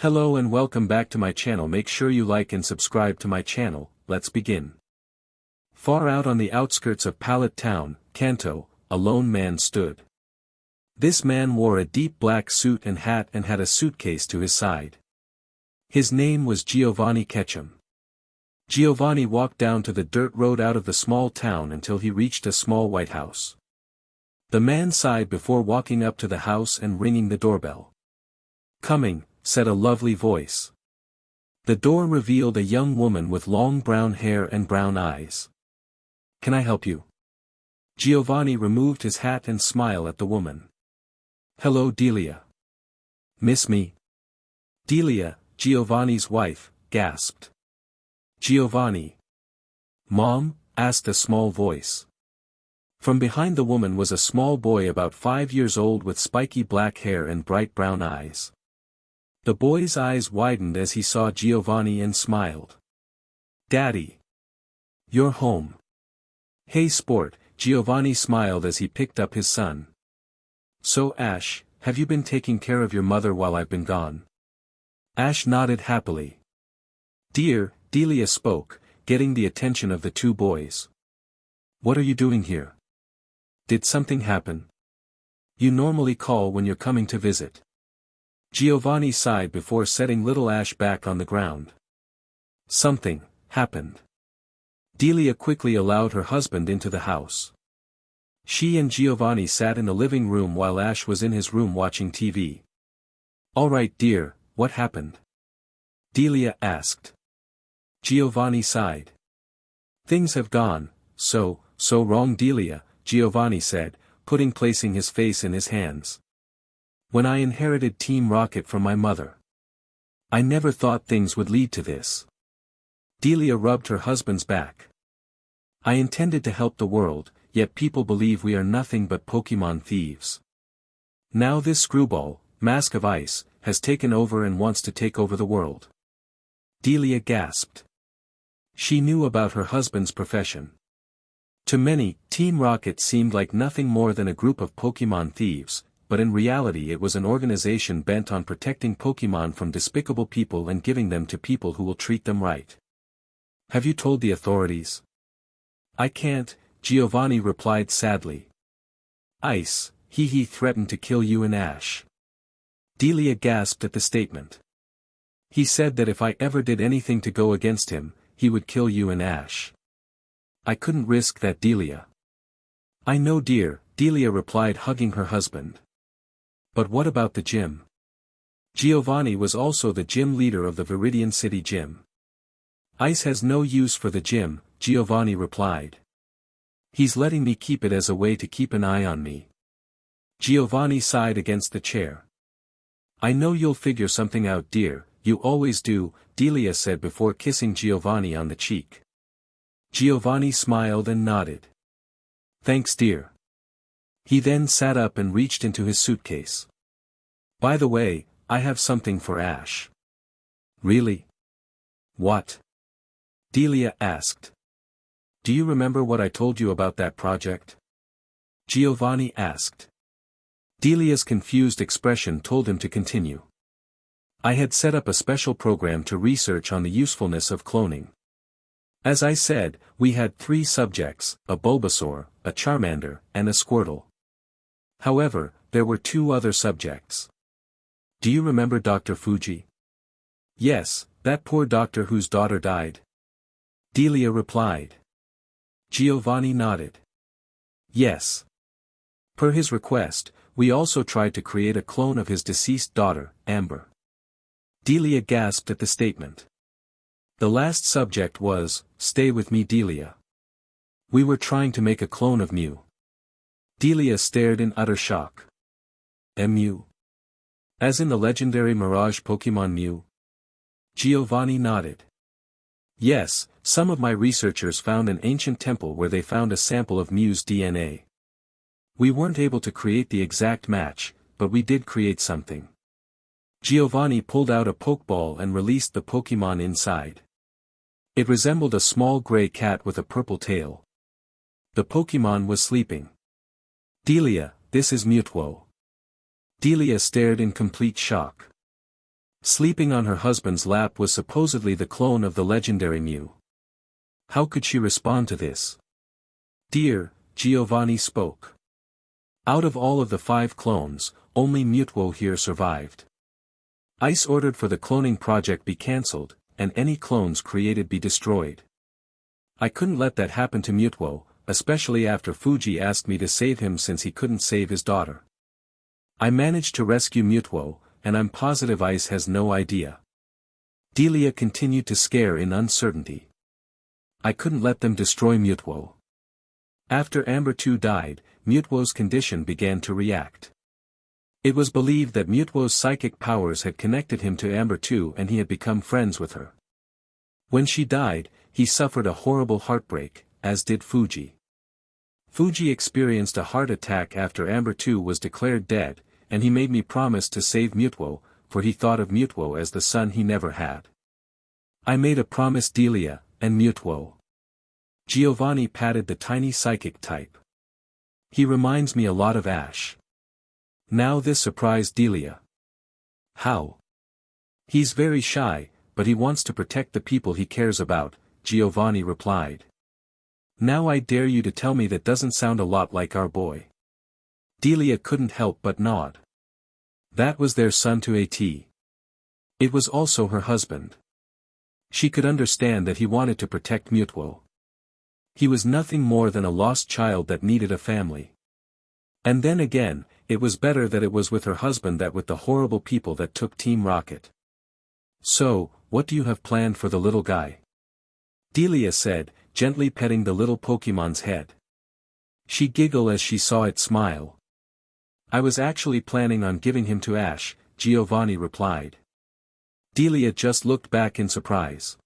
Hello and welcome back to my channel. Make sure you like and subscribe to my channel. Let's begin. Far out on the outskirts of Pallet Town, Kanto, a lone man stood. This man wore a deep black suit and hat and had a suitcase to his side. His name was Giovanni Ketchum. Giovanni walked down to the dirt road out of the small town until he reached a small white house. The man sighed before walking up to the house and ringing the doorbell. "Coming," said a lovely voice. The door revealed a young woman with long brown hair and brown eyes. "Can I help you?" Giovanni removed his hat and smiled at the woman. "Hello Delia. Miss me?" Delia, Giovanni's wife, gasped. "Giovanni." "Mom?" asked a small voice. From behind the woman was a small boy about 5 years old with spiky black hair and bright brown eyes. The boy's eyes widened as he saw Giovanni and smiled. "Daddy. You're home." "Hey sport," Giovanni smiled as he picked up his son. "So Ash, have you been taking care of your mother while I've been gone?" Ash nodded happily. "Dear," Delia spoke, getting the attention of the two boys. "What are you doing here? Did something happen? You normally call when you're coming to visit." Giovanni sighed before setting little Ash back on the ground. "Something happened." Delia quickly allowed her husband into the house. She and Giovanni sat in the living room while Ash was in his room watching TV. "All right dear, what happened?" Delia asked. Giovanni sighed. "Things have gone, so wrong Delia," Giovanni said, placing his face in his hands. "When I inherited Team Rocket from my mother, I never thought things would lead to this." Delia rubbed her husband's back. "I intended to help the world, yet people believe we are nothing but Pokémon thieves. Now this screwball, Mask of Ice, has taken over and wants to take over the world." Delia gasped. She knew about her husband's profession. To many, Team Rocket seemed like nothing more than a group of Pokémon thieves, but in reality it was an organization bent on protecting Pokémon from despicable people and giving them to people who will treat them right. "Have you told the authorities?" "I can't," Giovanni replied sadly. "Ice, he threatened to kill you and Ash." Delia gasped at the statement. "He said that if I ever did anything to go against him, he would kill you and Ash." "I couldn't risk that Delia." "I know dear," Delia replied hugging her husband. "But what about the gym?" Giovanni was also the gym leader of the Viridian City Gym. "Ice has no use for the gym," Giovanni replied. "He's letting me keep it as a way to keep an eye on me." Giovanni sighed against the chair. "I know you'll figure something out dear, you always do," Delia said before kissing Giovanni on the cheek. Giovanni smiled and nodded. "Thanks dear." He then sat up and reached into his suitcase. "By the way, I have something for Ash." "Really? What?" Delia asked. "Do you remember what I told you about that project?" Giovanni asked. Delia's confused expression told him to continue. "I had set up a special program to research on the usefulness of cloning. As I said, we had 3 subjects, a Bulbasaur, a Charmander, and a Squirtle. However, there were 2 other subjects. Do you remember Dr. Fuji?" "Yes, that poor doctor whose daughter died." Delia replied. Giovanni nodded. "Yes. Per his request, we also tried to create a clone of his deceased daughter, Amber." Delia gasped at the statement. "The last subject was, Stay With Me Delia. We were trying to make a clone of Mew." Delia stared in utter shock. "Mew? As in the legendary Mirage Pokémon Mew?" Giovanni nodded. "Yes, some of my researchers found an ancient temple where they found a sample of Mew's DNA. We weren't able to create the exact match, but we did create something." Giovanni pulled out a Pokeball and released the Pokémon inside. It resembled a small gray cat with a purple tail. The Pokémon was sleeping. "Delia, this is Mewtwo." Delia stared in complete shock. Sleeping on her husband's lap was supposedly the clone of the legendary Mew. How could she respond to this? Dear, Giovanni spoke. Out of all of the 5 clones, only Mewtwo here survived. Ice ordered for the cloning project be cancelled, and any clones created be destroyed. I couldn't let that happen to Mewtwo, especially after Fuji asked me to save him since he couldn't save his daughter. I managed to rescue Mewtwo, and I'm positive Ice has no idea. Delia continued to scare in uncertainty. I couldn't let them destroy Mewtwo. After AmberTwo died, Mewtwo's condition began to react. It was believed that Mewtwo's psychic powers had connected him to AmberTwo and he had become friends with her. When she died, he suffered a horrible heartbreak, as did Fuji. Fuji experienced a heart attack after AmberTwo was declared dead, and he made me promise to save Mewtwo, for he thought of Mewtwo as the son he never had. I made a promise Delia, and Mewtwo. Giovanni patted the tiny psychic type. He reminds me a lot of Ash. Now this surprised Delia. How? He's very shy, but he wants to protect the people he cares about, Giovanni replied. Now I dare you to tell me that doesn't sound a lot like our boy. Delia couldn't help but nod. That was their son to AT. It was also her husband. She could understand that he wanted to protect Mewtwo. He was nothing more than a lost child that needed a family. And then again, it was better that it was with her husband than with the horrible people that took Team Rocket. So, what do you have planned for the little guy? Delia said, gently petting the little Pokémon's head. She giggled as she saw it smile. I was actually planning on giving him to Ash, Giovanni replied. Delia just looked back in surprise.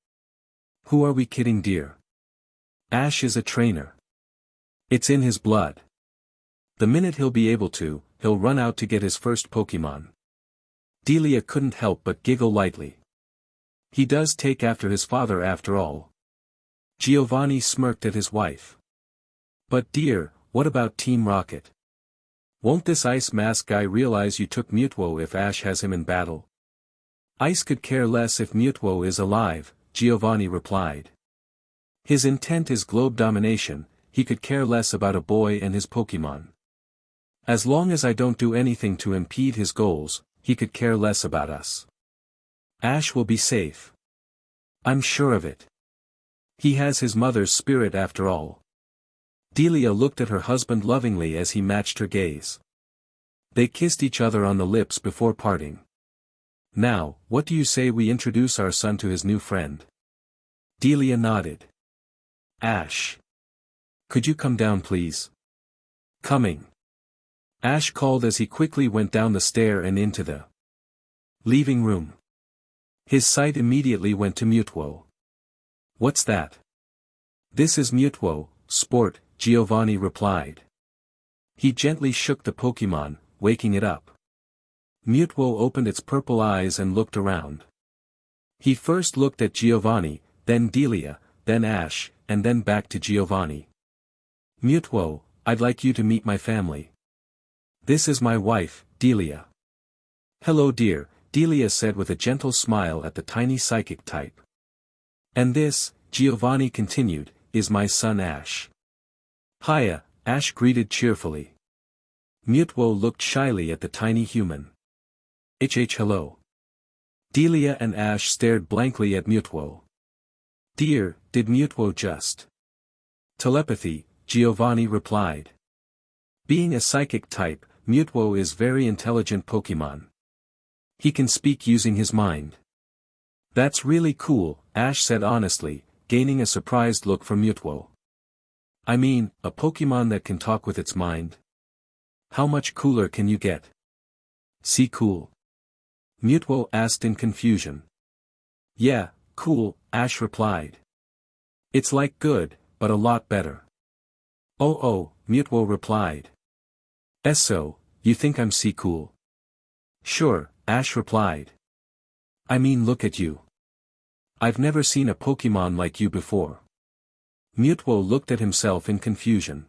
Who are we kidding, dear? Ash is a trainer. It's in his blood. The minute he'll be able to, he'll run out to get his first Pokémon. Delia couldn't help but giggle lightly. He does take after his father after all. Giovanni smirked at his wife. But dear, what about Team Rocket? Won't this Ice Mask guy realize you took Mewtwo if Ash has him in battle? Ice could care less if Mewtwo is alive, Giovanni replied. His intent is globe domination, he could care less about a boy and his Pokémon. As long as I don't do anything to impede his goals, he could care less about us. Ash will be safe. I'm sure of it. He has his mother's spirit after all. Delia looked at her husband lovingly as he matched her gaze. They kissed each other on the lips before parting. Now, what do you say we introduce our son to his new friend? Delia nodded. Ash. Could you come down please? Coming. Ash called as he quickly went down the stair and into the leaving room. His sight immediately went to Mewtwo. What's that? This is Mewtwo, sport, Giovanni replied. He gently shook the Pokémon, waking it up. Mewtwo opened its purple eyes and looked around. He first looked at Giovanni, then Delia, then Ash, and then back to Giovanni. Mewtwo, I'd like you to meet my family. This is my wife, Delia. Hello dear, Delia said with a gentle smile at the tiny psychic type. And this, Giovanni continued, is my son Ash. Hiya, Ash greeted cheerfully. Mewtwo looked shyly at the tiny human. Hello. Delia and Ash stared blankly at Mewtwo. Dear, did Mewtwo just? Telepathy, Giovanni replied. Being a psychic type, Mewtwo is very intelligent Pokémon. He can speak using his mind. That's really cool, Ash said honestly, gaining a surprised look from Mewtwo. I mean, a Pokémon that can talk with its mind. How much cooler can you get? See cool? Mewtwo asked in confusion. Yeah, cool, Ash replied. It's like good, but a lot better. Oh, Mewtwo replied. So, you think I'm see cool? Sure, Ash replied. I mean look at you. I've never seen a Pokémon like you before. Mewtwo looked at himself in confusion.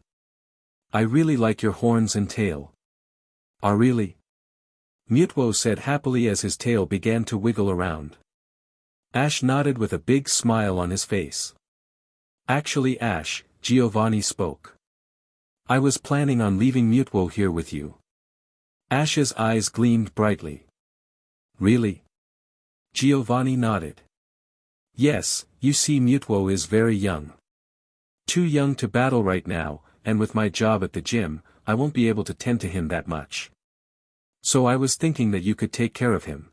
I really like your horns and tail. Ah really? Mewtwo said happily as his tail began to wiggle around. Ash nodded with a big smile on his face. Actually Ash, Giovanni spoke. I was planning on leaving Mewtwo here with you. Ash's eyes gleamed brightly. Really? Giovanni nodded. Yes, you see Mewtwo is very young. Too young to battle right now, and with my job at the gym, I won't be able to tend to him that much. So I was thinking that you could take care of him.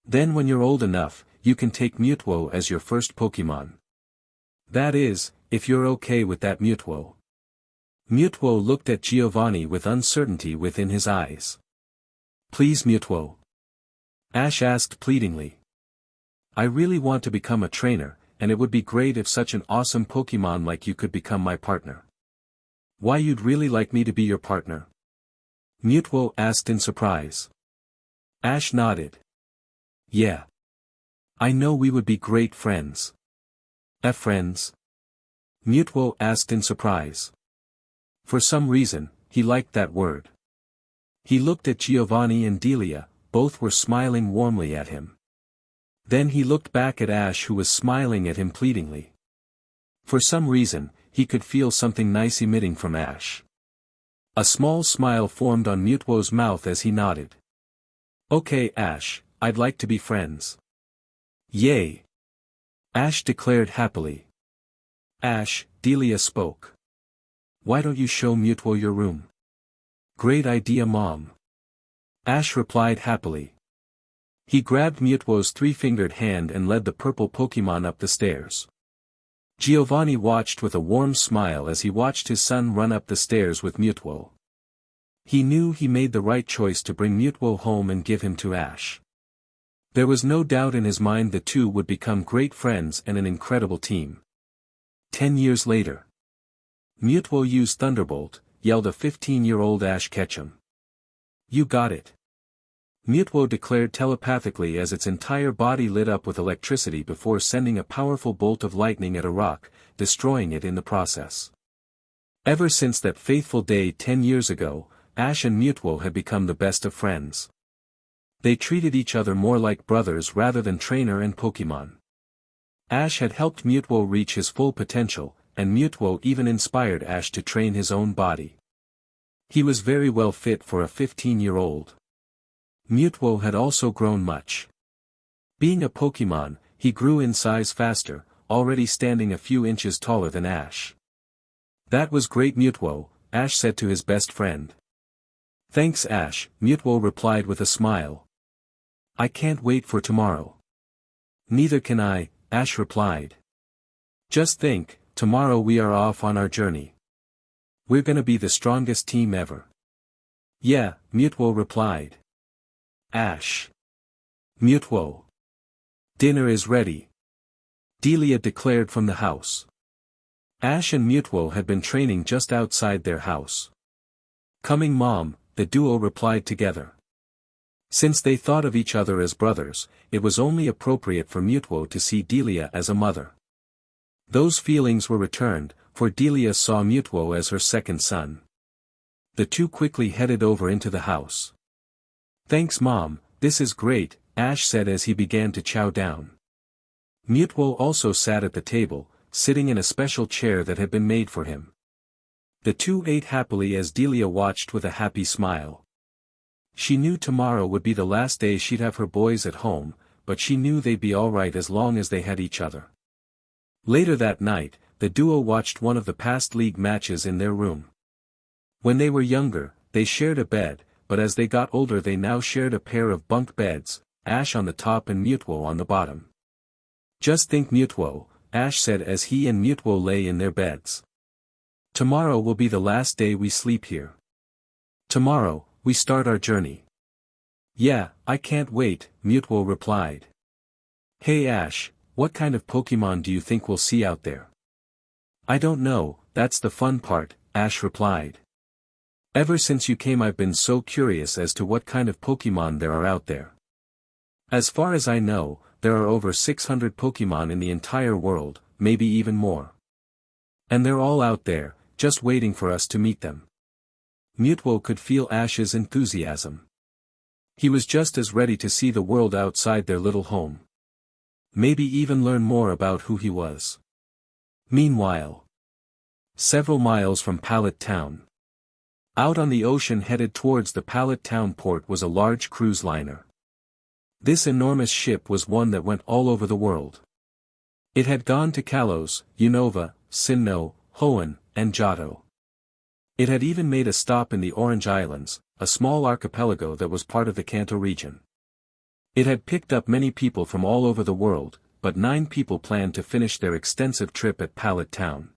Then when you're old enough, you can take Mewtwo as your first Pokémon. That is, if you're okay with that Mewtwo. Mewtwo looked at Giovanni with uncertainty within his eyes. Please Mewtwo. Ash asked pleadingly. I really want to become a trainer, and it would be great if such an awesome Pokémon like you could become my partner. Why you'd really like me to be your partner? Mewtwo asked in surprise. Ash nodded. Yeah. I know we would be great friends. Friends? Mewtwo asked in surprise. For some reason, he liked that word. He looked at Giovanni and Delia, both were smiling warmly at him. Then he looked back at Ash who was smiling at him pleadingly. For some reason, he could feel something nice emitting from Ash. A small smile formed on Mewtwo's mouth as he nodded. Okay Ash, I'd like to be friends. Yay! Ash declared happily. Ash, Delia spoke. Why don't you show Mewtwo your room? Great idea Mom. Ash replied happily. He grabbed Mewtwo's three-fingered hand and led the purple Pokémon up the stairs. Giovanni watched with a warm smile as he watched his son run up the stairs with Mewtwo. He knew he made the right choice to bring Mewtwo home and give him to Ash. There was no doubt in his mind the two would become great friends and an incredible team. 10 years later. Mewtwo used Thunderbolt, yelled a 15-year-old Ash Ketchum. You got it. Mewtwo declared telepathically as its entire body lit up with electricity before sending a powerful bolt of lightning at a rock, destroying it in the process. Ever since that fateful day 10 years ago, Ash and Mewtwo had become the best of friends. They treated each other more like brothers rather than trainer and Pokémon. Ash had helped Mewtwo reach his full potential, and Mewtwo even inspired Ash to train his own body. He was very well fit for a 15-year-old. Mewtwo had also grown much. Being a Pokémon, he grew in size faster, already standing a few inches taller than Ash. That was great Mewtwo, Ash said to his best friend. Thanks Ash, Mewtwo replied with a smile. I can't wait for tomorrow. Neither can I, Ash replied. Just think, tomorrow we are off on our journey. We're gonna be the strongest team ever. Yeah, Mewtwo replied. Ash. Mewtwo. Dinner is ready. Delia declared from the house. Ash and Mewtwo had been training just outside their house. Coming Mom, the duo replied together. Since they thought of each other as brothers, it was only appropriate for Mewtwo to see Delia as a mother. Those feelings were returned, for Delia saw Mewtwo as her second son. The two quickly headed over into the house. Thanks Mom, this is great, Ash said as he began to chow down. Mewtwo also sat at the table, sitting in a special chair that had been made for him. The two ate happily as Delia watched with a happy smile. She knew tomorrow would be the last day she'd have her boys at home, but she knew they'd be alright as long as they had each other. Later that night, the duo watched one of the past league matches in their room. When they were younger, they shared a bed, but as they got older they now shared a pair of bunk beds, Ash on the top and Mewtwo on the bottom. Just think Mewtwo, Ash said as he and Mewtwo lay in their beds. Tomorrow will be the last day we sleep here. Tomorrow, we start our journey. Yeah, I can't wait, Mewtwo replied. Hey Ash, what kind of Pokémon do you think we'll see out there? I don't know, that's the fun part, Ash replied. Ever since you came I've been so curious as to what kind of Pokémon there are out there. As far as I know, there are over 600 Pokémon in the entire world, maybe even more. And they're all out there, just waiting for us to meet them. Mewtwo could feel Ash's enthusiasm. He was just as ready to see the world outside their little home. Maybe even learn more about who he was. Meanwhile, several miles from Pallet Town, out on the ocean headed towards the Pallet Town port was a large cruise liner. This enormous ship was one that went all over the world. It had gone to Kalos, Unova, Sinnoh, Hoenn, and Johto. It had even made a stop in the Orange Islands, a small archipelago that was part of the Kanto region. It had picked up many people from all over the world, but 9 people planned to finish their extensive trip at Pallet Town.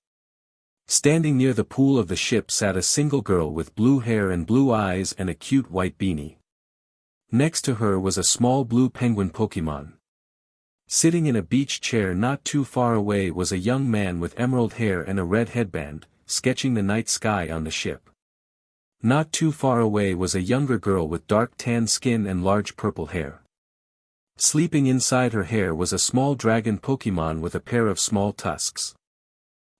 Standing near the pool of the ship sat a single girl with blue hair and blue eyes and a cute white beanie. Next to her was a small blue penguin Pokémon. Sitting in a beach chair not too far away was a young man with emerald hair and a red headband, sketching the night sky on the ship. Not too far away was a younger girl with dark tan skin and large purple hair. Sleeping inside her hair was a small dragon Pokémon with a pair of small tusks.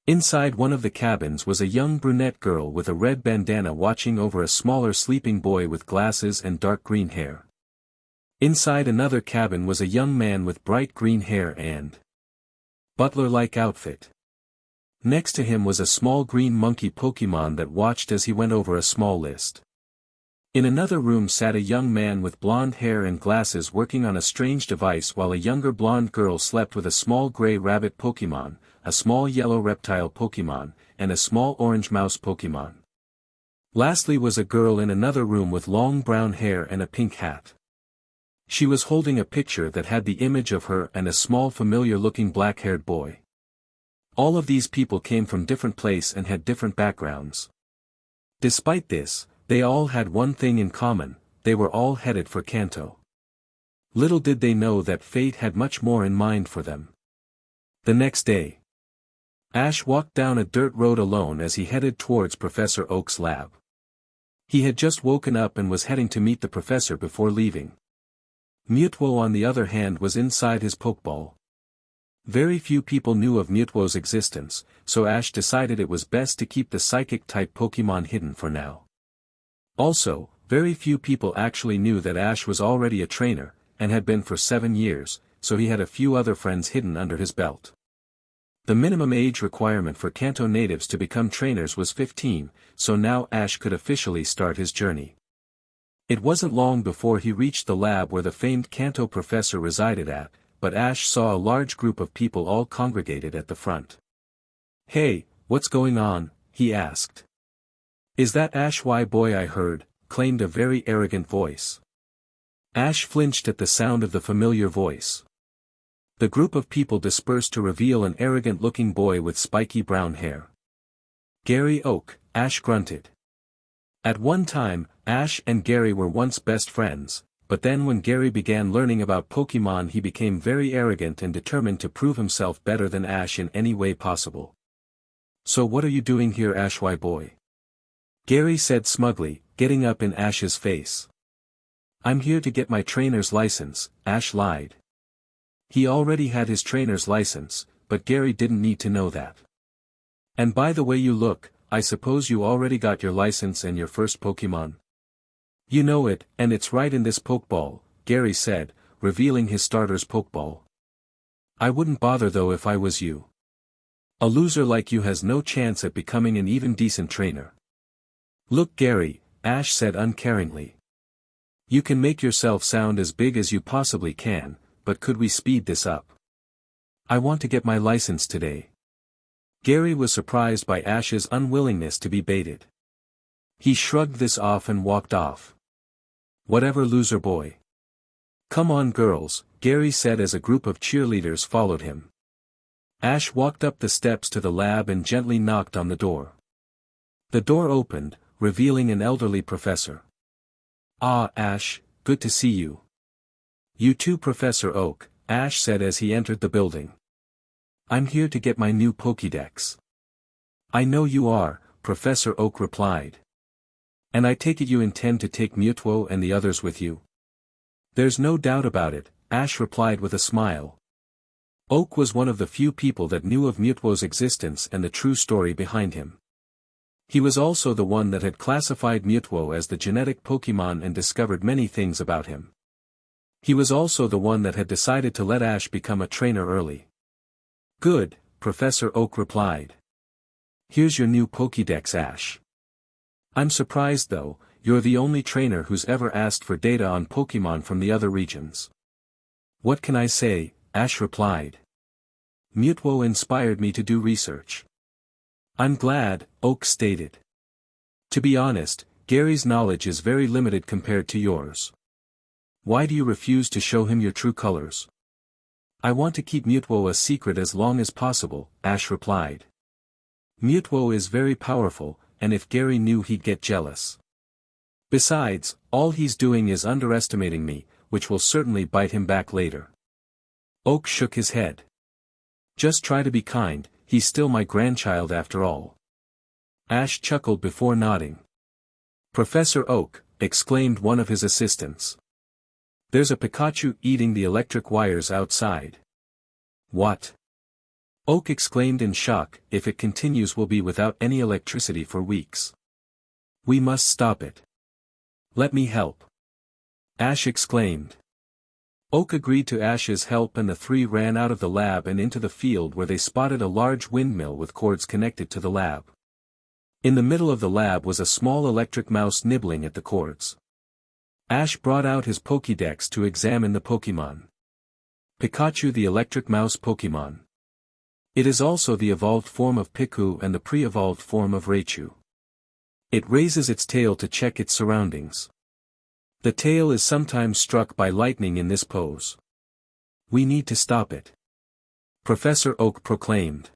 Inside one of the cabins was a young brunette girl with a red bandana watching over a smaller sleeping boy with glasses and dark green hair. Inside another cabin was a young man with bright green hair and butler-like outfit. Next to him was a small green monkey Pokémon that watched as he went over a small list. In another room sat a young man with blonde hair and glasses working on a strange device while a younger blonde girl slept with a small gray rabbit Pokémon, a small yellow reptile Pokémon, and a small orange mouse Pokémon. Lastly was a girl in another room with long brown hair and a pink hat. She was holding a picture that had the image of her and a small familiar-looking black-haired boy. All of these people came from different places and had different backgrounds. Despite this, they all had one thing in common: they were all headed for Kanto. Little did they know that fate had much more in mind for them. The next day, Ash walked down a dirt road alone as he headed towards Professor Oak's lab. He had just woken up and was heading to meet the professor before leaving. Mewtwo on the other hand was inside his Pokeball. Very few people knew of Mewtwo's existence, so Ash decided it was best to keep the psychic-type Pokemon hidden for now. Also, very few people actually knew that Ash was already a trainer, and had been for 7 years, so he had a few other friends hidden under his belt. The minimum age requirement for Kanto natives to become trainers was 15, so now Ash could officially start his journey. It wasn't long before he reached the lab where the famed Kanto professor resided at, but Ash saw a large group of people all congregated at the front. "Hey, what's going on?" he asked. "Is that Ash Y boy I heard?" claimed a very arrogant voice. Ash flinched at the sound of the familiar voice. The group of people dispersed to reveal an arrogant-looking boy with spiky brown hair. "Gary Oak," Ash grunted. At one time, Ash and Gary were once best friends, but then when Gary began learning about Pokemon he became very arrogant and determined to prove himself better than Ash in any way possible. "So what are you doing here, Ash Y boy?" Gary said smugly, getting up in Ash's face. "I'm here to get my trainer's license," Ash lied. He already had his trainer's license, but Gary didn't need to know that. "And by the way you look, I suppose you already got your license and your first Pokemon?" "You know it, and it's right in this Pokeball," Gary said, revealing his starter's Pokeball. "I wouldn't bother though if I was you. A loser like you has no chance at becoming an even decent trainer." "Look Gary," Ash said uncaringly. "You can make yourself sound as big as you possibly can, but could we speed this up? I want to get my license today." Gary was surprised by Ash's unwillingness to be baited. He shrugged this off and walked off. "Whatever, loser boy." "Come on girls," Gary said as a group of cheerleaders followed him. Ash walked up the steps to the lab and gently knocked on the door. The door opened, revealing an elderly professor. "Ah, Ash, good to see you." "You too, Professor Oak," Ash said as he entered the building. "I'm here to get my new Pokédex." "I know you are," Professor Oak replied. "And I take it you intend to take Mewtwo and the others with you?" "There's no doubt about it," Ash replied with a smile. Oak was one of the few people that knew of Mewtwo's existence and the true story behind him. He was also the one that had classified Mewtwo as the genetic Pokémon and discovered many things about him. He was also the one that had decided to let Ash become a trainer early. Good, Professor Oak replied. Here's your new Pokédex, Ash. I'm surprised though, you're the only trainer who's ever asked for data on Pokémon from the other regions. What can I say? Ash replied. Mewtwo inspired me to do research. I'm glad, Oak stated. To be honest, Gary's knowledge is very limited compared to yours. Why do you refuse to show him your true colors? I want to keep Mewtwo a secret as long as possible, Ash replied. Mewtwo is very powerful, and if Gary knew he'd get jealous. Besides, all he's doing is underestimating me, which will certainly bite him back later. Oak shook his head. Just try to be kind, he's still my grandchild after all. Ash chuckled before nodding. Professor Oak, exclaimed one of his assistants. There's a Pikachu eating the electric wires outside. What? Oak exclaimed in shock, if it continues we'll be without any electricity for weeks. We must stop it. Let me help. Ash exclaimed. Oak agreed to Ash's help and the three ran out of the lab and into the field where they spotted a large windmill with cords connected to the lab. In the middle of the lab was a small electric mouse nibbling at the cords. Ash brought out his Pokédex to examine the Pokémon. Pikachu, the electric mouse Pokémon. It is also the evolved form of Pikachu and the pre-evolved form of Raichu. It raises its tail to check its surroundings. The tail is sometimes struck by lightning in this pose. We need to stop it. Professor Oak proclaimed.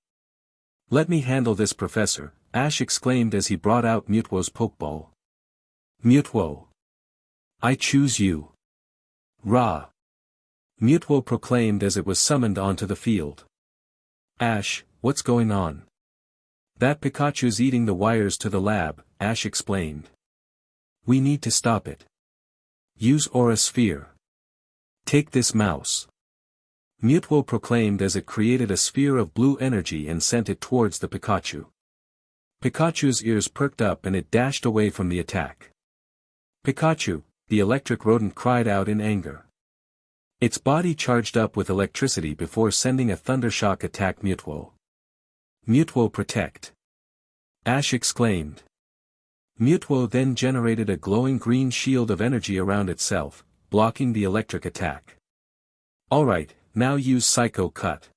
Let me handle this, Professor, Ash exclaimed as he brought out Mewtwo's Pokeball. Mewtwo. I choose you. Rah! Mewtwo proclaimed as it was summoned onto the field. Ash, what's going on? That Pikachu's eating the wires to the lab, Ash explained. We need to stop it. Use Aura Sphere. Take this mouse. Mewtwo proclaimed as it created a sphere of blue energy and sent it towards the Pikachu. Pikachu's ears perked up and it dashed away from the attack. Pikachu, the electric rodent cried out in anger. Its body charged up with electricity before sending a thundershock attack Mewtwo. Mewtwo protect. Ash exclaimed. Mewtwo then generated a glowing green shield of energy around itself, blocking the electric attack. Alright, now use Psycho Cut.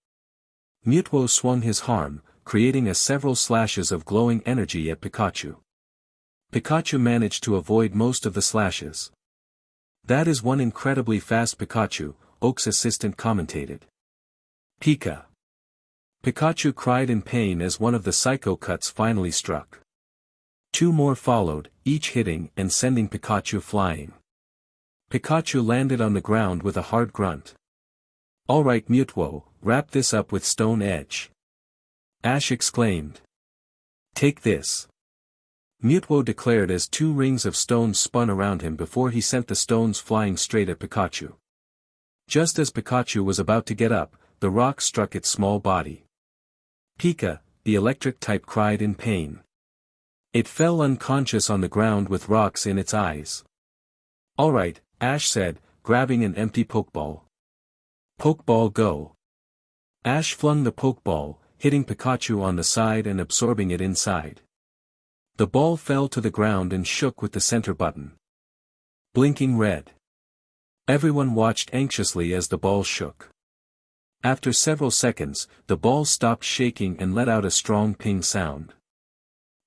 Mewtwo swung his arm, creating several slashes of glowing energy at Pikachu. Pikachu managed to avoid most of the slashes. That is one incredibly fast Pikachu, Oak's assistant commentated. Pika. Pikachu cried in pain as one of the Psycho Cuts finally struck. Two more followed, each hitting and sending Pikachu flying. Pikachu landed on the ground with a hard grunt. Alright Mewtwo, wrap this up with Stone Edge. Ash exclaimed. Take this. Mewtwo declared as two rings of stones spun around him before he sent the stones flying straight at Pikachu. Just as Pikachu was about to get up, the rock struck its small body. Pika, the electric type cried in pain. It fell unconscious on the ground with rocks in its eyes. Alright, Ash said, grabbing an empty Pokeball. Pokeball go. Ash flung the Pokeball, hitting Pikachu on the side and absorbing it inside. The ball fell to the ground and shook with the center button. Blinking red. Everyone watched anxiously as the ball shook. After several seconds, the ball stopped shaking and let out a strong ping sound.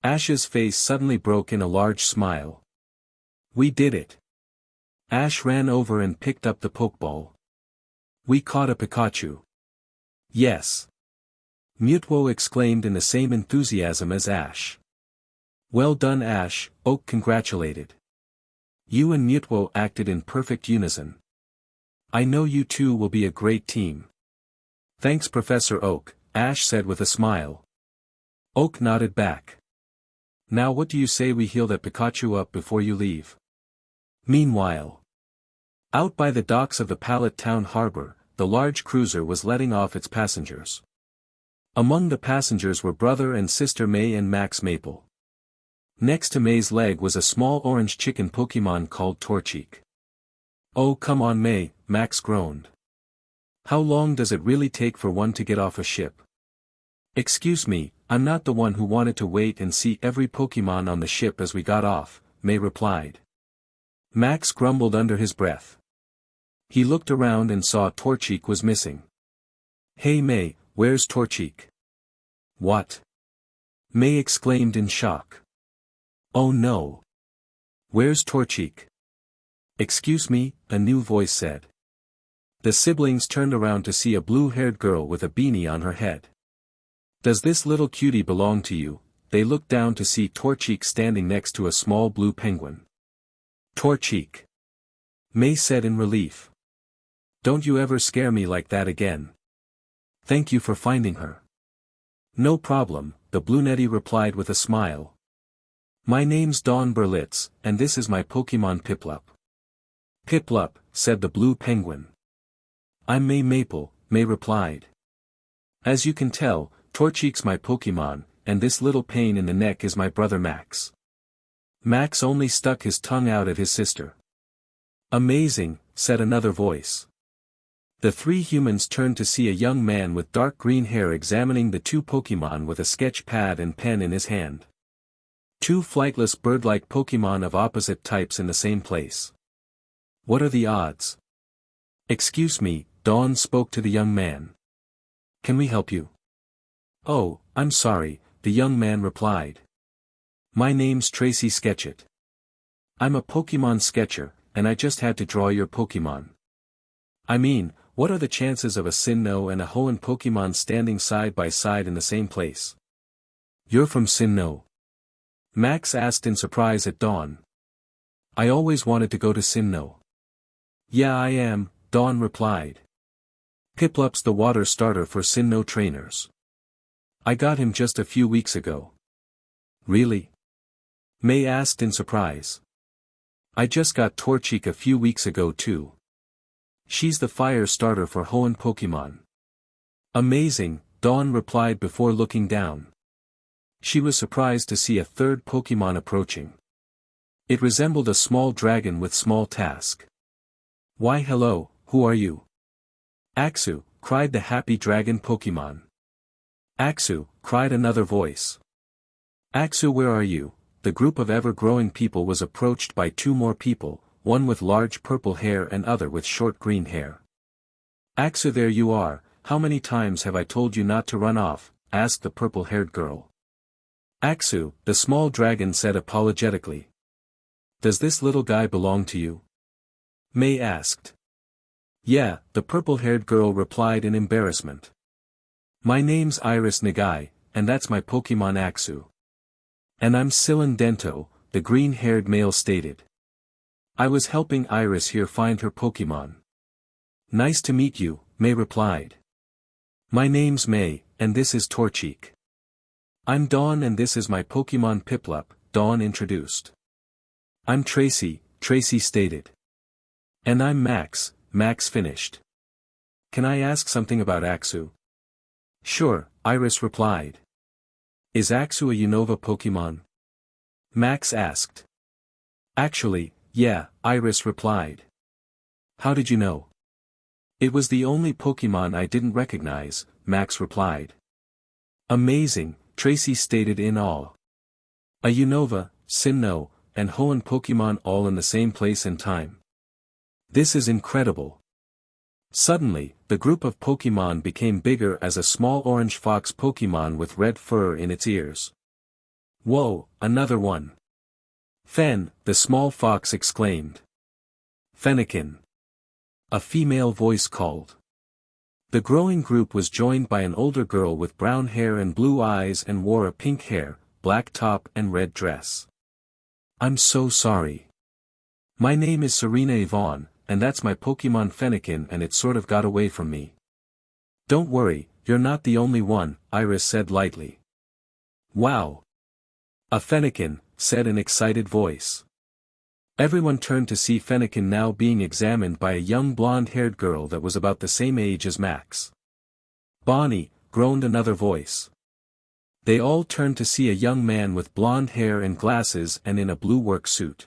Ash's face suddenly broke in a large smile. We did it. Ash ran over and picked up the Pokeball. We caught a Pikachu. Yes. Mewtwo exclaimed in the same enthusiasm as Ash. Well done Ash, Oak congratulated. You and Mewtwo acted in perfect unison. I know you two will be a great team. Thanks Professor Oak, Ash said with a smile. Oak nodded back. Now what do you say we heal that Pikachu up before you leave? Meanwhile, out by the docks of the Pallet Town Harbor, the large cruiser was letting off its passengers. Among the passengers were brother and sister May and Max Maple. Next to May's leg was a small orange chicken Pokémon called Torchic. "Oh come on May," Max groaned. "How long does it really take for one to get off a ship?" "Excuse me, I'm not the one who wanted to wait and see every Pokémon on the ship as we got off," May replied. Max grumbled under his breath. He looked around and saw Torchic was missing. "Hey May, where's Torchic?" "What?" May exclaimed in shock. "Oh no. Where's Torchic?" "Excuse me," a new voice said. The siblings turned around to see a blue-haired girl with a beanie on her head. "Does this little cutie belong to you?" They looked down to see Torchic standing next to a small blue penguin. "Torchic," May said in relief. "Don't you ever scare me like that again." "Thank you for finding her." "No problem," the brunette replied with a smile. "My name's Dawn Berlitz, and this is my Pokémon Piplup." "Piplup," said the blue penguin. "I'm May Maple," May replied. "As you can tell, Torchic's my Pokémon, and this little pain in the neck is my brother Max." Max only stuck his tongue out at his sister. "Amazing," said another voice. The three humans turned to see a young man with dark green hair examining the two Pokémon with a sketch pad and pen in his hand. Two flightless bird-like Pokémon of opposite types in the same place. "What are the odds?" "Excuse me," Dawn spoke to the young man. "Can we help you?" "Oh, I'm sorry," the young man replied. "My name's Tracy Sketchit. I'm a Pokémon sketcher, and I just had to draw your Pokémon." "I mean, what are the chances of a Sinnoh and a Hoenn Pokémon standing side by side in the same place?" "You're from Sinnoh?" Max asked in surprise at Dawn. "I always wanted to go to Sinnoh." "Yeah I am," Dawn replied. "Piplup's the water starter for Sinnoh trainers. I got him just a few weeks ago." "Really?" May asked in surprise. "I just got Torchic a few weeks ago too. She's the fire starter for Hoenn Pokémon." "Amazing," Dawn replied before looking down. She was surprised to see a third Pokémon approaching. It resembled a small dragon with small task. "Why hello, who are you?" "Axu," cried the happy dragon Pokémon. "Axu," cried another voice. "Axu, where are you?" The group of ever-growing people was approached by two more people, one with large purple hair and other with short green hair. "Axu, there you are, how many times have I told you not to run off?" asked the purple-haired girl. "Axu," the small dragon said apologetically. "Does this little guy belong to you?" May asked. "Yeah," the purple-haired girl replied in embarrassment. "My name's Iris Nagai, and that's my Pokémon Axu." "And I'm Silen Dento," the green-haired male stated. "I was helping Iris here find her Pokémon." "Nice to meet you," May replied. "My name's May, and this is Torchic." "I'm Dawn and this is my Pokémon Piplup," Dawn introduced. "I'm Tracy," Tracy stated. "And I'm Max," Max finished. "Can I ask something about Axu?" "Sure," Iris replied. "Is Axu a Unova Pokémon?" Max asked. "Actually, yeah," Iris replied. "How did you know?" "It was the only Pokémon I didn't recognize," Max replied. "Amazing," Tracy stated in awe. "A Unova, Sinnoh, and Hoenn Pokémon all in the same place and time. This is incredible." Suddenly, the group of Pokémon became bigger as a small orange fox Pokémon with red fur in its ears. "Whoa, another one!" "Fen," the small fox exclaimed. "Fennekin," a female voice called. The growing group was joined by an older girl with brown hair and blue eyes and wore a pink hair, black top and red dress. "I'm so sorry. My name is Serena Yvonne, and that's my Pokémon Fennekin and it sort of got away from me." "Don't worry, you're not the only one," Iris said lightly. "Wow! A Fennekin," said an excited voice. Everyone turned to see Fennekin now being examined by a young blonde-haired girl that was about the same age as Max. "Bonnie," groaned another voice. They all turned to see a young man with blonde hair and glasses and in a blue work suit.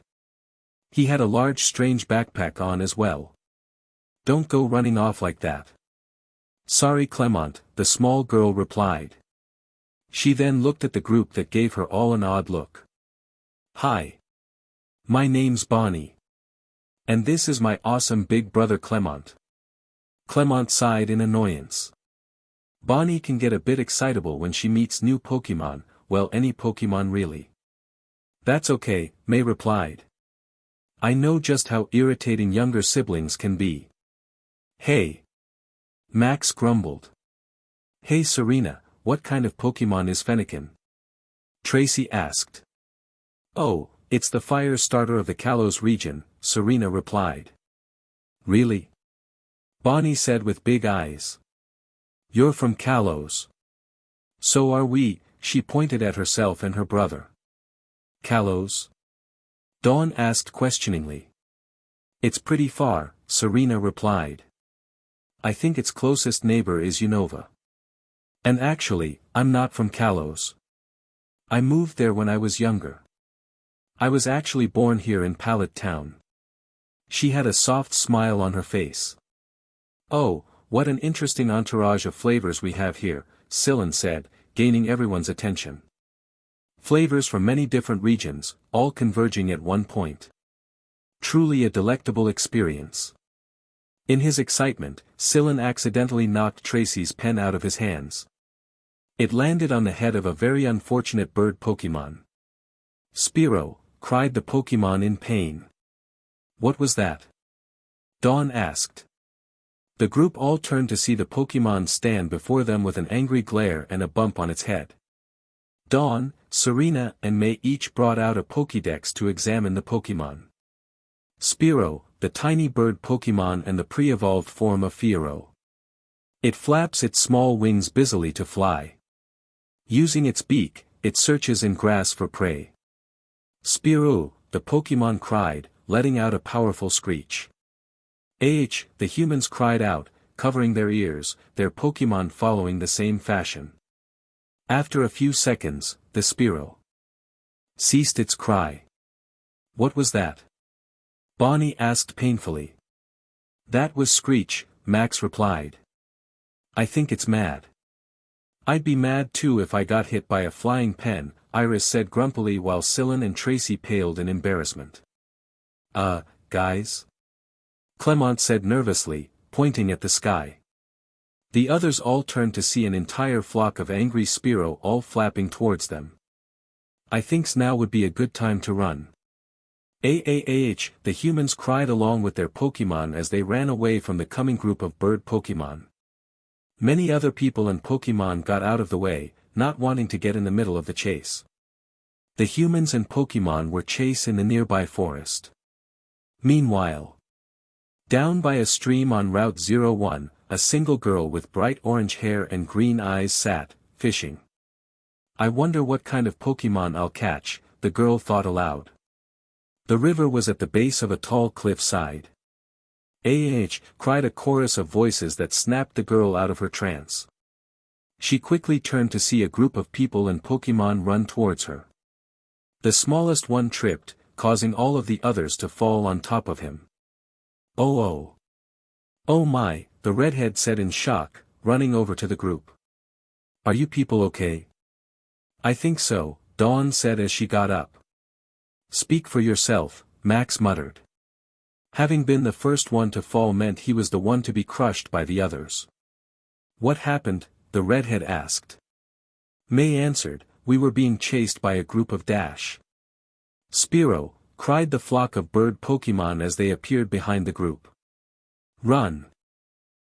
He had a large strange backpack on as well. "Don't go running off like that." "Sorry Clement," the small girl replied. She then looked at the group that gave her all an odd look. "Hi. My name's Bonnie. And this is my awesome big brother Clement." Clement sighed in annoyance. Bonnie can get a bit excitable when she meets new Pokémon, well any Pokémon really. "That's okay," May replied. "I know just how irritating younger siblings can be." "Hey." Max grumbled. "Hey Serena, what kind of Pokémon is Fennekin?" Tracy asked. "Oh, it's the fire starter of the Kalos region," Serena replied. "Really?" Bonnie said with big eyes. "You're from Kalos." "So are we," she pointed at herself and her brother. "Kalos?" Dawn asked questioningly. "It's pretty far," Serena replied. "I think its closest neighbor is Unova. And actually, I'm not from Kalos. I moved there when I was younger. I was actually born here in Pallet Town." She had a soft smile on her face. "Oh, what an interesting entourage of flavors we have here," Sylvan said, gaining everyone's attention. "Flavors from many different regions, all converging at one point. Truly a delectable experience." In his excitement, Sylvan accidentally knocked Tracy's pen out of his hands. It landed on the head of a very unfortunate bird Pokémon. "Spearow," cried the Pokémon in pain. "What was that?" Dawn asked. The group all turned to see the Pokémon stand before them with an angry glare and a bump on its head. Dawn, Serena and May each brought out a Pokédex to examine the Pokémon. Spearow, the tiny bird Pokémon and the pre-evolved form of Fearow. It flaps its small wings busily to fly. Using its beak, it searches in grass for prey. "Spearow," the Pokémon cried, letting out a powerful screech. The humans cried out, covering their ears, their Pokémon following the same fashion. After a few seconds, the Spearow ceased its cry. "What was that?" Bonnie asked painfully. "That was Screech," Max replied. "I think it's mad." "I'd be mad too if I got hit by a flying pen," Iris said grumpily while Sylvan and Tracy paled in embarrassment. Guys?" Clement said nervously, pointing at the sky. The others all turned to see an entire flock of angry Spearow all flapping towards them. "I thinks now would be a good time to run." The humans cried along with their Pokémon as they ran away from the coming group of bird Pokémon. Many other people and Pokémon got out of the way, not wanting to get in the middle of the chase. The humans and Pokémon were chased in the nearby forest. Meanwhile, down by a stream on Route 01, a single girl with bright orange hair and green eyes sat, fishing. "I wonder what kind of Pokémon I'll catch," the girl thought aloud. The river was at the base of a tall cliff side. Cried a chorus of voices that snapped the girl out of her trance. She quickly turned to see a group of people and Pokémon run towards her. The smallest one tripped, causing all of the others to fall on top of him. Oh my, the redhead said in shock, running over to the group. "Are you people okay?" "I think so," Dawn said as she got up. "Speak for yourself," Max muttered. Having been the first one to fall meant he was the one to be crushed by the others. "What happened?" the redhead asked. May answered, "We were being chased by a group of Dash." "Spearow," cried the flock of bird Pokémon as they appeared behind the group. "Run!"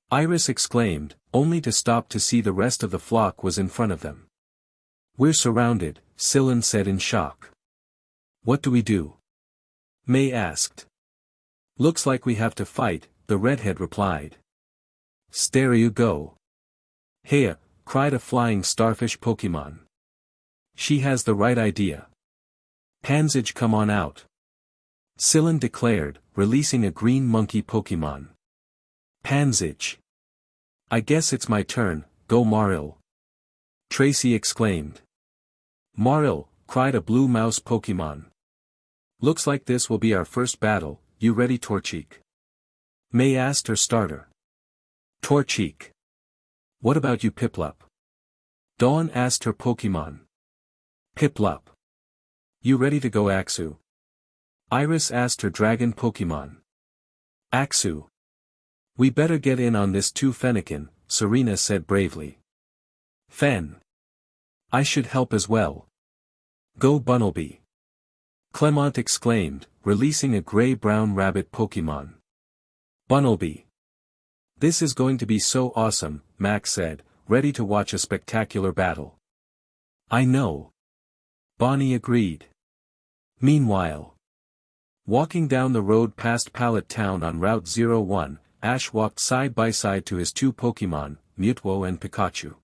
Iris exclaimed, only to stop to see the rest of the flock was in front of them. "We're surrounded," Sylvan said in shock. "What do we do?" May asked. "Looks like we have to fight," the redhead replied. "There you go." "Hey!" cried a flying starfish Pokémon. "She has the right idea. Panzage, come on out," Sylvan declared, releasing a green monkey Pokémon. "Panzage. I guess it's my turn, go Mario," Tracy exclaimed. Maril, cried a blue mouse Pokémon. Looks like this will be our first battle, you ready Torchic? May asked her starter. Torchic. What about you Piplup? Dawn asked her Pokémon. Piplup. You ready to go Axu? Iris asked her dragon Pokémon. Axu. We better get in on this too Fennekin, Serena said bravely. Fen. I should help as well. Go Bunnelby. Clement exclaimed, releasing a gray-brown rabbit Pokémon. Bunnelby. This is going to be so awesome, Max said, ready to watch a spectacular battle. I know. Bonnie agreed. Meanwhile. Walking down the road past Pallet Town on Route 01, Ash walked side by side to his two Pokémon, Mewtwo and Pikachu.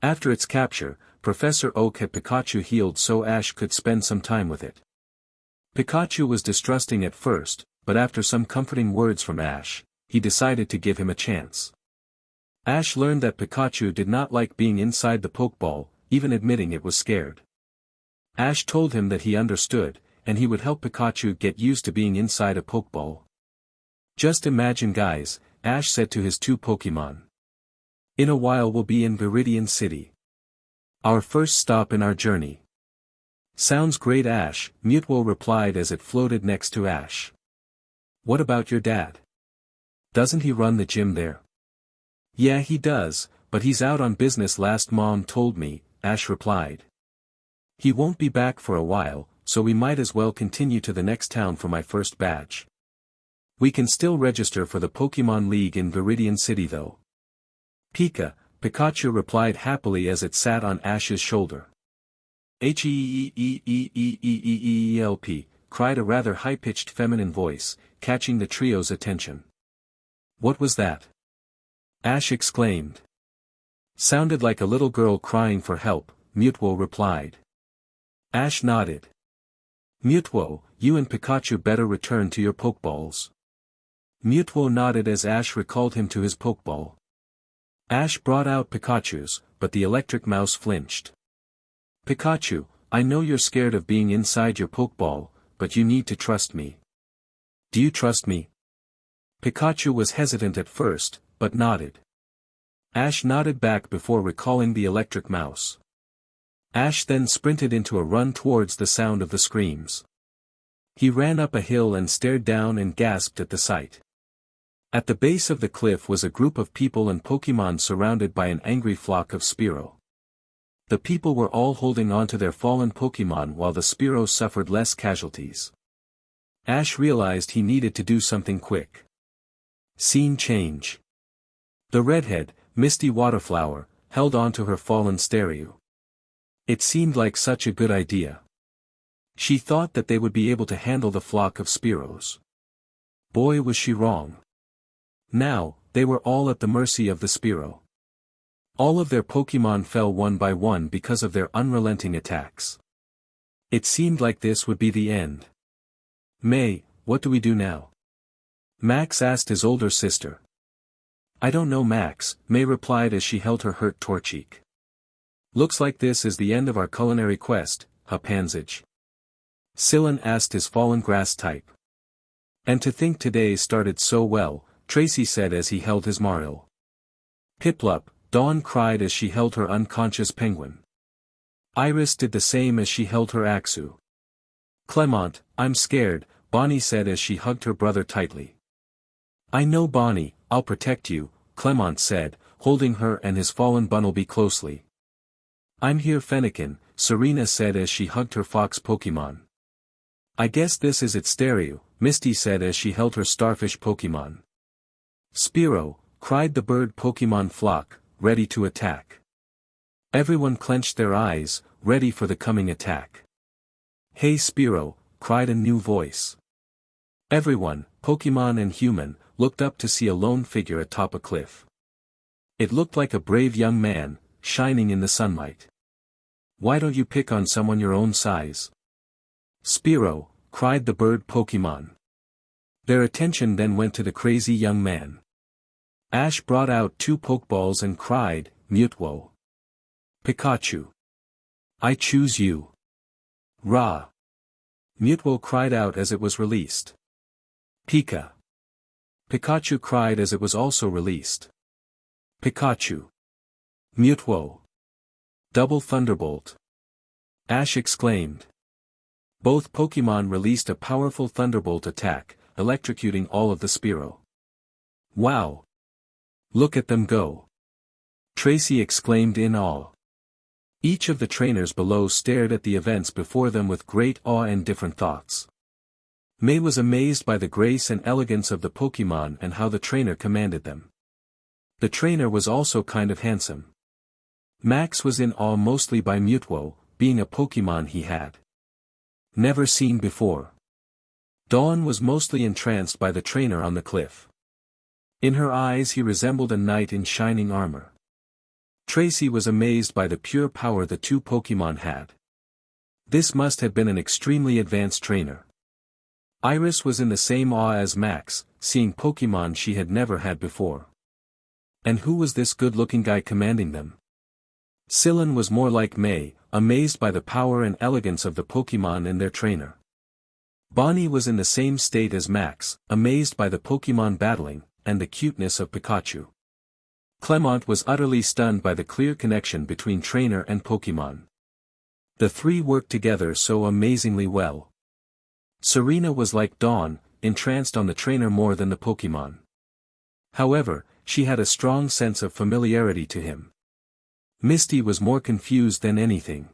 After its capture, Professor Oak had Pikachu healed so Ash could spend some time with it. Pikachu was distrusting at first, but after some comforting words from Ash, he decided to give him a chance. Ash learned that Pikachu did not like being inside the Pokeball, even admitting it was scared. Ash told him that he understood, and he would help Pikachu get used to being inside a Pokeball. Just imagine guys, Ash said to his two Pokémon. In a while we'll be in Viridian City. Our first stop in our journey. Sounds great Ash, Mewtwo replied as it floated next to Ash. What about your dad? Doesn't he run the gym there? Yeah he does, but he's out on business last Mom told me, Ash replied. He won't be back for a while, so we might as well continue to the next town for my first badge. We can still register for the Pokémon League in Viridian City though. Pikachu replied happily as it sat on Ash's shoulder. Help, cried a rather high-pitched feminine voice, catching the trio's attention. What was that? Ash exclaimed. Sounded like a little girl crying for help, Mewtwo replied. Ash nodded. Mewtwo, you and Pikachu better return to your Pokeballs. Mewtwo nodded as Ash recalled him to his Pokeball. Ash brought out Pikachu's, but the electric mouse flinched. Pikachu, I know you're scared of being inside your Pokeball, but you need to trust me. Do you trust me? Pikachu was hesitant at first, but nodded. Ash nodded back before recalling the electric mouse. Ash then sprinted into a run towards the sound of the screams. He ran up a hill and stared down and gasped at the sight. At the base of the cliff was a group of people and Pokémon surrounded by an angry flock of Spearow. The people were all holding on to their fallen Pokémon while the Spearow suffered less casualties. Ash realized he needed to do something quick. Scene change. The redhead, Misty Waterflower, held on to her fallen Spearow. It seemed like such a good idea. She thought that they would be able to handle the flock of Spearows. Boy was she wrong. Now, they were all at the mercy of the Spearow. All of their Pokémon fell one by one because of their unrelenting attacks. It seemed like this would be the end. May, what do we do now? Max asked his older sister. I don't know Max, May replied as she held her hurt Torchic. Looks like this is the end of our culinary quest, huh Pansage? Sillin asked his fallen grass type. And to think today started so well, Tracy said as he held his Maril. Piplup, Dawn cried as she held her unconscious penguin. Iris did the same as she held her Axu. Clement, I'm scared, Bonnie said as she hugged her brother tightly. I know Bonnie, I'll protect you, Clement said, holding her and his fallen Bunnelby closely. I'm here Fennekin, Serena said as she hugged her fox Pokémon. I guess this is its stereo, Misty said as she held her starfish Pokémon. Spearow, cried the bird Pokémon flock, ready to attack. Everyone clenched their eyes, ready for the coming attack. Hey Spearow, cried a new voice. Everyone, Pokémon and human, looked up to see a lone figure atop a cliff. It looked like a brave young man, shining in the sunlight. Why don't you pick on someone your own size? Spearow, cried the bird Pokémon. Their attention then went to the crazy young man. Ash brought out two Pokeballs and cried, Mewtwo. Pikachu. I choose you. Rah! Mewtwo cried out as it was released. Pika! Pikachu cried as it was also released. Pikachu! Mewtwo! Double Thunderbolt! Ash exclaimed. Both Pokémon released a powerful Thunderbolt attack, electrocuting all of the Spearow. Wow! Look at them go! Tracy exclaimed in awe. Each of the trainers below stared at the events before them with great awe and different thoughts. May was amazed by the grace and elegance of the Pokémon and how the trainer commanded them. The trainer was also kind of handsome. Max was in awe mostly by Mewtwo, being a Pokémon he had never seen before. Dawn was mostly entranced by the trainer on the cliff. In her eyes he resembled a knight in shining armor. Tracy was amazed by the pure power the two Pokémon had. This must have been an extremely advanced trainer. Iris was in the same awe as Max, seeing Pokémon she had never had before. And who was this good-looking guy commanding them? Scylla was more like May, amazed by the power and elegance of the Pokémon and their trainer. Bonnie was in the same state as Max, amazed by the Pokémon battling, and the cuteness of Pikachu. Clement was utterly stunned by the clear connection between trainer and Pokémon. The three worked together so amazingly well. Serena was like Dawn, entranced on the trainer more than the Pokémon. However, she had a strong sense of familiarity to him. Misty was more confused than anything.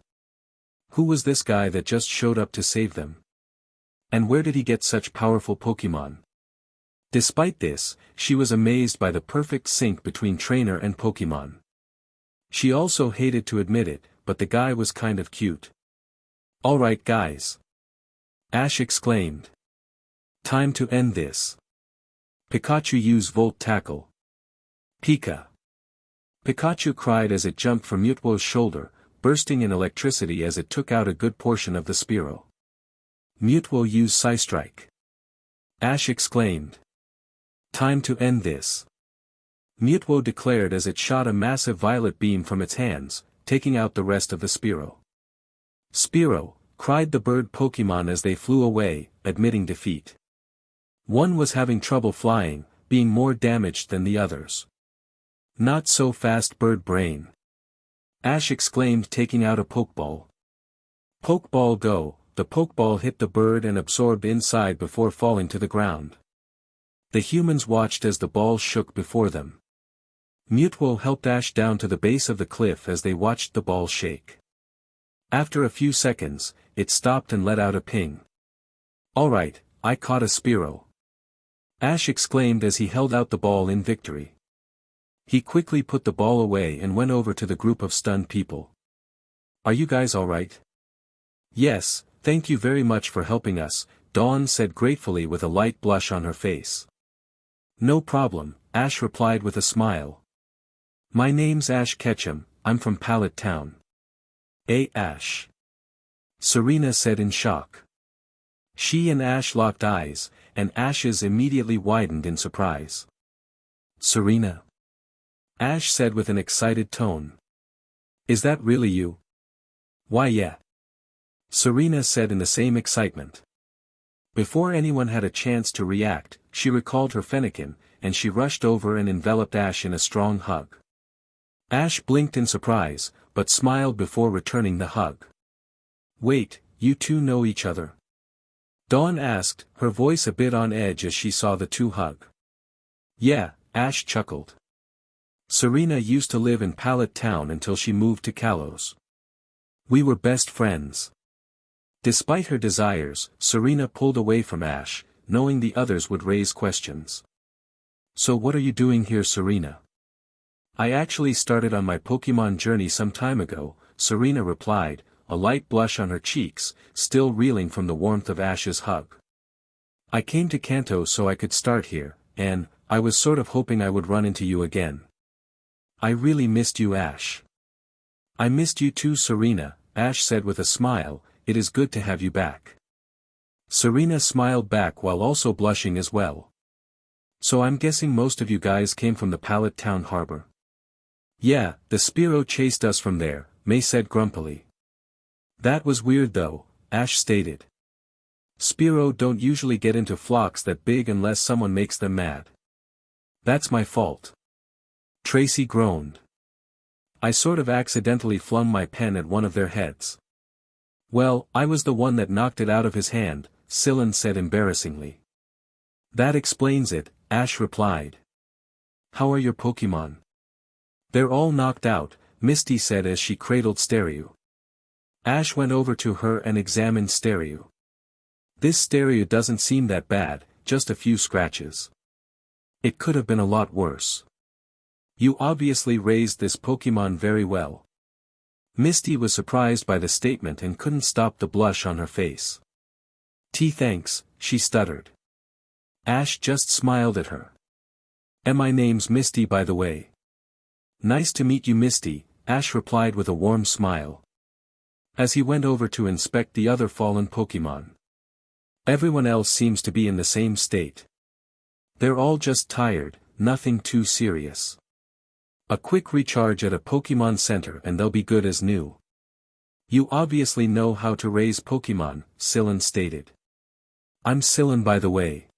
Who was this guy that just showed up to save them? And where did he get such powerful Pokémon? Despite this, she was amazed by the perfect sync between trainer and Pokémon. She also hated to admit it, but the guy was kind of cute. Alright guys! Ash exclaimed. Time to end this. Pikachu use Volt Tackle. Pika! Pikachu cried as it jumped from Mewtwo's shoulder, bursting in electricity as it took out a good portion of the Spearow. Mewtwo use Psystrike. Ash exclaimed. Time to end this. Mewtwo declared as it shot a massive violet beam from its hands, taking out the rest of the Spearow. Spearow, cried the bird Pokémon as they flew away, admitting defeat. One was having trouble flying, being more damaged than the others. Not so fast bird brain. Ash exclaimed taking out a Pokeball. Pokeball go, the Pokeball hit the bird and absorbed inside before falling to the ground. The humans watched as the ball shook before them. Mewtwo helped Ash down to the base of the cliff as they watched the ball shake. After a few seconds, it stopped and let out a ping. Alright, I caught a Spearow. Ash exclaimed as he held out the ball in victory. He quickly put the ball away and went over to the group of stunned people. Are you guys alright? Yes, thank you very much for helping us, Dawn said gratefully with a light blush on her face. No problem, Ash replied with a smile. My name's Ash Ketchum, I'm from Pallet Town. Ash. Serena said in shock. She and Ash locked eyes, and Ash's immediately widened in surprise. Serena? Ash said with an excited tone. Is that really you? Why yeah. Serena said in the same excitement. Before anyone had a chance to react, she recalled her Fennekin, and she rushed over and enveloped Ash in a strong hug. Ash blinked in surprise, but smiled before returning the hug. Wait, you two know each other? Dawn asked, her voice a bit on edge as she saw the two hug. Yeah, Ash chuckled. Serena used to live in Pallet Town until she moved to Kalos. We were best friends. Despite her desires, Serena pulled away from Ash, knowing the others would raise questions. So what are you doing here, Serena? I actually started on my Pokémon journey some time ago, Serena replied, a light blush on her cheeks, still reeling from the warmth of Ash's hug. I came to Kanto so I could start here, and I was sort of hoping I would run into you again. I really missed you, Ash. I missed you too, Serena, Ash said with a smile, it is good to have you back. Serena smiled back while also blushing as well. So I'm guessing most of you guys came from the Pallet Town harbor. Yeah, the Spearow chased us from there, May said grumpily. That was weird though, Ash stated. Spearow don't usually get into flocks that big unless someone makes them mad. That's my fault. Tracy groaned. I sort of accidentally flung my pen at one of their heads. Well, I was the one that knocked it out of his hand, Sylvan said embarrassingly. That explains it, Ash replied. How are your Pokémon? They're all knocked out, Misty said as she cradled Spearow. Ash went over to her and examined Spearow. This Spearow doesn't seem that bad, just a few scratches. It could have been a lot worse. You obviously raised this Pokémon very well. Misty was surprised by the statement and couldn't stop the blush on her face. Thanks, she stuttered. Ash just smiled at her. And my name's Misty by the way. Nice to meet you Misty, Ash replied with a warm smile. As he went over to inspect the other fallen Pokémon. Everyone else seems to be in the same state. They're all just tired, nothing too serious. A quick recharge at a Pokémon Center and they'll be good as new. You obviously know how to raise Pokémon, Sylvan stated. I'm Sylvan by the way.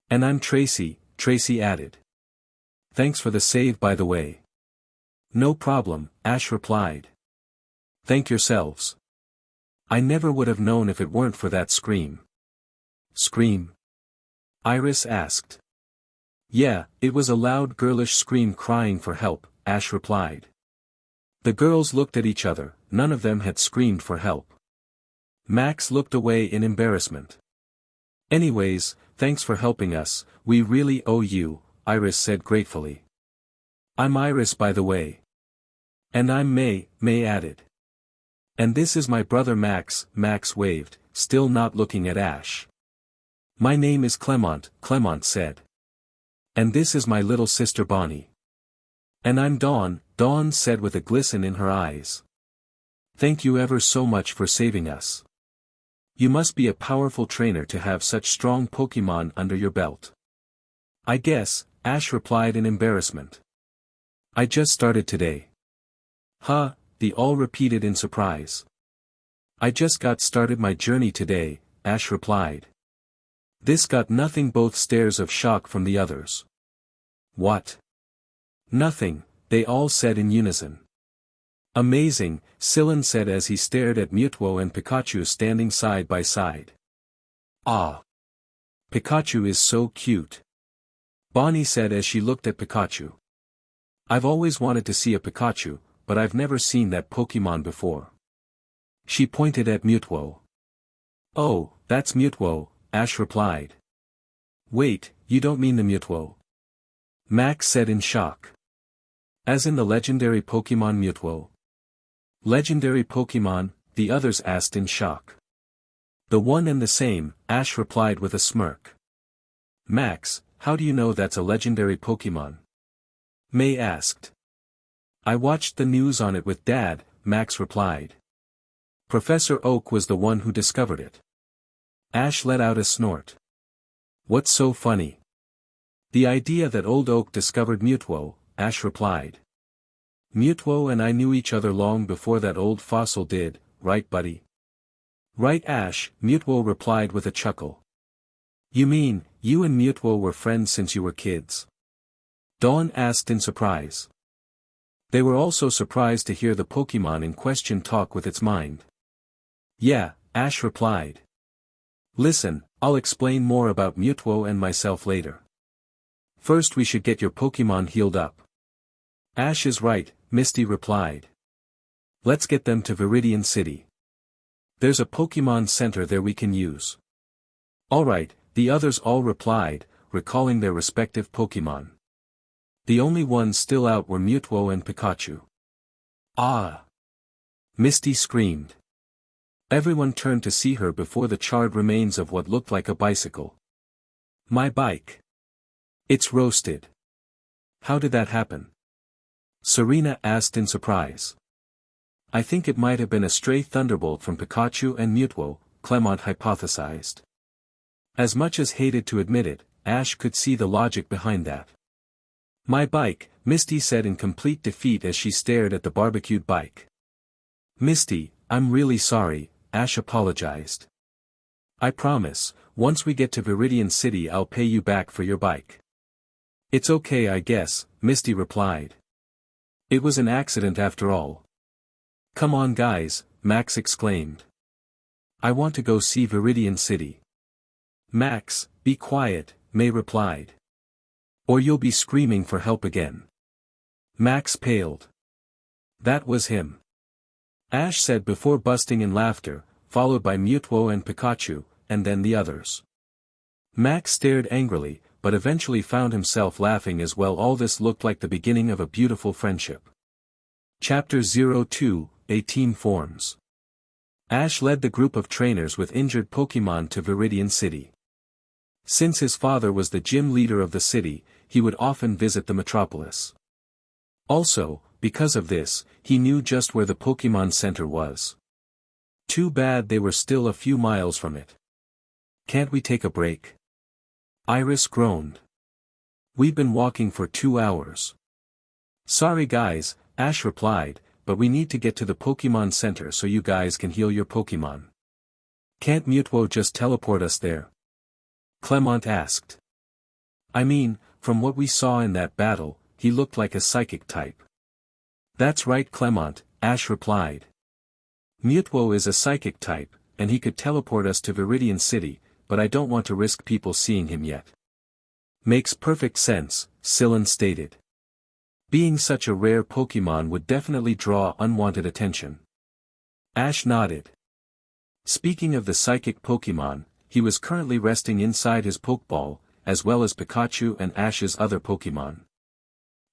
And I'm Tracy, Tracy added. Thanks for the save by the way. No problem, Ash replied. Thank yourselves. I never would have known if it weren't for that scream. Scream? Iris asked. Yeah, it was a loud girlish scream crying for help, Ash replied. The girls looked at each other, none of them had screamed for help. Max looked away in embarrassment. Anyways, thanks for helping us, we really owe you, Iris said gratefully. I'm Iris by the way. And I'm May, May added. And this is my brother Max, Max waved, still not looking at Ash. My name is Clement, Clement said. And this is my little sister Bonnie. And I'm Dawn, Dawn said with a glisten in her eyes. Thank you ever so much for saving us. You must be a powerful trainer to have such strong Pokémon under your belt. I guess, Ash replied in embarrassment. I just started today. Huh, they all repeated in surprise. I just got started my journey today, Ash replied. This got nothing both stares of shock from the others. What? Nothing, they all said in unison. Amazing, Sylvan said as he stared at Mewtwo and Pikachu standing side by side. Ah! Pikachu is so cute. Bonnie said as she looked at Pikachu. I've always wanted to see a Pikachu, but I've never seen that Pokémon before. She pointed at Mewtwo. Oh, that's Mewtwo, Ash replied. Wait, you don't mean the Mewtwo? Max said in shock. As in the legendary Pokémon Mewtwo? Legendary Pokémon, the others asked in shock. The one and the same, Ash replied with a smirk. Max, how do you know that's a legendary Pokémon? May asked. I watched the news on it with Dad, Max replied. Professor Oak was the one who discovered it. Ash let out a snort. What's so funny? The idea that old Oak discovered Mewtwo, Ash replied. Mewtwo and I knew each other long before that old fossil did, right buddy? Right Ash, Mewtwo replied with a chuckle. You mean, you and Mewtwo were friends since you were kids? Dawn asked in surprise. They were also surprised to hear the Pokémon in question talk with its mind. Yeah, Ash replied. Listen, I'll explain more about Mewtwo and myself later. First we should get your Pokémon healed up. Ash is right, Misty replied. Let's get them to Viridian City. There's a Pokémon Center there we can use. Alright, the others all replied, recalling their respective Pokémon. The only ones still out were Mewtwo and Pikachu. Ah! Misty screamed. Everyone turned to see her before the charred remains of what looked like a bicycle. My bike. It's roasted. How did that happen? Serena asked in surprise. I think it might have been a stray thunderbolt from Pikachu and Mewtwo, Clement hypothesized. As much as hated to admit it, Ash could see the logic behind that. My bike, Misty said in complete defeat as she stared at the barbecued bike. Misty, I'm really sorry, Ash apologized. I promise, once we get to Viridian City I'll pay you back for your bike. It's okay I guess, Misty replied. It was an accident after all. Come on guys, Max exclaimed. I want to go see Viridian City. Max, be quiet, May replied. Or you'll be screaming for help again. Max paled. That was him. Ash said before busting in laughter, followed by Mewtwo and Pikachu, and then the others. Max stared angrily, but eventually found himself laughing as well. All this looked like the beginning of a beautiful friendship. Chapter 02, A Team Forms. Ash led the group of trainers with injured Pokémon to Viridian City. Since his father was the gym leader of the city, he would often visit the metropolis. Also, because of this, he knew just where the Pokémon Center was. Too bad they were still a few miles from it. Can't we take a break? Iris groaned. We've been walking for 2 hours. Sorry guys, Ash replied, but we need to get to the Pokémon Center so you guys can heal your Pokémon. Can't Mewtwo just teleport us there? Clement asked. I mean, from what we saw in that battle, he looked like a psychic type. That's right Clement, Ash replied. Mewtwo is a psychic type, and he could teleport us to Viridian City, but I don't want to risk people seeing him yet. Makes perfect sense, Syllan stated. Being such a rare Pokémon would definitely draw unwanted attention. Ash nodded. Speaking of the psychic Pokémon, he was currently resting inside his Pokeball, as well as Pikachu and Ash's other Pokémon.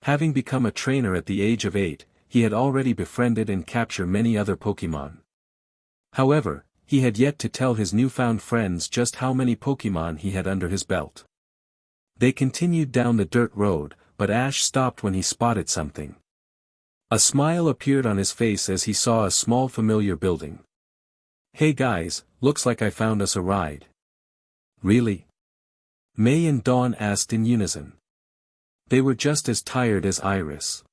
Having become a trainer at the age of 8, he had already befriended and captured many other Pokémon. However, he had yet to tell his newfound friends just how many Pokémon he had under his belt. They continued down the dirt road, but Ash stopped when he spotted something. A smile appeared on his face as he saw a small familiar building. Hey guys, looks like I found us a ride. Really? May and Dawn asked in unison. They were just as tired as Iris.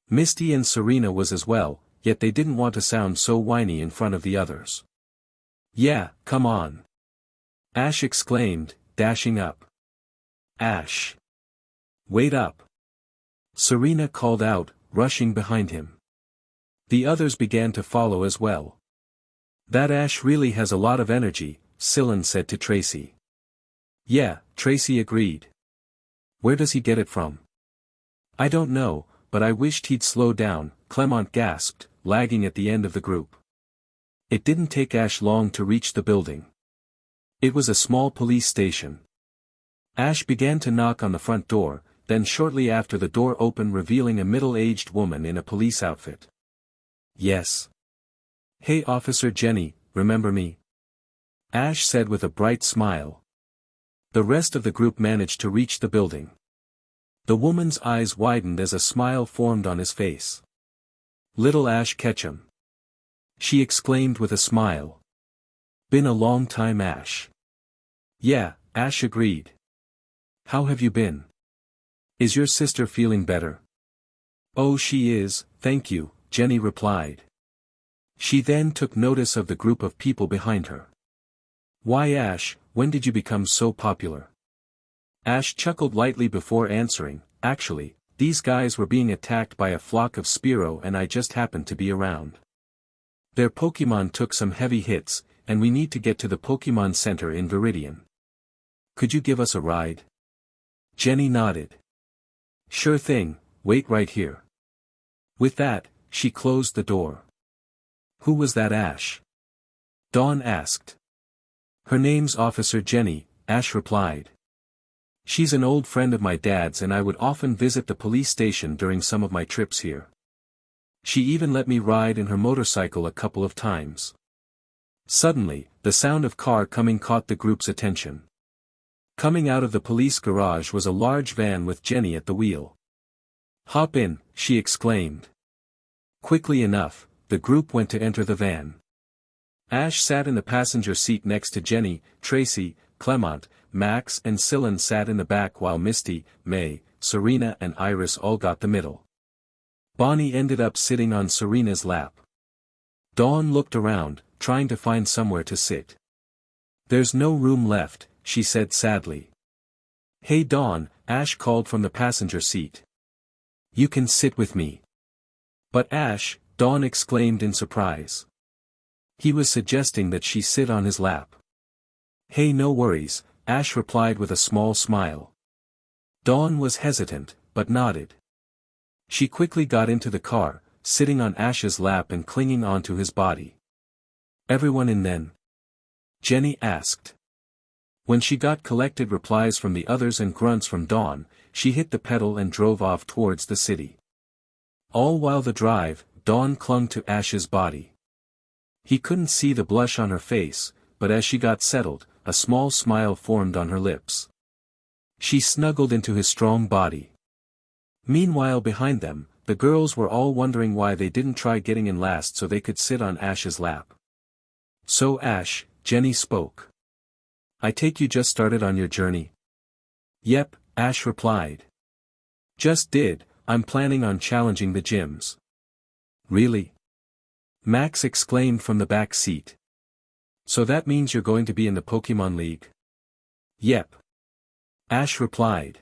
Misty and Serena was as well, yet they didn't want to sound so whiny in front of the others. Yeah, come on. Ash exclaimed, dashing up. Ash. Wait up. Serena called out, rushing behind him. The others began to follow as well. That Ash really has a lot of energy, Syllan said to Tracy. Yeah, Tracy agreed. Where does he get it from? I don't know, but I wished he'd slow down, Clement gasped, lagging at the end of the group. It didn't take Ash long to reach the building. It was a small police station. Ash began to knock on the front door, then shortly after the door opened revealing a middle-aged woman in a police outfit. Yes. Hey Officer Jenny, remember me? Ash said with a bright smile. The rest of the group managed to reach the building. The woman's eyes widened as a smile formed on his face. Little Ash Ketchum. She exclaimed with a smile. Been a long time Ash. Yeah, Ash agreed. How have you been? Is your sister feeling better? Oh she is, thank you, Jenny replied. She then took notice of the group of people behind her. Why Ash, when did you become so popular? Ash chuckled lightly before answering, actually, these guys were being attacked by a flock of Spearow and I just happened to be around. Their Pokémon took some heavy hits, and we need to get to the Pokémon Center in Viridian. Could you give us a ride? Jenny nodded. Sure thing, wait right here. With that, she closed the door. Who was that Ash? Dawn asked. Her name's Officer Jenny, Ash replied. She's an old friend of my dad's and I would often visit the police station during some of my trips here. She even let me ride in her motorcycle a couple of times. Suddenly, the sound of car coming caught the group's attention. Coming out of the police garage was a large van with Jenny at the wheel. Hop in, she exclaimed. Quickly enough, the group went to enter the van. Ash sat in the passenger seat next to Jenny, Tracy, Clement, Max and Syllan sat in the back while Misty, May, Serena and Iris all got the middle. Bonnie ended up sitting on Serena's lap. Dawn looked around, trying to find somewhere to sit. "There's no room left," she said sadly. "Hey Dawn," Ash called from the passenger seat. "You can sit with me." "But Ash," Dawn exclaimed in surprise. He was suggesting that she sit on his lap. "Hey, no worries," Ash replied with a small smile. Dawn was hesitant, but nodded. She quickly got into the car, sitting on Ash's lap and clinging onto his body. "Everyone in then?" Jenny asked. When she got collected replies from the others and grunts from Dawn, she hit the pedal and drove off towards the city. All while the drive, Dawn clung to Ash's body. He couldn't see the blush on her face, but as she got settled, a small smile formed on her lips. She snuggled into his strong body. Meanwhile behind them, the girls were all wondering why they didn't try getting in last so they could sit on Ash's lap. "So Ash," Jenny spoke. "I take you just started on your journey?" "Yep," Ash replied. "Just did, I'm planning on challenging the gyms." "Really?" Max exclaimed from the back seat. "So that means you're going to be in the Pokémon League?" "Yep." Ash replied.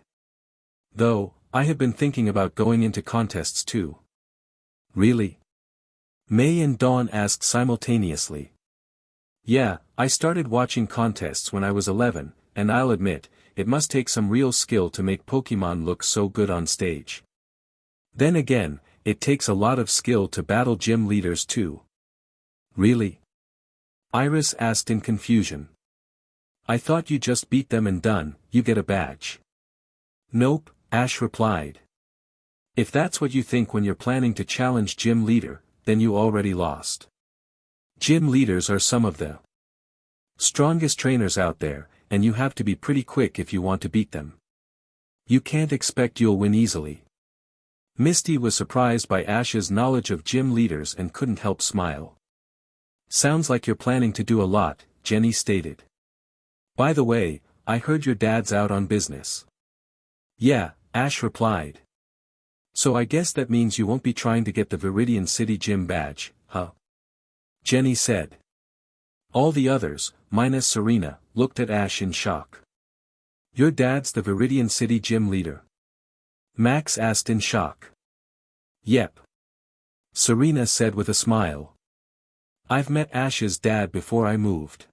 "Though, I have been thinking about going into contests too." "Really?" May and Dawn asked simultaneously. "Yeah, I started watching contests when I was 11, and I'll admit, it must take some real skill to make Pokémon look so good on stage. Then again, it takes a lot of skill to battle gym leaders too." "Really?" Iris asked in confusion. "I thought you just beat them and done, you get a badge." "Nope," Ash replied. "If that's what you think when you're planning to challenge gym leader, then you already lost. Gym leaders are some of the strongest trainers out there, and you have to be pretty quick if you want to beat them. You can't expect you'll win easily." Misty was surprised by Ash's knowledge of gym leaders and couldn't help smile. "Sounds like you're planning to do a lot," Jenny stated. "By the way, I heard your dad's out on business." "Yeah," Ash replied. "So I guess that means you won't be trying to get the Viridian City Gym badge, huh?" Jenny said. All the others, minus Serena, looked at Ash in shock. "Your dad's the Viridian City Gym leader?" Max asked in shock. "Yep." Serena said with a smile. "I've met Ash's dad before I moved.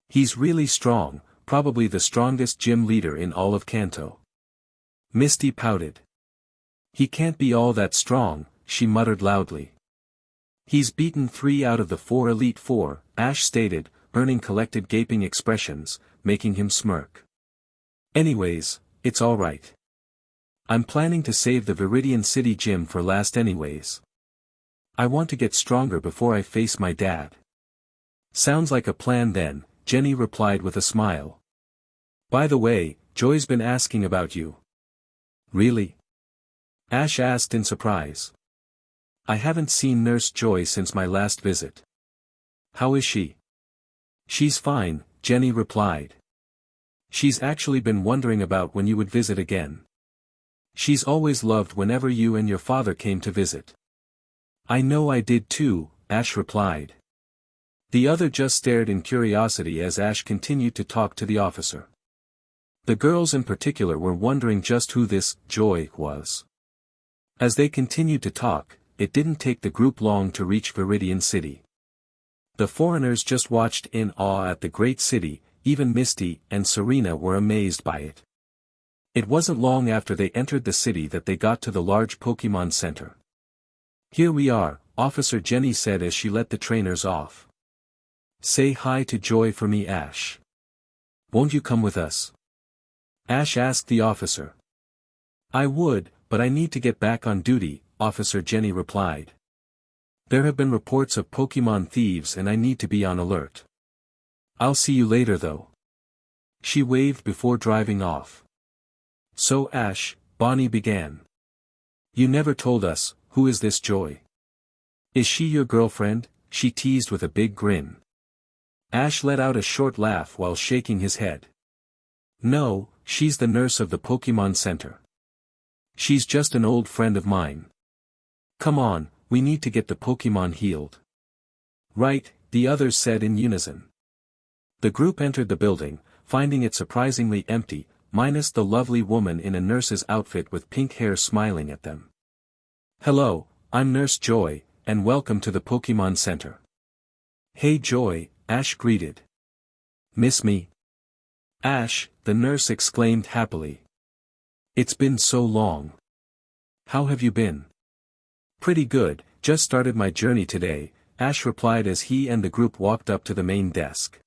He's really strong, probably the strongest gym leader in all of Kanto." Misty pouted. "He can't be all that strong," she muttered loudly. "He's beaten 3 out of the 4 Elite Four," Ash stated, earning collected gaping expressions, making him smirk. "Anyways, it's alright. I'm planning to save the Viridian City Gym for last anyways. I want to get stronger before I face my dad." "Sounds like a plan then," Jenny replied with a smile. "By the way, Joy's been asking about you." "Really?" Ash asked in surprise. "I haven't seen Nurse Joy since my last visit." "How is she?" "She's fine," Jenny replied. "She's actually been wondering about when you would visit again. She's always loved whenever you and your father came to visit." "I know I did too," Ash replied. The other just stared in curiosity as Ash continued to talk to the officer. The girls in particular were wondering just who this Joy was. As they continued to talk, it didn't take the group long to reach Viridian City. The foreigners just watched in awe at the great city, even Misty and Serena were amazed by it. It wasn't long after they entered the city that they got to the large Pokémon Center. "Here we are," Officer Jenny said as she let the trainers off. "Say hi to Joy for me, Ash. Won't you come with us?" Ash asked the officer. "I would, but I need to get back on duty," Officer Jenny replied. "There have been reports of Pokémon thieves and I need to be on alert. I'll see you later though." She waved before driving off. "So Ash," Bonnie began. "You never told us, who is this Joy? Is she your girlfriend?" she teased with a big grin. Ash let out a short laugh while shaking his head. "No, she's the nurse of the Pokémon Center. She's just an old friend of mine. Come on, we need to get the Pokémon healed." Right, the others said in unison. The group entered the building, finding it surprisingly empty, minus the lovely woman in a nurse's outfit with pink hair smiling at them. Hello, I'm Nurse Joy, and welcome to the Pokémon Center. Hey Joy, Ash greeted. Miss me? Ash, the nurse exclaimed happily. It's been so long. How have you been? Pretty good, just started my journey today, Ash replied as he and the group walked up to the main desk.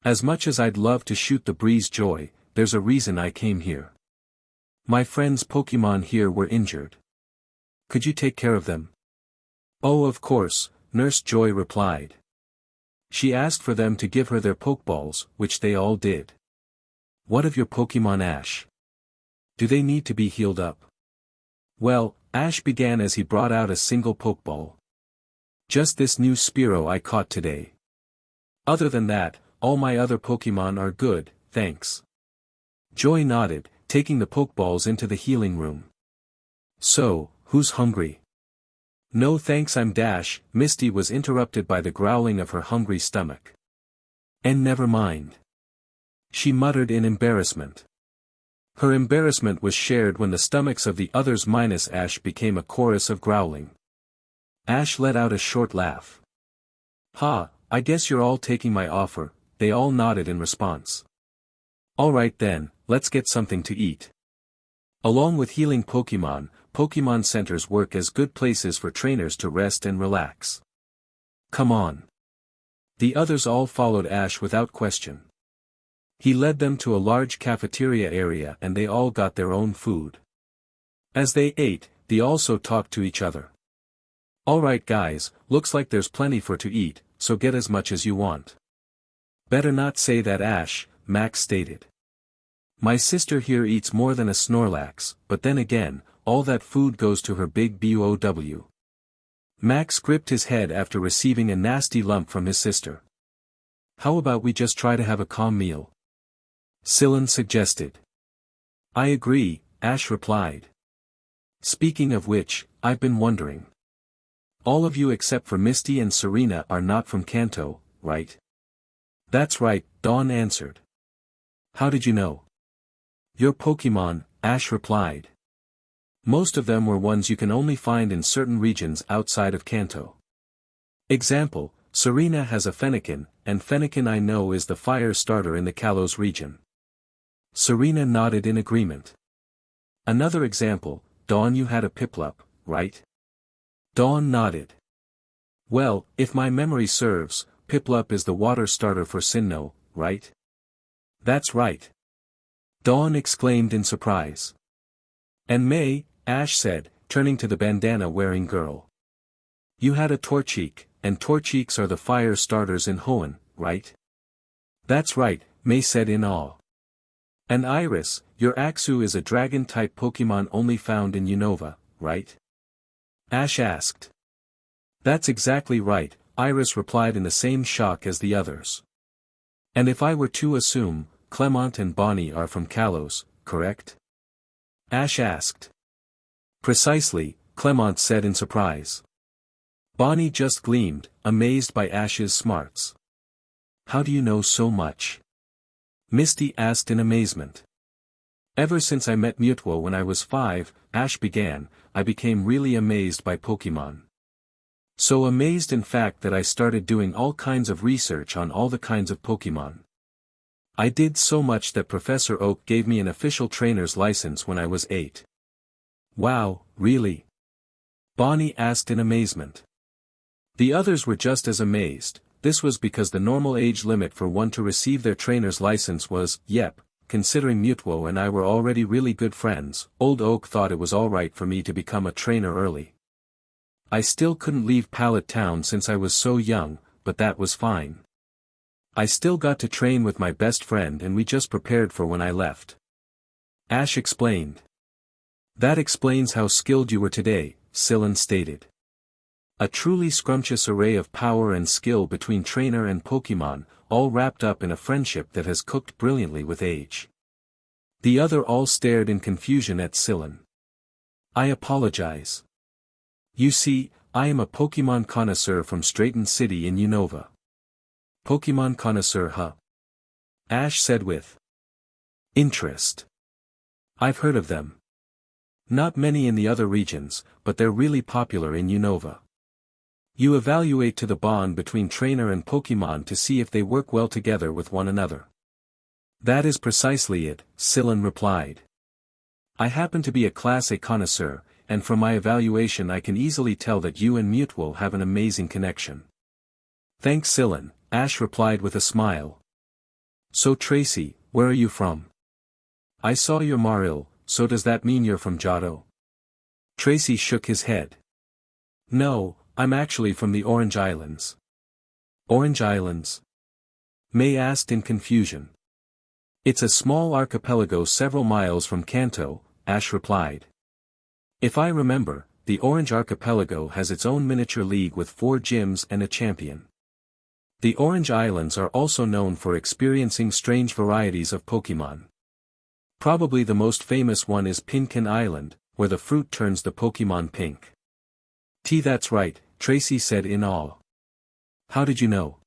As much as I'd love to shoot the breeze, Joy, there's a reason I came here. My friend's Pokémon here were injured. Could you take care of them? Oh, of course, Nurse Joy replied. She asked for them to give her their Pokeballs, which they all did. What of your Pokémon, Ash? Do they need to be healed up? Well, Ash began as he brought out a single Pokeball. Just this new Spearow I caught today. Other than that, all my other Pokémon are good, thanks. Joy nodded, taking the Pokeballs into the healing room. So, who's hungry? No thanks, I'm Dash. Misty was interrupted by the growling of her hungry stomach. And never mind. She muttered in embarrassment. Her embarrassment was shared when the stomachs of the others minus Ash became a chorus of growling. Ash let out a short laugh. Ha, I guess you're all taking my offer, they all nodded in response. Alright then, let's get something to eat. Along with healing Pokémon, Pokémon centers work as good places for trainers to rest and relax. Come on. The others all followed Ash without question. He led them to a large cafeteria area and they all got their own food. As they ate, they also talked to each other. Alright guys, looks like there's plenty for to eat, so get as much as you want. Better not say that, Ash, Max stated. My sister here eats more than a Snorlax, but then again, all that food goes to her big BOW. Max gripped his head after receiving a nasty lump from his sister. How about we just try to have a calm meal? Syllan suggested. I agree, Ash replied. Speaking of which, I've been wondering. All of you except for Misty and Serena are not from Kanto, right? That's right, Dawn answered. How did you know? Your Pokémon, Ash replied. Most of them were ones you can only find in certain regions outside of Kanto. Example, Serena has a Fennekin, and Fennekin I know is the fire starter in the Kalos region. Serena nodded in agreement. Another example, Dawn, you had a Piplup, right? Dawn nodded. Well, if my memory serves, Piplup is the water starter for Sinnoh, right? That's right. Dawn exclaimed in surprise. And May, Ash said, turning to the bandana-wearing girl. You had a Torchic, and Torchics are the fire starters in Hoenn, right? That's right, May said in awe. And Iris, your Axew is a dragon-type Pokémon only found in Unova, right? Ash asked. That's exactly right, Iris replied in the same shock as the others. And if I were to assume, Clement and Bonnie are from Kalos, correct? Ash asked. Precisely, Clement said in surprise. Bonnie just gleamed, amazed by Ash's smarts. How do you know so much? Misty asked in amazement. Ever since I met Mewtwo when I was 5, Ash began, I became really amazed by Pokémon. So amazed in fact that I started doing all kinds of research on all the kinds of Pokémon. I did so much that Professor Oak gave me an official trainer's license when I was 8. Wow, really? Bonnie asked in amazement. The others were just as amazed. This was because the normal age limit for one to receive their trainer's license was, yep, considering Mewtwo and I were already really good friends, Old Oak thought it was alright for me to become a trainer early. I still couldn't leave Pallet Town since I was so young, but that was fine. I still got to train with my best friend and we just prepared for when I left. Ash explained. That explains how skilled you were today, Syllan stated. A truly scrumptious array of power and skill between trainer and Pokémon, all wrapped up in a friendship that has cooked brilliantly with age. The other all stared in confusion at Syllan. I apologize. You see, I am a Pokémon connoisseur from Straighten City in Unova. Pokémon connoisseur, huh? Ash said with interest. I've heard of them. Not many in the other regions, but they're really popular in Unova. You evaluate to the bond between trainer and Pokémon to see if they work well together with one another. That is precisely it, Sillin replied. I happen to be a Class A connoisseur, and from my evaluation I can easily tell that you and Mewtwo have an amazing connection. Thanks Sillin, Ash replied with a smile. So Tracy, where are you from? I saw your Maril, so does that mean you're from Johto? Tracy shook his head. No, I'm actually from the Orange Islands. Orange Islands? May asked in confusion. It's a small archipelago several miles from Kanto, Ash replied. If I remember, the Orange Archipelago has its own miniature league with 4 gyms and a champion. The Orange Islands are also known for experiencing strange varieties of Pokémon. Probably the most famous one is Pinkin Island, where the fruit turns the Pokémon pink. That's right, Tracy said in awe. How did you know?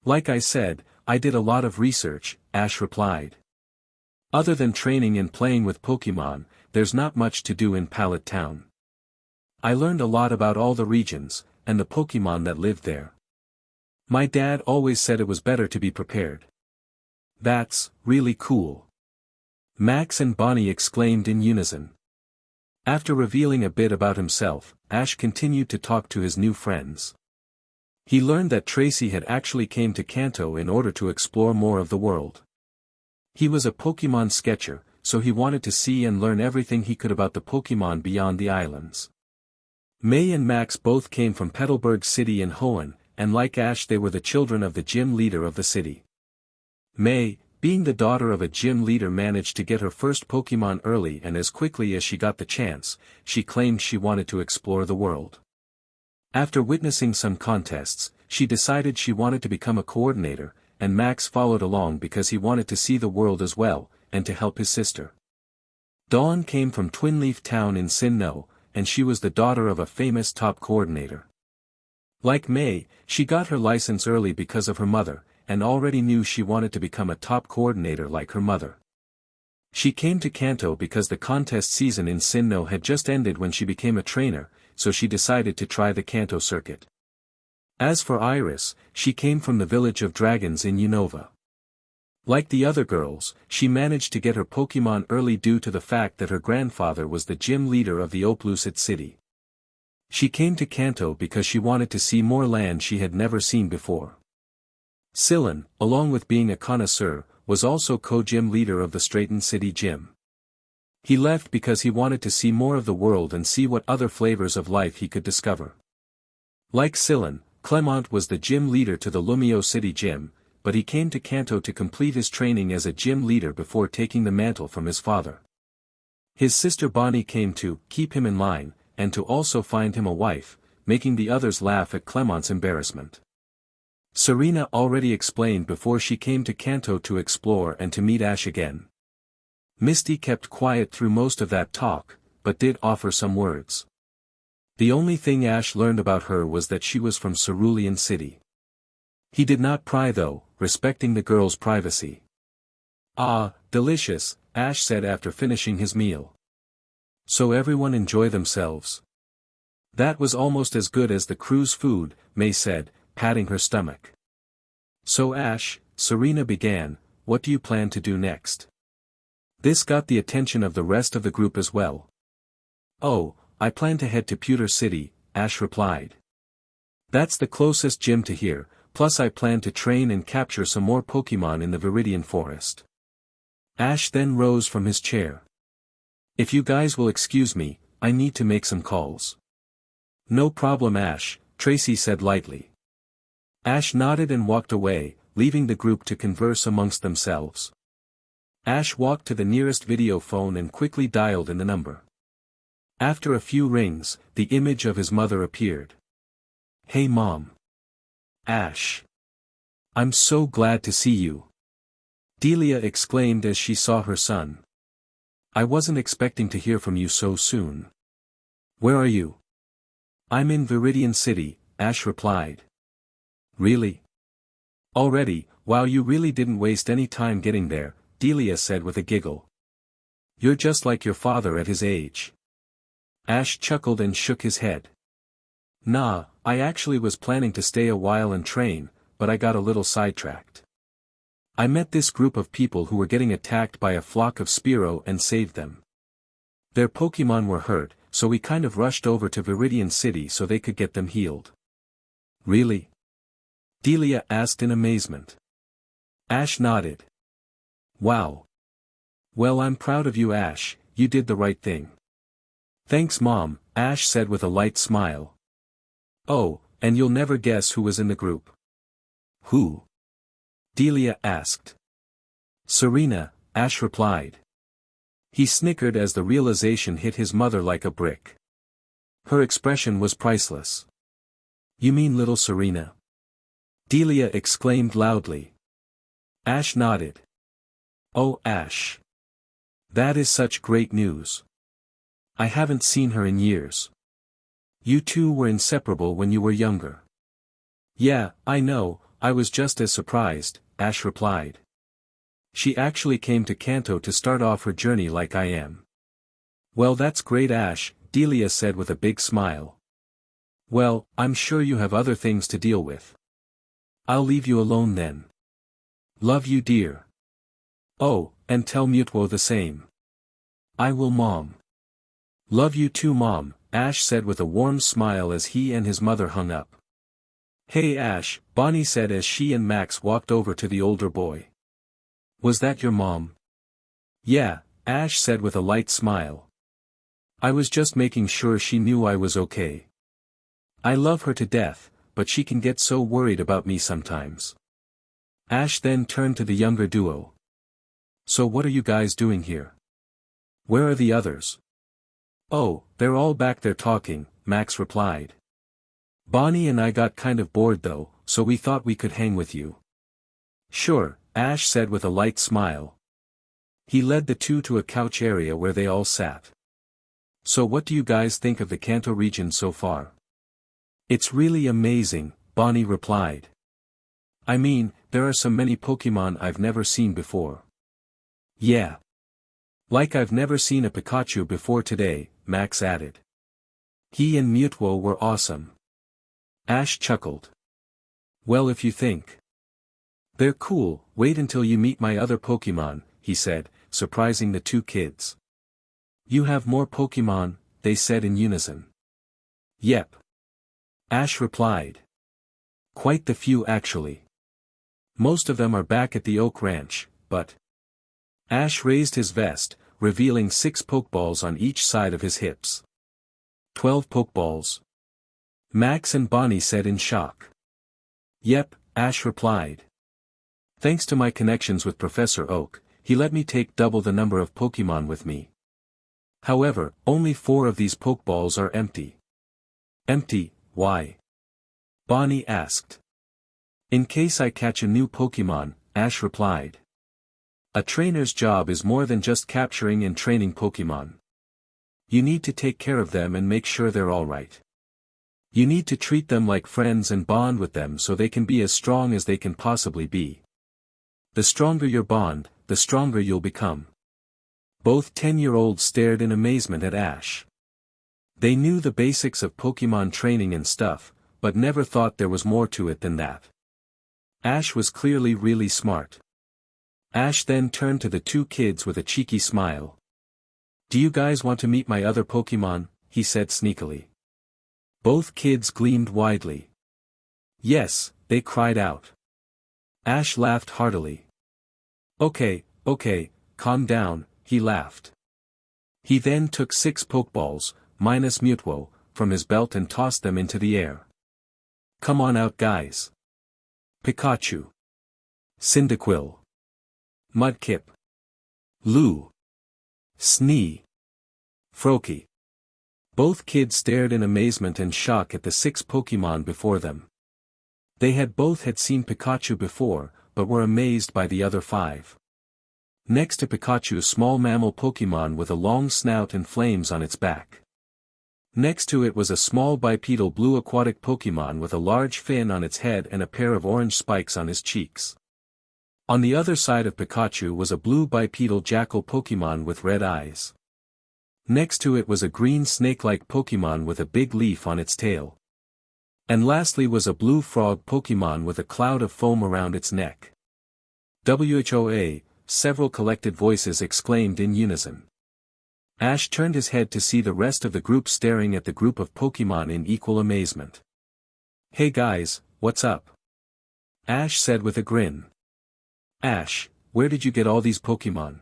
Like I said, I did a lot of research, Ash replied. Other than training and playing with Pokémon, there's not much to do in Pallet Town. I learned a lot about all the regions, and the Pokémon that lived there. My dad always said it was better to be prepared. That's really cool. Max and Bonnie exclaimed in unison. After revealing a bit about himself, Ash continued to talk to his new friends. He learned that Tracy had actually came to Kanto in order to explore more of the world. He was a Pokémon sketcher, so he wanted to see and learn everything he could about the Pokémon beyond the islands. May and Max both came from Petalburg City in Hoenn, and like Ash they were the children of the gym leader of the city. May, being the daughter of a gym leader, managed to get her first Pokémon early, and as quickly as she got the chance, she claimed she wanted to explore the world. After witnessing some contests, she decided she wanted to become a coordinator, and Max followed along because he wanted to see the world as well, and to help his sister. Dawn came from Twinleaf Town in Sinnoh, and she was the daughter of a famous top coordinator. Like May, she got her license early because of her mother, and already knew she wanted to become a top coordinator like her mother. She came to Kanto because the contest season in Sinnoh had just ended when she became a trainer, so she decided to try the Kanto circuit. As for Iris, she came from the village of dragons in Unova. Like the other girls, she managed to get her Pokémon early due to the fact that her grandfather was the gym leader of the Oplucid city. She came to Kanto because she wanted to see more land she had never seen before. Sillin, along with being a connoisseur, was also co-gym leader of the Straighten City Gym. He left because he wanted to see more of the world and see what other flavors of life he could discover. Like Sillin, Clement was the gym leader to the Lumio City Gym, but he came to Kanto to complete his training as a gym leader before taking the mantle from his father. His sister Bonnie came to keep him in line, and to also find him a wife, making the others laugh at Clement's embarrassment. Serena already explained before she came to Kanto to explore and to meet Ash again. Misty kept quiet through most of that talk, but did offer some words. The only thing Ash learned about her was that she was from Cerulean City. He did not pry though, respecting the girl's privacy. Ah, delicious, Ash said after finishing his meal. So everyone enjoy themselves. That was almost as good as the crew's food, May said, patting her stomach. So Ash, Serena began, what do you plan to do next? This got the attention of the rest of the group as well. Oh, I plan to head to Pewter City, Ash replied. That's the closest gym to here, plus I plan to train and capture some more Pokémon in the Viridian forest. Ash then rose from his chair. If you guys will excuse me, I need to make some calls. No problem Ash, Tracy said lightly. Ash nodded and walked away, leaving the group to converse amongst themselves. Ash walked to the nearest video phone and quickly dialed in the number. After a few rings, the image of his mother appeared. Hey Mom. Ash. I'm so glad to see you. Delia exclaimed as she saw her son. I wasn't expecting to hear from you so soon. Where are you? I'm in Viridian City, Ash replied. Really? Already? Wow, you really didn't waste any time getting there, Delia said with a giggle. You're just like your father at his age. Ash chuckled and shook his head. Nah, I actually was planning to stay a while and train, but I got a little sidetracked. I met this group of people who were getting attacked by a flock of Spearow and saved them. Their Pokémon were hurt, so we kind of rushed over to Viridian City so they could get them healed. Really? Delia asked in amazement. Ash nodded. Wow. Well, I'm proud of you, Ash, you did the right thing. Thanks, Mom, Ash said with a light smile. Oh, and you'll never guess who was in the group. Who? Delia asked. Serena, Ash replied. He snickered as the realization hit his mother like a brick. Her expression was priceless. You mean little Serena? Delia exclaimed loudly. Ash nodded. Oh, Ash. That is such great news. I haven't seen her in years. You two were inseparable when you were younger. Yeah, I know, I was just as surprised, Ash replied. She actually came to Kanto to start off her journey like I am. Well, that's great, Ash, Delia said with a big smile. Well, I'm sure you have other things to deal with. I'll leave you alone then. Love you, dear. Oh, and tell Mewtwo the same. I will, Mom. Love you too, Mom, Ash said with a warm smile as he and his mother hung up. Hey Ash, Bonnie said as she and Max walked over to the older boy. Was that your mom? Yeah, Ash said with a light smile. I was just making sure she knew I was okay. I love her to death, but she can get so worried about me sometimes. Ash then turned to the younger duo. So what are you guys doing here? Where are the others? Oh, they're all back there talking, Max replied. Bonnie and I got kind of bored though, so we thought we could hang with you. Sure, Ash said with a light smile. He led the two to a couch area where they all sat. So what do you guys think of the Kanto region so far? It's really amazing, Bonnie replied. I mean, there are so many Pokémon I've never seen before. Yeah. Like I've never seen a Pikachu before today, Max added. He and Mewtwo were awesome. Ash chuckled. Well, if you think they're cool, wait until you meet my other Pokémon, he said, surprising the two kids. You have more Pokémon, they said in unison. Yep. Ash replied. Quite the few actually. Most of them are back at the Oak Ranch, but... Ash raised his vest, revealing 6 Pokeballs on each side of his hips. 12 Pokeballs. Max and Bonnie said in shock. Yep, Ash replied. Thanks to my connections with Professor Oak, he let me take double the number of Pokémon with me. However, only 4 of these Pokeballs are empty. Empty, why? Bonnie asked. In case I catch a new Pokémon, Ash replied. A trainer's job is more than just capturing and training Pokémon. You need to take care of them and make sure they're alright. You need to treat them like friends and bond with them so they can be as strong as they can possibly be. The stronger your bond, the stronger you'll become. Both 10-year-olds stared in amazement at Ash. They knew the basics of Pokémon training and stuff, but never thought there was more to it than that. Ash was clearly really smart. Ash then turned to the 2 kids with a cheeky smile. Do you guys want to meet my other Pokémon? He said sneakily. Both kids gleamed widely. Yes, they cried out. Ash laughed heartily. Okay, calm down, he laughed. He then took 6 Pokeballs, minus Mewtwo, from his belt and tossed them into the air. Come on out, guys. Pikachu. Cyndaquil. Mudkip. Lou. Snee. Froakie. Both kids stared in amazement and shock at the 6 Pokémon before them. They had both seen Pikachu before, but were amazed by the other 5. Next to Pikachu, a small mammal Pokémon with a long snout and flames on its back. Next to it was a small bipedal blue aquatic Pokémon with a large fin on its head and a pair of orange spikes on his cheeks. On the other side of Pikachu was a blue bipedal jackal Pokémon with red eyes. Next to it was a green snake-like Pokémon with a big leaf on its tail. And lastly was a blue frog Pokémon with a cloud of foam around its neck. "Whoa!" several collected voices exclaimed in unison. Ash turned his head to see the rest of the group staring at the group of Pokémon in equal amazement. "Hey guys, what's up?" Ash said with a grin. "Ash, where did you get all these Pokémon?"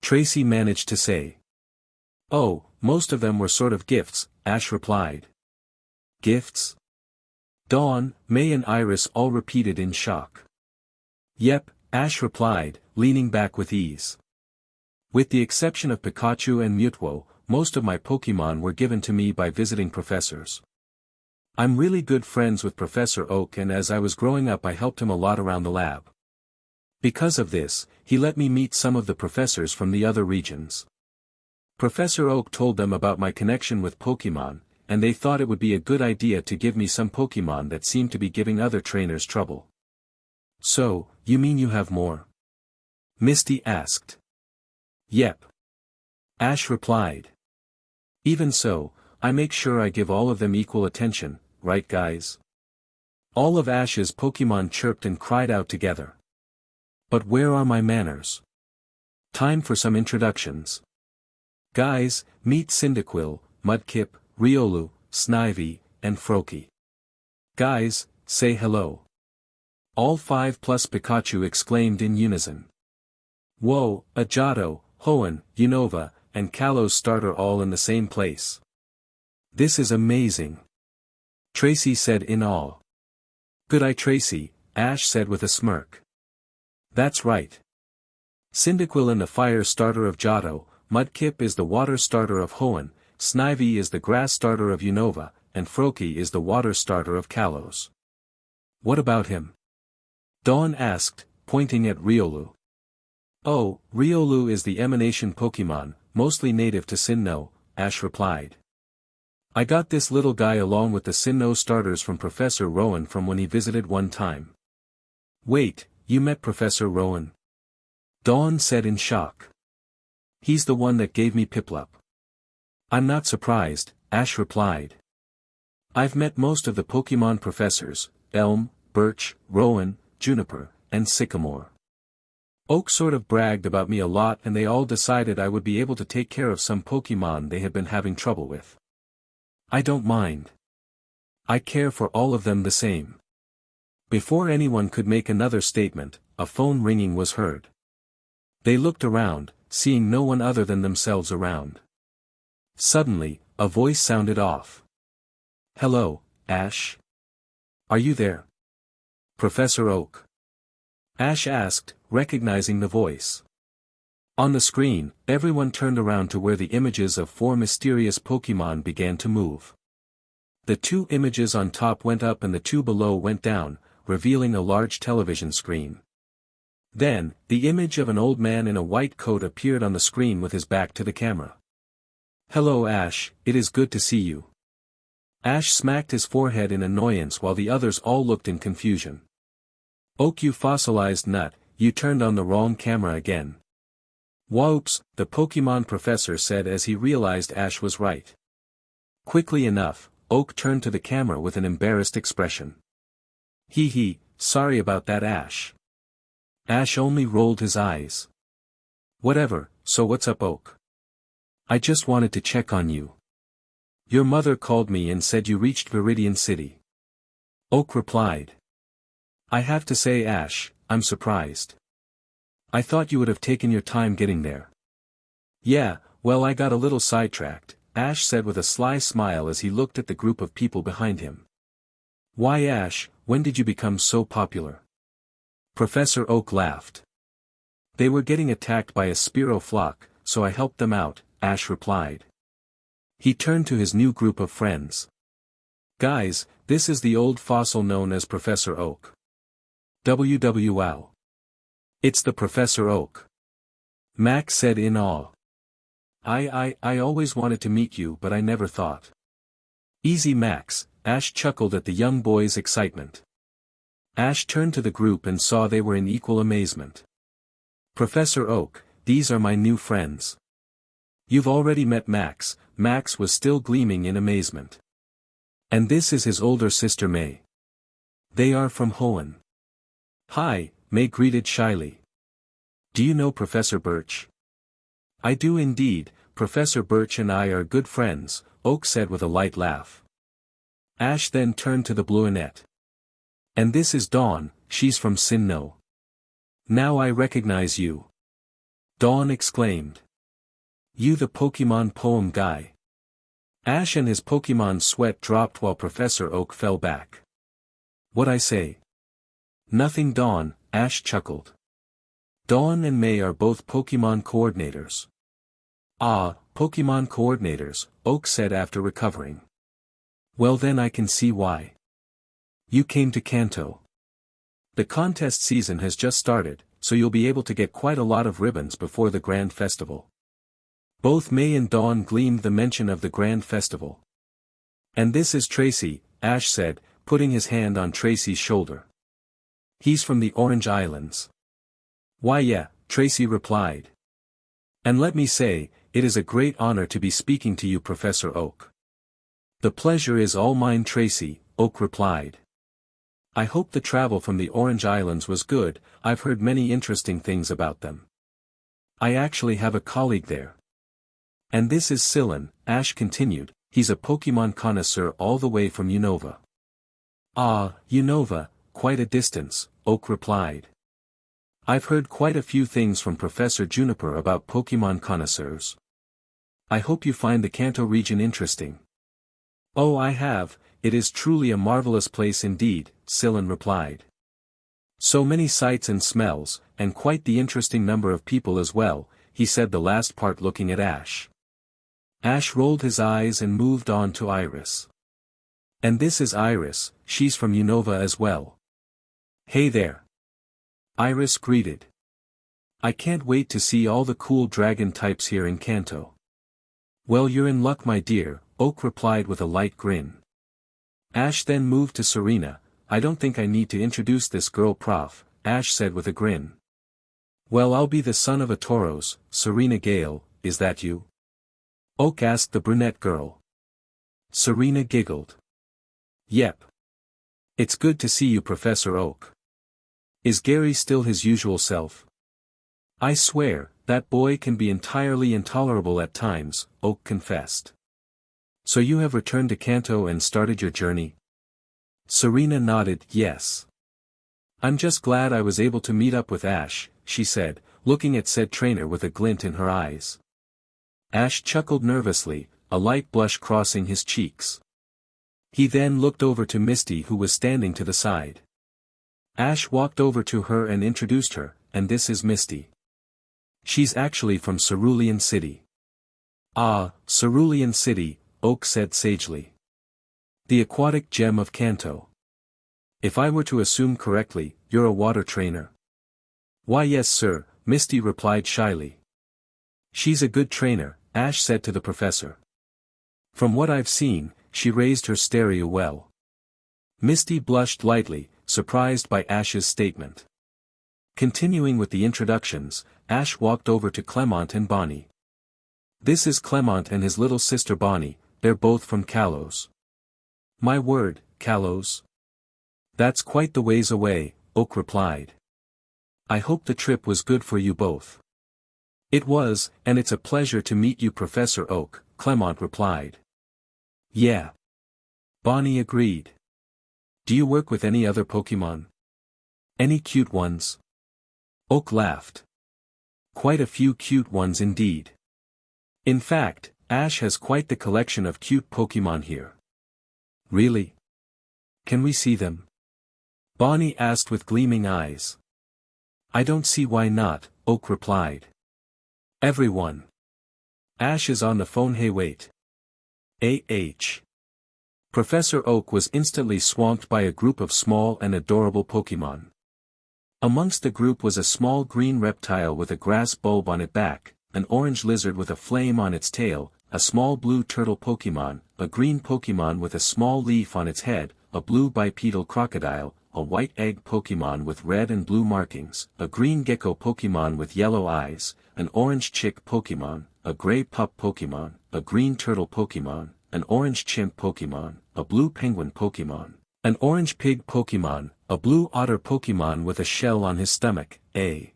Tracy managed to say. "Oh, most of them were sort of gifts," Ash replied. "Gifts?" Dawn, May and Iris all repeated in shock. "Yep," Ash replied, leaning back with ease. "With the exception of Pikachu and Mewtwo, most of my Pokémon were given to me by visiting professors. I'm really good friends with Professor Oak, and as I was growing up I helped him a lot around the lab. Because of this, he let me meet some of the professors from the other regions. Professor Oak told them about my connection with Pokémon, and they thought it would be a good idea to give me some Pokémon that seemed to be giving other trainers trouble." "So, you mean you have more?" Misty asked. "Yep," Ash replied. "Even so, I make sure I give all of them equal attention, right guys?" All of Ash's Pokémon chirped and cried out together. "But where are my manners? Time for some introductions. Guys, meet Cyndaquil, Mudkip, Riolu, Snivy, and Froakie. Guys, say hello." All 5 plus Pikachu exclaimed in unison. "Whoa, a Johto, Hoenn, Unova, and Kalos starter all in the same place. This is amazing," Tracy said in awe. "Good eye Tracy," Ash said with a smirk. "That's right. Cyndaquil is the fire starter of Johto, Mudkip is the water starter of Hoenn, Snivy is the grass starter of Unova, and Froakie is the water starter of Kalos." "What about him?" Dawn asked, pointing at Riolu. "Oh, Riolu is the emanation Pokémon, mostly native to Sinnoh," Ash replied. "I got this little guy along with the Sinnoh starters from Professor Rowan from when he visited one time." "Wait, you met Professor Rowan?" Dawn said in shock. "He's the one that gave me Piplup." "I'm not surprised," Ash replied. "I've met most of the Pokémon professors, Elm, Birch, Rowan, Juniper, and Sycamore. Oak sort of bragged about me a lot, and they all decided I would be able to take care of some Pokémon they had been having trouble with. I don't mind. I care for all of them the same." Before anyone could make another statement, a phone ringing was heard. They looked around, seeing no one other than themselves around. Suddenly, a voice sounded off. "Hello, Ash? Are you there?" "Professor Oak?" Ash asked, recognizing the voice. On the screen, everyone turned around to where the images of 4 mysterious Pokémon began to move. The 2 images on top went up and the 2 below went down, revealing a large television screen. Then, the image of an old man in a white coat appeared on the screen with his back to the camera. "Hello Ash, it is good to see you." Ash smacked his forehead in annoyance while the others all looked in confusion. "Oak, you fossilized nut, you turned on the wrong camera again." "Whoops," the Pokémon professor said as he realized Ash was right. Quickly enough, Oak turned to the camera with an embarrassed expression. Hee hee, sorry about that Ash." Ash only rolled his eyes. "Whatever, so what's up Oak?" "I just wanted to check on you. Your mother called me and said you reached Viridian City." Oak replied. "I have to say Ash, I'm surprised. I thought you would have taken your time getting there." "Yeah, well I got a little sidetracked," Ash said with a sly smile as he looked at the group of people behind him. "Why Ash, when did you become so popular?" Professor Oak laughed. "They were getting attacked by a Spearow flock, so I helped them out," Ash replied. He turned to his new group of friends. "Guys, this is the old fossil known as Professor Oak. WWOW. It's the Professor Oak." Max said in awe. I always wanted to meet you but I never thought." Easy Max, Ash chuckled at the young boy's excitement. Ash turned to the group and saw they were in equal amazement. Professor Oak, these are my new friends. You've already met Max. Max was still gleaming in amazement. And this is his older sister May. They are from Hoenn. Hi, May greeted shyly. Do you know Professor Birch? I do indeed, Professor Birch and I are good friends, Oak said with a light laugh. Ash then turned to the Bluinette. And this is Dawn, she's from Sinnoh. Now I recognize you. Dawn exclaimed. You the Pokémon poem guy. Ash and his Pokémon sweat dropped while Professor Oak fell back. What I say? Nothing Dawn, Ash chuckled. Dawn and May are both Pokémon coordinators. Ah, Pokémon coordinators, Oak said after recovering. Well then I can see why. You came to Kanto. The contest season has just started, so you'll be able to get quite a lot of ribbons before the Grand Festival. Both May and Dawn gleamed the mention of the Grand Festival. And this is Tracy, Ash said, putting his hand on Tracy's shoulder. He's from the Orange Islands. Why yeah, Tracy replied. And let me say, it is a great honor to be speaking to you Professor Oak. The pleasure is all mine Tracy, Oak replied. I hope the travel from the Orange Islands was good, I've heard many interesting things about them. I actually have a colleague there. And this is Syllan, Ash continued, he's a Pokémon connoisseur all the way from Unova. Ah, Unova, quite a distance, Oak replied. I've heard quite a few things from Professor Juniper about Pokémon connoisseurs. I hope you find the Kanto region interesting. Oh I have, it is truly a marvelous place indeed, Syllan replied. So many sights and smells, and quite the interesting number of people as well, he said the last part looking at Ash. Ash rolled his eyes and moved on to Iris. And this is Iris, she's from Unova as well. Hey there. Iris greeted. I can't wait to see all the cool dragon types here in Kanto. Well you're in luck my dear, Oak replied with a light grin. Ash then moved to Serena. I don't think I need to introduce this girl Prof, Ash said with a grin. Well I'll be the son of a Tauros, Serena Gale, is that you? Oak asked the brunette girl. Serena giggled. Yep. It's good to see you Professor Oak. Is Gary still his usual self? I swear, that boy can be entirely intolerable at times, Oak confessed. So you have returned to Kanto and started your journey? Serena nodded, yes. I'm just glad I was able to meet up with Ash, she said, looking at said trainer with a glint in her eyes. Ash chuckled nervously, a light blush crossing his cheeks. He then looked over to Misty who was standing to the side. Ash walked over to her and introduced her, and this is Misty. She's actually from Cerulean City. Ah, Cerulean City, Oak said sagely. The aquatic gem of Kanto. If I were to assume correctly, you're a water trainer. Why yes sir, Misty replied shyly. She's a good trainer, Ash said to the professor. From what I've seen, she raised her stereo well. Misty blushed lightly, surprised by Ash's statement. Continuing with the introductions, Ash walked over to Clement and Bonnie. This is Clement and his little sister Bonnie, they're both from Kalos. My word, Kalos. That's quite the ways away, Oak replied. I hope the trip was good for you both. It was, and it's a pleasure to meet you Professor Oak, Clement replied. Yeah. Bonnie agreed. Do you work with any other Pokémon? Any cute ones? Oak laughed. Quite a few cute ones indeed. In fact, Ash has quite the collection of cute Pokémon here. Really? Can we see them? Bonnie asked with gleaming eyes. I don't see why not, Oak replied. Everyone. Ash is on the phone. Hey wait. Professor Oak was instantly swamped by a group of small and adorable Pokémon. Amongst the group was a small green reptile with a grass bulb on its back, an orange lizard with a flame on its tail, a small blue turtle Pokémon, a green Pokémon with a small leaf on its head, a blue bipedal crocodile, a white egg Pokémon with red and blue markings, a green gecko Pokémon with yellow eyes, an orange chick Pokémon, a gray pup Pokémon, a green turtle Pokémon, an orange chimp Pokémon, a blue penguin Pokémon, an orange pig Pokémon, a blue otter Pokémon with a shell on his stomach, a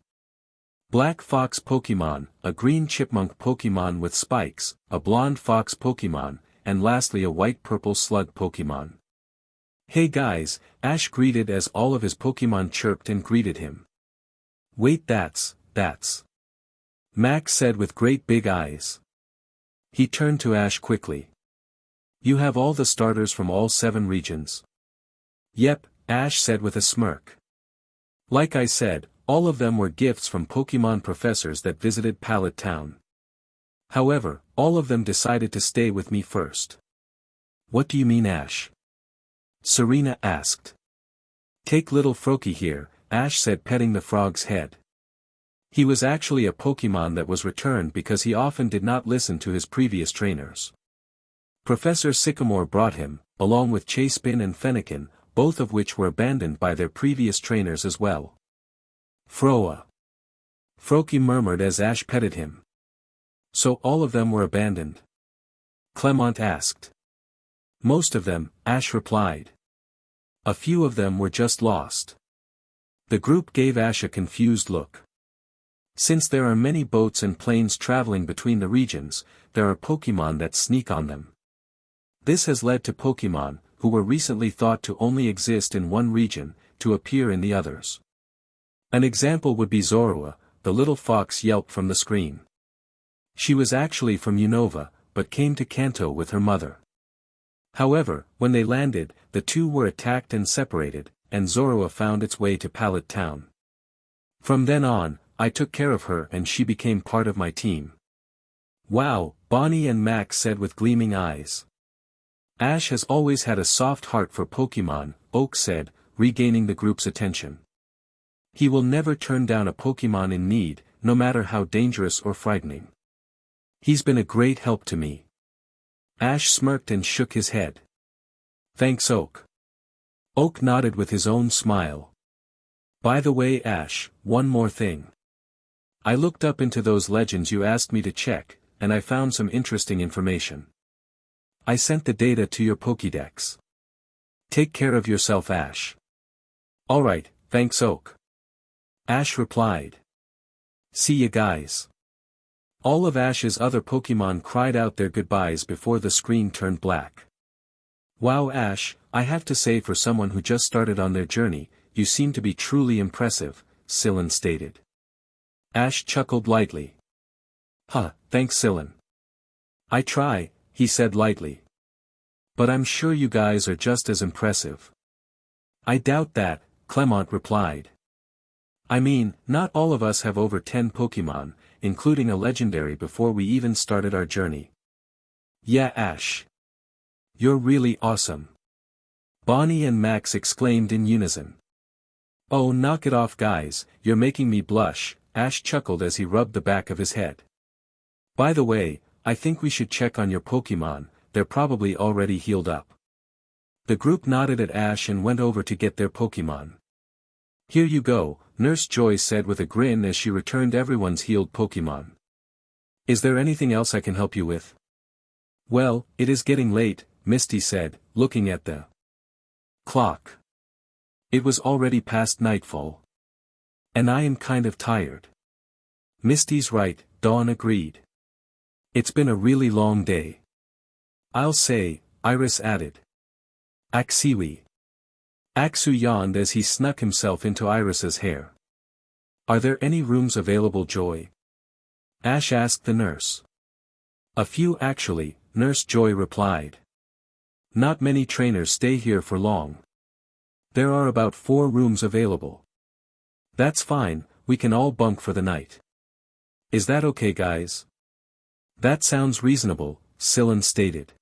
black fox Pokémon, a green chipmunk Pokémon with spikes, a blonde fox Pokémon, and lastly a white-purple slug Pokémon. "Hey guys," Ash greeted as all of his Pokémon chirped and greeted him. "Wait, that's. Max said with great big eyes. He turned to Ash quickly. "You have all the starters from all 7 regions?" "Yep," Ash said with a smirk. "Like I said, all of them were gifts from Pokémon professors that visited Pallet Town. However, all of them decided to stay with me first." "What do you mean, Ash?" Serena asked. "Take little Froakie here," Ash said, petting the frog's head. He was actually a Pokémon that was returned because he often did not listen to his previous trainers. Professor Sycamore brought him, along with Chasepin and Fennekin, both of which were abandoned by their previous trainers as well. "Froa." Froakie murmured as Ash petted him. "So all of them were abandoned?" Clement asked. "Most of them," Ash replied. "A few of them were just lost." The group gave Ash a confused look. Since there are many boats and planes traveling between the regions, there are Pokémon that sneak on them. This has led to Pokémon, who were recently thought to only exist in one region, to appear in the others. An example would be Zorua, the little fox yelped from the screen. She was actually from Unova, but came to Kanto with her mother. However, when they landed, the two were attacked and separated, and Zorua found its way to Pallet Town. From then on, I took care of her and she became part of my team. "Wow," Bonnie and Max said with gleaming eyes. "Ash has always had a soft heart for Pokémon," Oak said, regaining the group's attention. "He will never turn down a Pokémon in need, no matter how dangerous or frightening. He's been a great help to me." Ash smirked and shook his head. "Thanks, Oak." Oak nodded with his own smile. "By the way, Ash, one more thing. I looked up into those legends you asked me to check, and I found some interesting information. I sent the data to your Pokédex. Take care of yourself, Ash." "Alright, thanks, Oak." Ash replied. "See ya, guys." All of Ash's other Pokémon cried out their goodbyes before the screen turned black. "Wow, Ash, I have to say, for someone who just started on their journey, you seem to be truly impressive," Syllan stated. Ash chuckled lightly. "Huh, thanks, Syllan. I try," he said lightly. "But I'm sure you guys are just as impressive." "I doubt that," Clement replied. "I mean, not all of us have over 10 Pokémon, including a legendary, before we even started our journey." "Yeah, Ash. You're really awesome." Bonnie and Max exclaimed in unison. "Oh, knock it off, guys, you're making me blush," Ash chuckled as he rubbed the back of his head. "By the way, I think we should check on your Pokémon, they're probably already healed up." The group nodded at Ash and went over to get their Pokémon. "Here you go," Nurse Joy said with a grin as she returned everyone's healed Pokémon. "Is there anything else I can help you with?" "Well, it is getting late," Misty said, looking at the clock. It was already past nightfall. "And I am kind of tired." "Misty's right," Dawn agreed. "It's been a really long day." "I'll say," Iris added. "Axiwi." Aksu yawned as he snuck himself into Iris's hair. "Are there any rooms available, Joy?" Ash asked the nurse. "A few actually," Nurse Joy replied. "Not many trainers stay here for long. There are about 4 rooms available." "That's fine, we can all bunk for the night." "Is that okay, guys?" "That sounds reasonable," Syllan stated.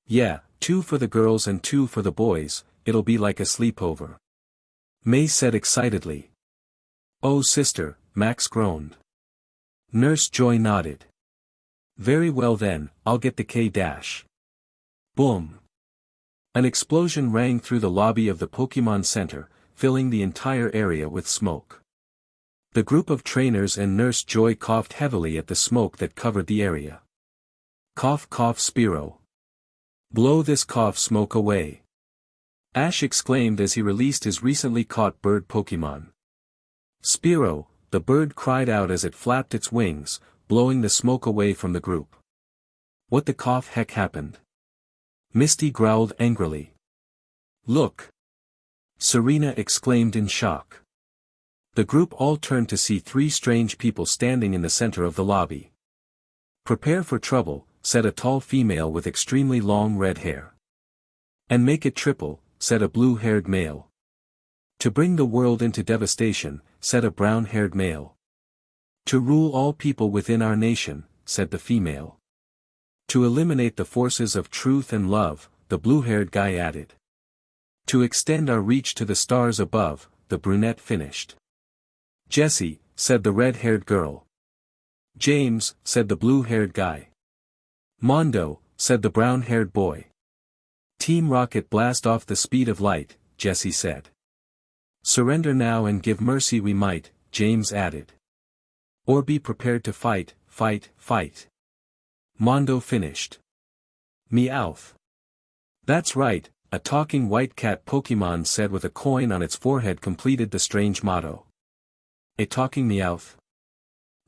"Yeah, 2 for the girls and 2 for the boys, it'll be like a sleepover," May said excitedly. "Oh sister," Max groaned. Nurse Joy nodded. Very well then, I'll get the K dash. Boom. An explosion rang through the lobby of the Pokémon Center, filling the entire area with smoke. The group of trainers and Nurse Joy coughed heavily at the smoke that covered the area. Cough cough Spearow. Blow this cough smoke away. Ash exclaimed as he released his recently caught bird Pokémon. Spearow, the bird cried out as it flapped its wings, blowing the smoke away from the group. What the cough heck happened? Misty growled angrily. Look! Serena exclaimed in shock. The group all turned to see three strange people standing in the center of the lobby. Prepare for trouble, said a tall female with extremely long red hair. And make it triple, said a blue-haired male. To bring the world into devastation, said a brown-haired male. To rule all people within our nation, said the female. To eliminate the forces of truth and love, the blue-haired guy added. To extend our reach to the stars above, the brunette finished. Jessie, said the red-haired girl. James, said the blue-haired guy. Mondo, said the brown-haired boy. Team Rocket blast off the speed of light, Jessie said. Surrender now and give mercy we might, James added. Or be prepared to fight, fight, fight. Mondo finished. Meowth. That's right, a talking white cat Pokémon said with a coin on its forehead completed the strange motto. A talking Meowth.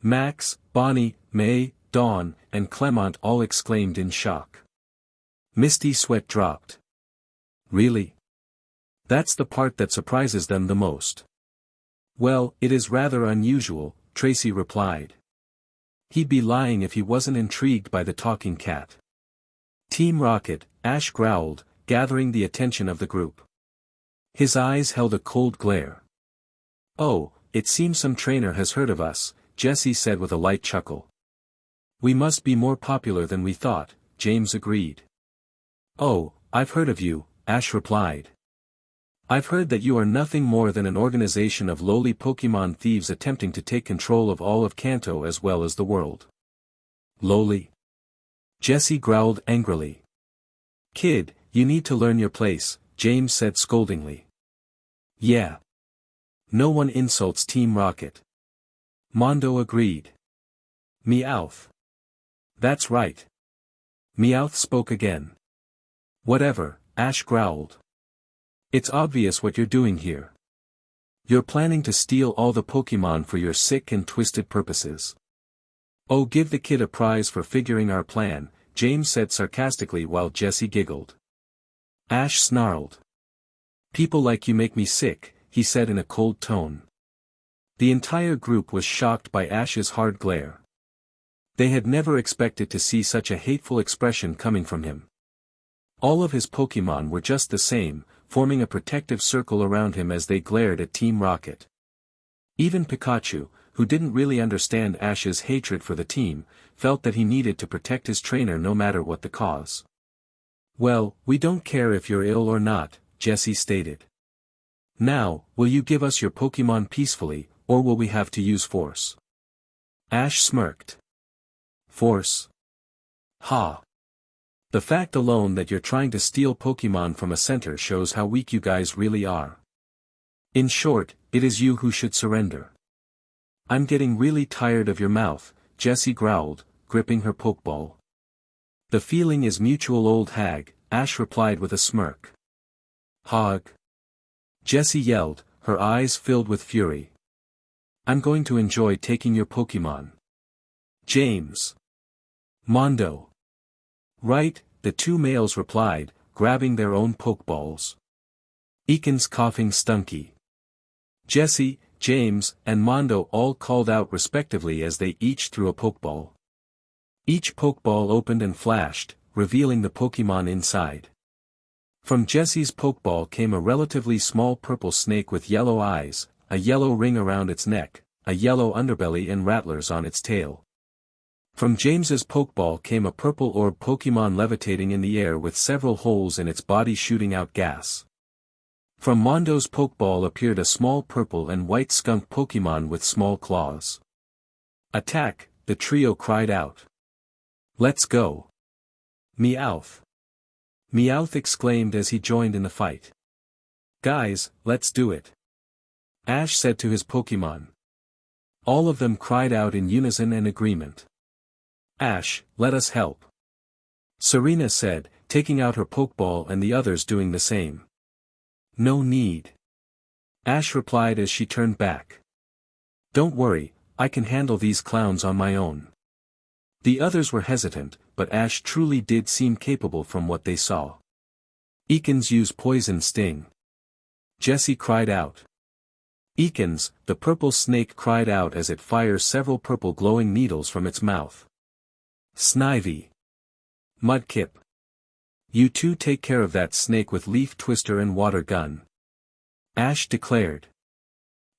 Max, Bonnie, May, Dawn, and Clement all exclaimed in shock. Misty sweat dropped. Really? That's the part that surprises them the most. Well, it is rather unusual, Tracy replied. He'd be lying if he wasn't intrigued by the talking cat. Team Rocket, Ash growled, gathering the attention of the group. His eyes held a cold glare. Oh, it seems some trainer has heard of us, Jessie said with a light chuckle. We must be more popular than we thought, James agreed. Oh, I've heard of you, Ash replied. I've heard that you are nothing more than an organization of lowly Pokémon thieves attempting to take control of all of Kanto as well as the world. Lowly? Jessie growled angrily. Kid, you need to learn your place, James said scoldingly. Yeah. No one insults Team Rocket. Mondo agreed. Meowth. That's right. Meowth spoke again. Whatever, Ash growled. It's obvious what you're doing here. You're planning to steal all the Pokémon for your sick and twisted purposes. Oh, give the kid a prize for figuring our plan, James said sarcastically while Jessie giggled. Ash snarled. People like you make me sick, he said in a cold tone. The entire group was shocked by Ash's hard glare. They had never expected to see such a hateful expression coming from him. All of his Pokémon were just the same, forming a protective circle around him as they glared at Team Rocket. Even Pikachu, who didn't really understand Ash's hatred for the team, felt that he needed to protect his trainer no matter what the cause. Well, we don't care if you're ill or not, Jessie stated. Now, will you give us your Pokémon peacefully, or will we have to use force? Ash smirked. Force? Ha! The fact alone that you're trying to steal Pokémon from a center shows how weak you guys really are. In short, it is you who should surrender. I'm getting really tired of your mouth, Jessie growled, gripping her Pokeball. The feeling is mutual old hag, Ash replied with a smirk. Hog. Jessie yelled, her eyes filled with fury. I'm going to enjoy taking your Pokémon. James. Mondo. Right, the two males replied, grabbing their own Pokeballs. Eakin's coughing Stunky. Jessie, James, and Mondo all called out respectively as they each threw a Pokeball. Each Pokeball opened and flashed, revealing the Pokémon inside. From Jessie's Pokeball came a relatively small purple snake with yellow eyes, a yellow ring around its neck, a yellow underbelly and rattlers on its tail. From James's Pokeball came a purple orb Pokémon levitating in the air with several holes in its body shooting out gas. From Mondo's Pokeball appeared a small purple and white skunk Pokémon with small claws. Attack, the trio cried out. Let's go. Meowth. Meowth exclaimed as he joined in the fight. Guys, let's do it. Ash said to his Pokémon. All of them cried out in unison and agreement. Ash, let us help. Serena said, taking out her Pokeball and the others doing the same. No need. Ash replied as she turned back. Don't worry, I can handle these clowns on my own. The others were hesitant, but Ash truly did seem capable from what they saw. Ekans use Poison Sting. Jessie cried out. Ekans, the purple snake cried out as it fires several purple glowing needles from its mouth. Snivy. Mudkip. You two take care of that snake with Leaf Twister and Water Gun. Ash declared.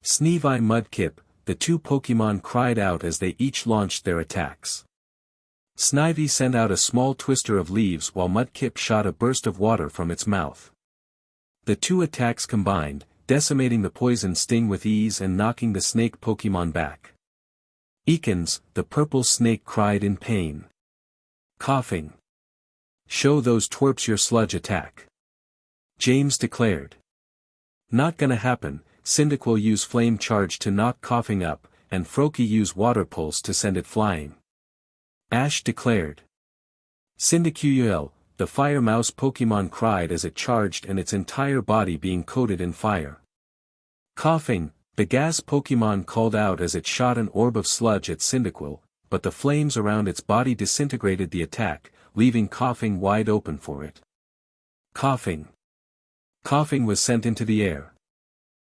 Snivy Mudkip, the two Pokémon cried out as they each launched their attacks. Snivy sent out a small twister of leaves while Mudkip shot a burst of water from its mouth. The two attacks combined, decimating the poison sting with ease and knocking the snake Pokémon back. Ekans, the purple snake cried in pain. Coughing. Show those twerps your sludge attack. James declared. Not gonna happen. Cyndaquil use Flame Charge to knock Coughing up, and Froakie use Water Pulse to send it flying. Ash declared. Cyndaquil, the Fire Mouse Pokémon cried as it charged and its entire body being coated in fire. Coughing, the Gas Pokémon called out as it shot an orb of sludge at Cyndaquil, but the flames around its body disintegrated the attack, leaving Coughing wide open for it. Coughing. Coughing was sent into the air.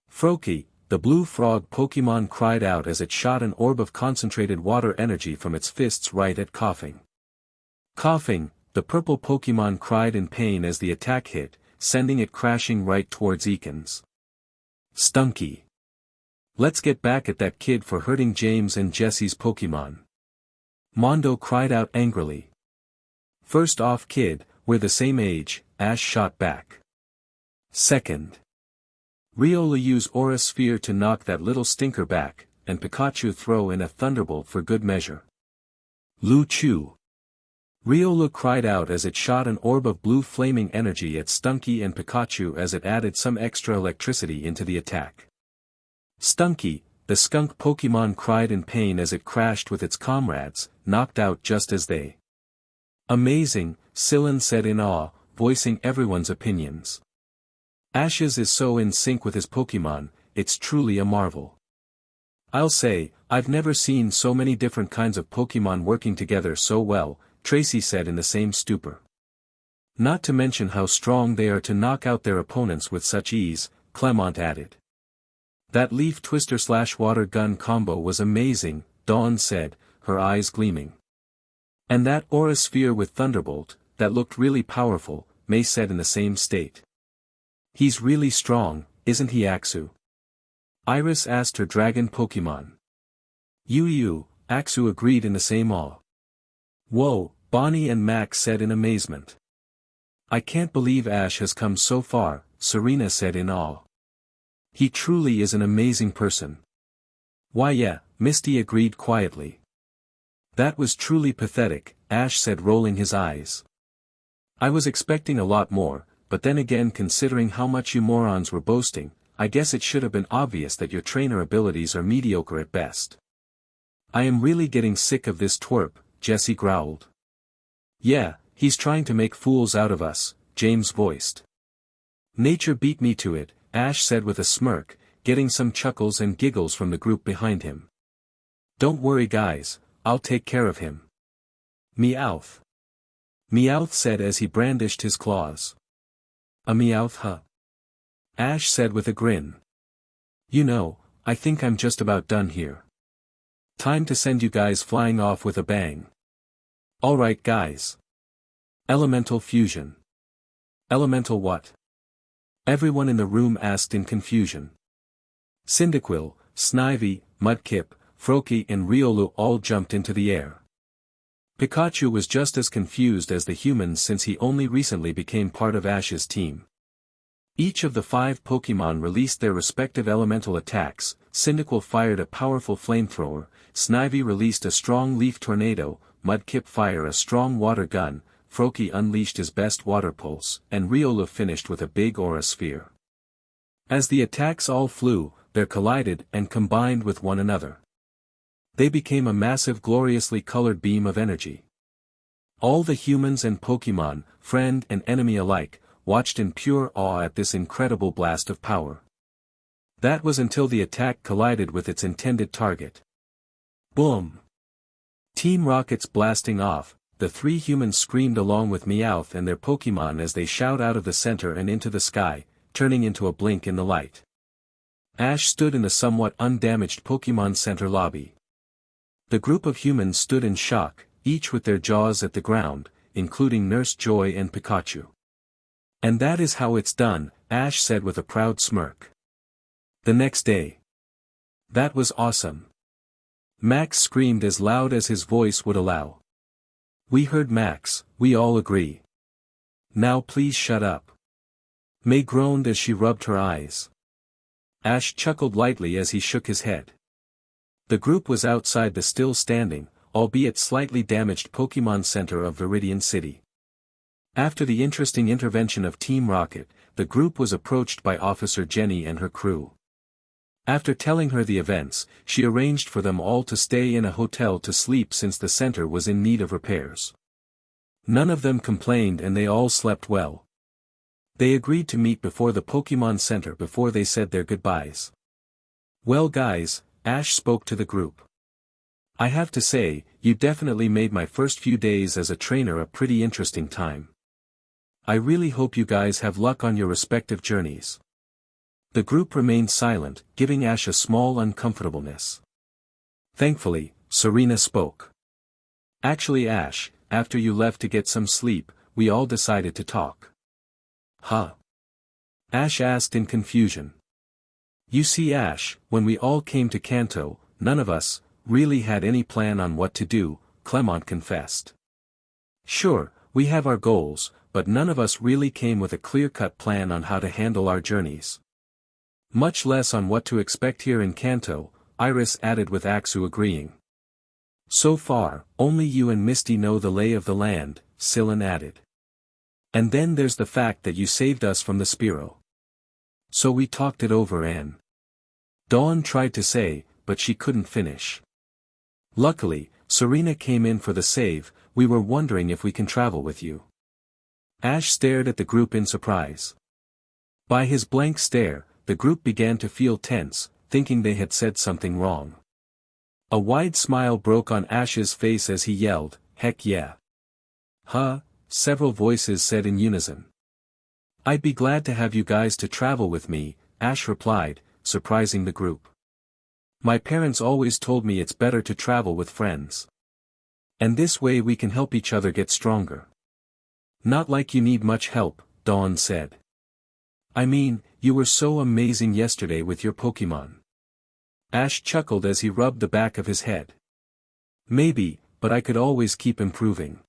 Froakie, the blue frog Pokémon cried out as it shot an orb of concentrated water energy from its fists right at Coughing. Coughing, the purple Pokémon cried in pain as the attack hit, sending it crashing right towards Ekans. Stunky. Let's get back at that kid for hurting James and Jessie's Pokémon. Mondo cried out angrily. First off kid, we're the same age, Ash shot back. Second. Riola use Aura Sphere to knock that little stinker back, and Pikachu throw in a Thunderbolt for good measure. Lu Chu. Riola cried out as it shot an orb of blue flaming energy at Stunky and Pikachu as it added some extra electricity into the attack. Stunky, the skunk Pokémon cried in pain as it crashed with its comrades, knocked out just as they. Amazing, Syllan said in awe, voicing everyone's opinions. Ash's is so in sync with his Pokémon, it's truly a marvel. I'll say, I've never seen so many different kinds of Pokémon working together so well, Tracy said in the same stupor. Not to mention how strong they are to knock out their opponents with such ease, Clement added. That Leaf Twister / Water Gun combo was amazing, Dawn said, her eyes gleaming. And that Aura Sphere with Thunderbolt, that looked really powerful, May said in the same state. He's really strong, isn't he Axu? Iris asked her dragon Pokémon. Axu agreed in the same awe. Whoa, Bonnie and Max said in amazement. I can't believe Ash has come so far, Serena said in awe. He truly is an amazing person. Why yeah, Misty agreed quietly. That was truly pathetic, Ash said rolling his eyes. I was expecting a lot more, but then again considering how much you morons were boasting, I guess it should have been obvious that your trainer abilities are mediocre at best. I am really getting sick of this twerp, Jessie growled. Yeah, he's trying to make fools out of us, James voiced. Nature beat me to it, Ash said with a smirk, getting some chuckles and giggles from the group behind him. Don't worry guys, I'll take care of him. Meowth. Meowth said as he brandished his claws. A Meowth huh? Ash said with a grin. You know, I think I'm just about done here. Time to send you guys flying off with a bang. Alright guys. Elemental fusion. Elemental what? Everyone in the room asked in confusion. Cyndaquil, Snivy, Mudkip, Froakie and Riolu all jumped into the air. Pikachu was just as confused as the humans since he only recently became part of Ash's team. Each of the 5 Pokémon released their respective elemental attacks. Cyndaquil fired a powerful flamethrower, Snivy released a strong leaf tornado, Mudkip fire a strong water gun, Froakie unleashed his best water pulse, and Riolu finished with a big aura sphere. As the attacks all flew, they collided and combined with one another. They became a massive gloriously colored beam of energy. All the humans and Pokémon, friend and enemy alike, watched in pure awe at this incredible blast of power. That was until the attack collided with its intended target. Boom! Team Rocket's blasting off, the three humans screamed along with Meowth and their Pokémon as they shout out of the center and into the sky, turning into a blink in the light. Ash stood in the somewhat undamaged Pokémon Center lobby. The group of humans stood in shock, each with their jaws at the ground, including Nurse Joy and Pikachu. And that is how it's done, Ash said with a proud smirk. The next day. That was awesome. Max screamed as loud as his voice would allow. We heard Max, we all agree. Now please shut up. May groaned as she rubbed her eyes. Ash chuckled lightly as he shook his head. The group was outside the still standing, albeit slightly damaged Pokémon Center of Viridian City. After the interesting intervention of Team Rocket, the group was approached by Officer Jenny and her crew. After telling her the events, she arranged for them all to stay in a hotel to sleep since the center was in need of repairs. None of them complained and they all slept well. They agreed to meet before the Pokémon Center before they said their goodbyes. Well guys, Ash spoke to the group. I have to say, you definitely made my first few days as a trainer a pretty interesting time. I really hope you guys have luck on your respective journeys. The group remained silent, giving Ash a small uncomfortableness. Thankfully, Serena spoke. Actually Ash, after you left to get some sleep, we all decided to talk. Huh? Ash asked in confusion. You see Ash, when we all came to Kanto, none of us really had any plan on what to do, Clement confessed. Sure, we have our goals, but none of us really came with a clear-cut plan on how to handle our journeys. Much less on what to expect here in Kanto, Iris added with Axu agreeing. So far, only you and Misty know the lay of the land, Syllan added. And then there's the fact that you saved us from the Spearow. So we talked it over and Dawn tried to say, but she couldn't finish. Luckily, Serena came in for the save, we were wondering if we can travel with you. Ash stared at the group in surprise. By his blank stare, the group began to feel tense, thinking they had said something wrong. A wide smile broke on Ash's face as he yelled, heck yeah. Huh, several voices said in unison. I'd be glad to have you guys to travel with me, Ash replied, surprising the group. My parents always told me it's better to travel with friends. And this way we can help each other get stronger. Not like you need much help, Dawn said. I mean, you were so amazing yesterday with your Pokémon. Ash chuckled as he rubbed the back of his head. Maybe, but I could always keep improving.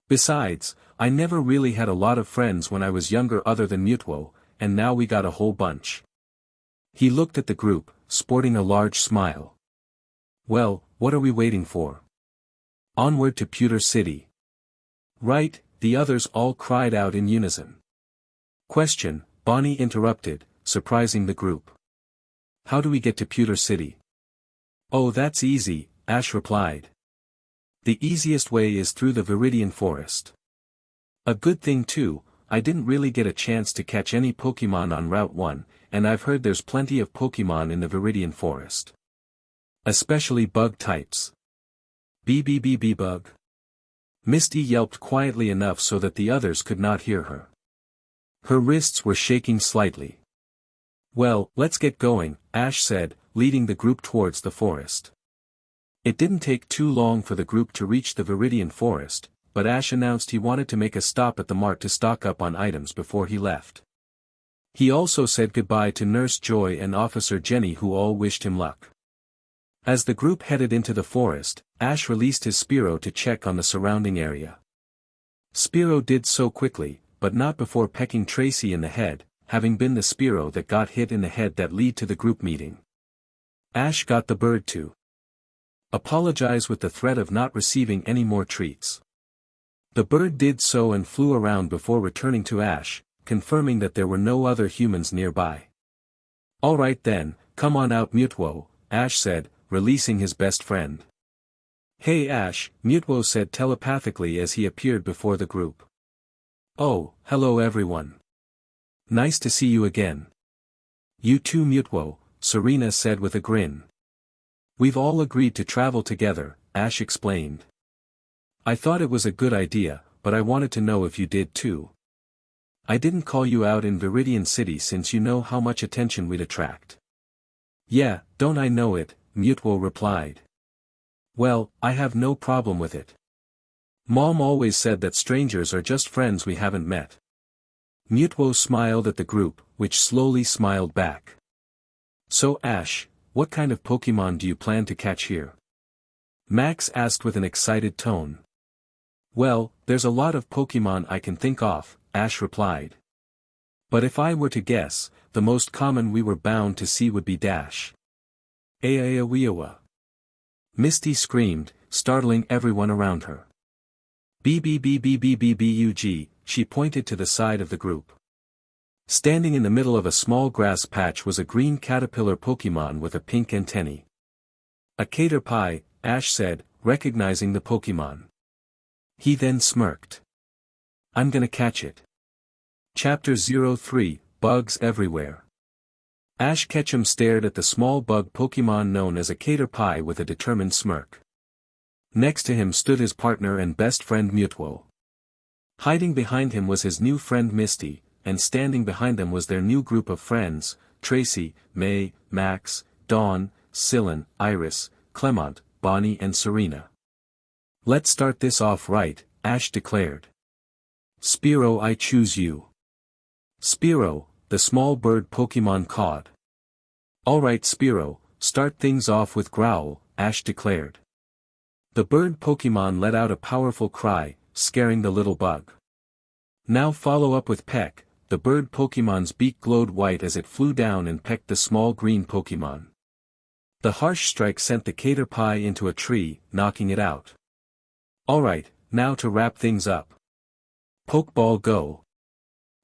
Besides, I never really had a lot of friends when I was younger other than Mewtwo, and now we got a whole bunch. He looked at the group, sporting a large smile. Well, what are we waiting for? Onward to Pewter City. Right, the others all cried out in unison. Question, Bonnie interrupted, surprising the group. How do we get to Pewter City? Oh, that's easy, Ash replied. The easiest way is through the Viridian Forest. A good thing too, I didn't really get a chance to catch any Pokémon on Route 1, and I've heard there's plenty of Pokémon in the Viridian Forest. Especially bug types. BBBB bug. Misty yelped quietly enough so that the others could not hear her. Her wrists were shaking slightly. Well, let's get going, Ash said, leading the group towards the forest. It didn't take too long for the group to reach the Viridian Forest, but Ash announced he wanted to make a stop at the mart to stock up on items before he left. He also said goodbye to Nurse Joy and Officer Jenny who all wished him luck. As the group headed into the forest, Ash released his Spearow to check on the surrounding area. Spearow did so quickly, but not before pecking Tracy in the head, having been the Spearow that got hit in the head that led to the group meeting. Ash got the bird too. Apologize with the threat of not receiving any more treats. The bird did so and flew around before returning to Ash, confirming that there were no other humans nearby. Alright then, come on out Mewtwo, Ash said, releasing his best friend. Hey Ash, Mewtwo said telepathically as he appeared before the group. Oh, hello everyone. Nice to see you again. You too Mewtwo, Serena said with a grin. We've all agreed to travel together, Ash explained. I thought it was a good idea, but I wanted to know if you did too. I didn't call you out in Viridian City since you know how much attention we'd attract. Yeah, don't I know it, Mewtwo replied. Well, I have no problem with it. Mom always said that strangers are just friends we haven't met. Mewtwo smiled at the group, which slowly smiled back. So Ash, what kind of Pokémon do you plan to catch here? Max asked with an excited tone. Well, there's a lot of Pokémon I can think of, Ash replied. But if I were to guess, the most common we were bound to see would be Dash. Aaaaweewa. Misty screamed, startling everyone around her. BBBBBBBUG, she pointed to the side of the group. Standing in the middle of a small grass patch was a green caterpillar Pokémon with a pink antennae. A Caterpie, Ash said, recognizing the Pokémon. He then smirked. I'm gonna catch it. Chapter 03, Bugs Everywhere. Ash Ketchum stared at the small bug Pokémon known as a Caterpie with a determined smirk. Next to him stood his partner and best friend Mewtwo. Hiding behind him was his new friend Misty, and standing behind them was their new group of friends, Tracy, May, Max, Dawn, Syllan, Iris, Clement, Bonnie and Serena. Let's start this off right, Ash declared. Spearow, I choose you. Spearow, the small bird Pokémon cawed. Alright Spearow, start things off with Growl, Ash declared. The bird Pokémon let out a powerful cry, scaring the little bug. Now follow up with Peck, the bird Pokémon's beak glowed white as it flew down and pecked the small green Pokémon. The harsh strike sent the Caterpie into a tree, knocking it out. Alright, now to wrap things up. Pokeball go.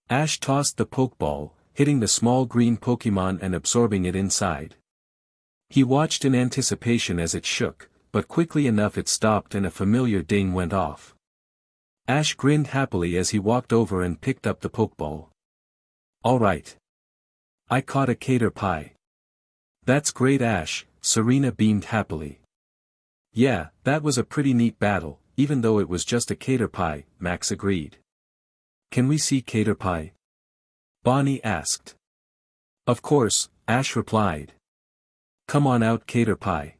Ash tossed the Pokeball, hitting the small green Pokémon and absorbing it inside. He watched in anticipation as it shook, but quickly enough it stopped and a familiar ding went off. Ash grinned happily as he walked over and picked up the Pokeball. Alright. I caught a Caterpie. That's great Ash, Serena beamed happily. Yeah, that was a pretty neat battle, even though it was just a Caterpie, Max agreed. Can we see Caterpie? Bonnie asked. Of course, Ash replied. Come on out Caterpie.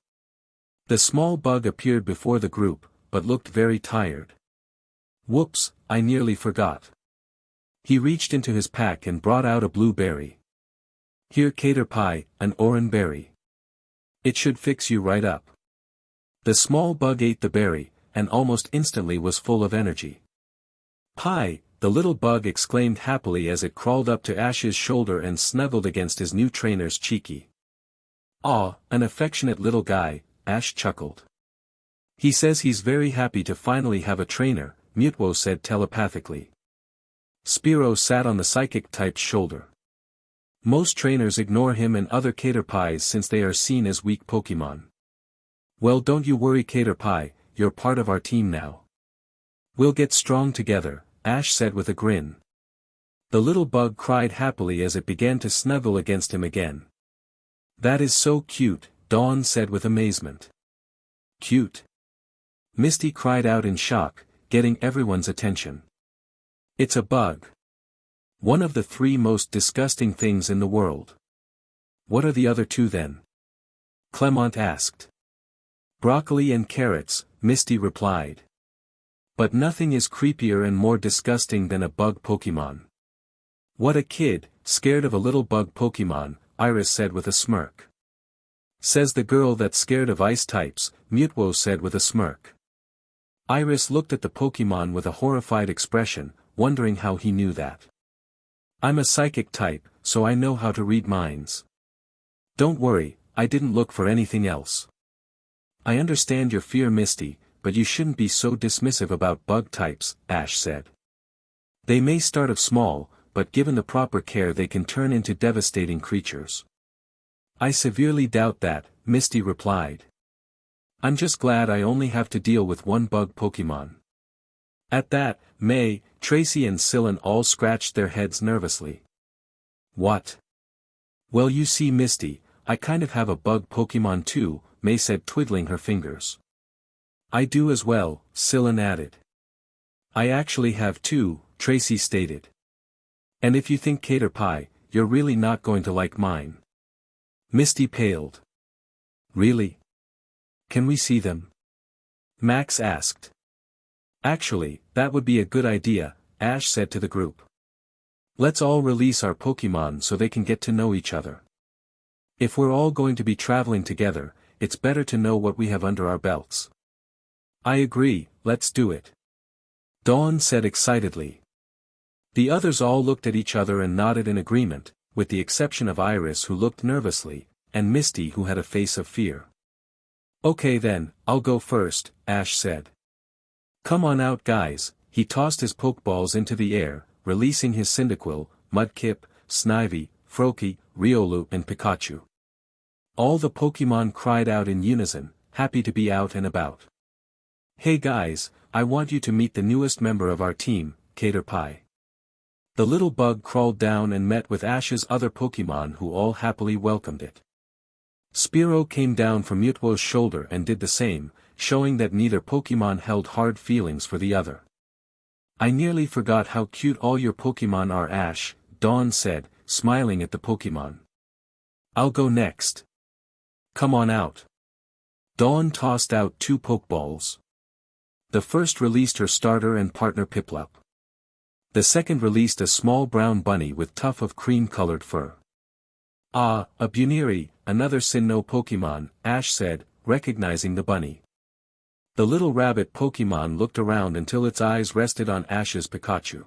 The small bug appeared before the group, but looked very tired. Whoops, I nearly forgot. He reached into his pack and brought out a blue berry. Here Caterpie, an oran berry. It should fix you right up. The small bug ate the berry, and almost instantly was full of energy. Pie, the little bug exclaimed happily as it crawled up to Ash's shoulder and snuggled against his new trainer's cheeky. Aw, an affectionate little guy, Ash chuckled. He says he's very happy to finally have a trainer, Mewtwo said telepathically. Spearow sat on the psychic type's shoulder. Most trainers ignore him and other Caterpies since they are seen as weak Pokémon. Well don't you worry Caterpie, you're part of our team now. We'll get strong together, Ash said with a grin. The little bug cried happily as it began to snuggle against him again. That is so cute, Dawn said with amazement. Cute? Misty cried out in shock, getting everyone's attention. It's a bug. One of the 3 most disgusting things in the world. What are the other 2 then? Clement asked. Broccoli and carrots, Misty replied. But nothing is creepier and more disgusting than a bug Pokémon. What a kid, scared of a little bug Pokémon, Iris said with a smirk. Says the girl that's scared of ice types, Mewtwo said with a smirk. Iris looked at the Pokémon with a horrified expression, wondering how he knew that. I'm a psychic type, so I know how to read minds. Don't worry, I didn't look for anything else. I understand your fear, Misty, but you shouldn't be so dismissive about bug types, Ash said. They may start off small, but given the proper care they can turn into devastating creatures. I severely doubt that, Misty replied. I'm just glad I only have to deal with one bug Pokémon. At that, May, Tracy and Sylvan all scratched their heads nervously. What? Well, you see, Misty, I kind of have a bug Pokémon too, May said, twiddling her fingers. I do as well, Sylvan added. I actually have two, Tracy stated. And if you think Caterpie, you're really not going to like mine. Misty paled. Really? Can we see them? Max asked. Actually, that would be a good idea, Ash said to the group. Let's all release our Pokémon so they can get to know each other. If we're all going to be traveling together, it's better to know what we have under our belts. I agree, let's do it. Dawn said excitedly. The others all looked at each other and nodded in agreement, with the exception of Iris, who looked nervously, and Misty, who had a face of fear. Okay then, I'll go first, Ash said. Come on out, guys. He tossed his Pokeballs into the air, releasing his Cyndaquil, Mudkip, Snivy, Froakie, Riolu and Pikachu. All the Pokémon cried out in unison, happy to be out and about. Hey guys, I want you to meet the newest member of our team, Caterpie. The little bug crawled down and met with Ash's other Pokémon, who all happily welcomed it. Spearow came down from Mewtwo's shoulder and did the same, showing that neither Pokémon held hard feelings for the other. I nearly forgot how cute all your Pokémon are, Ash, Dawn said, smiling at the Pokémon. I'll go next. Come on out. Dawn tossed out two Pokeballs. The first released her starter and partner Piplup. The second released a small brown bunny with tuft of cream-colored fur. Ah, a Buneary, another Sinnoh Pokémon, Ash said, recognizing the bunny. The little rabbit Pokémon looked around until its eyes rested on Ash's Pikachu.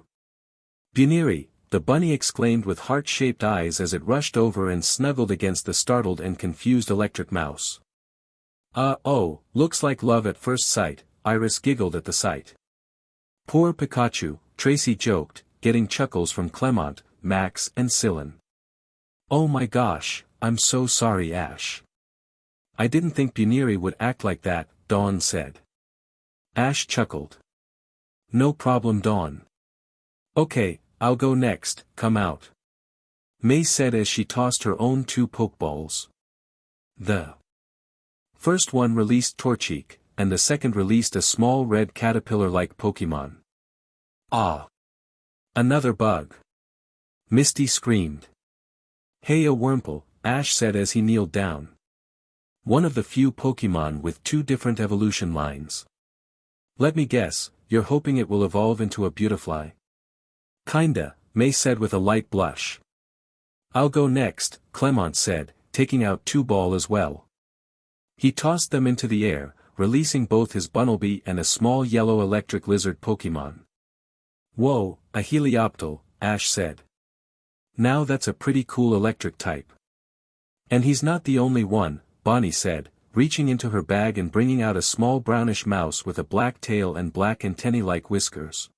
Buneary, the bunny exclaimed with heart-shaped eyes as it rushed over and snuggled against the startled and confused Electric Mouse. Oh, looks like love at first sight, Iris giggled at the sight. Poor Pikachu, Tracy joked, getting chuckles from Clement, Max and Sylvan. Oh my gosh, I'm so sorry, Ash. I didn't think Buneary would act like that, Dawn said. Ash chuckled. No problem, Dawn. Okay, I'll go next, come out. May said as she tossed her own two Pokeballs. The first one released Torchic, and the second released a small red caterpillar-like Pokémon. Ah! Another bug! Misty screamed. Hey, a Wurmple, Ash said as he kneeled down. One of the few Pokémon with two different evolution lines. Let me guess, you're hoping it will evolve into a Beautifly? Kinda, May said with a light blush. I'll go next, Clement said, taking out two ball as well. He tossed them into the air, releasing both his Bunnelby and a small yellow electric lizard Pokémon. Whoa, a Helioptile, Ash said. Now that's a pretty cool electric type. And he's not the only one, Bonnie said, reaching into her bag and bringing out a small brownish mouse with a black tail and black antennae-like whiskers.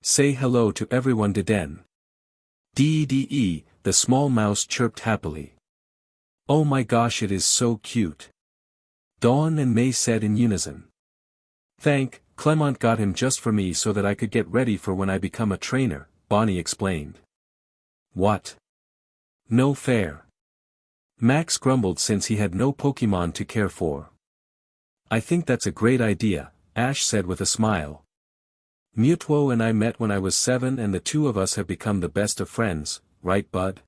Say hello to everyone, Deden. Dee, the small mouse chirped happily. Oh my gosh, it is so cute. Dawn and May said in unison. Clement got him just for me so that I could get ready for when I become a trainer, Bonnie explained. What? No fair. Max grumbled since he had no Pokémon to care for. I think that's a great idea, Ash said with a smile. Mewtwo and I met when I was 7 and the two of us have become the best of friends, right bud?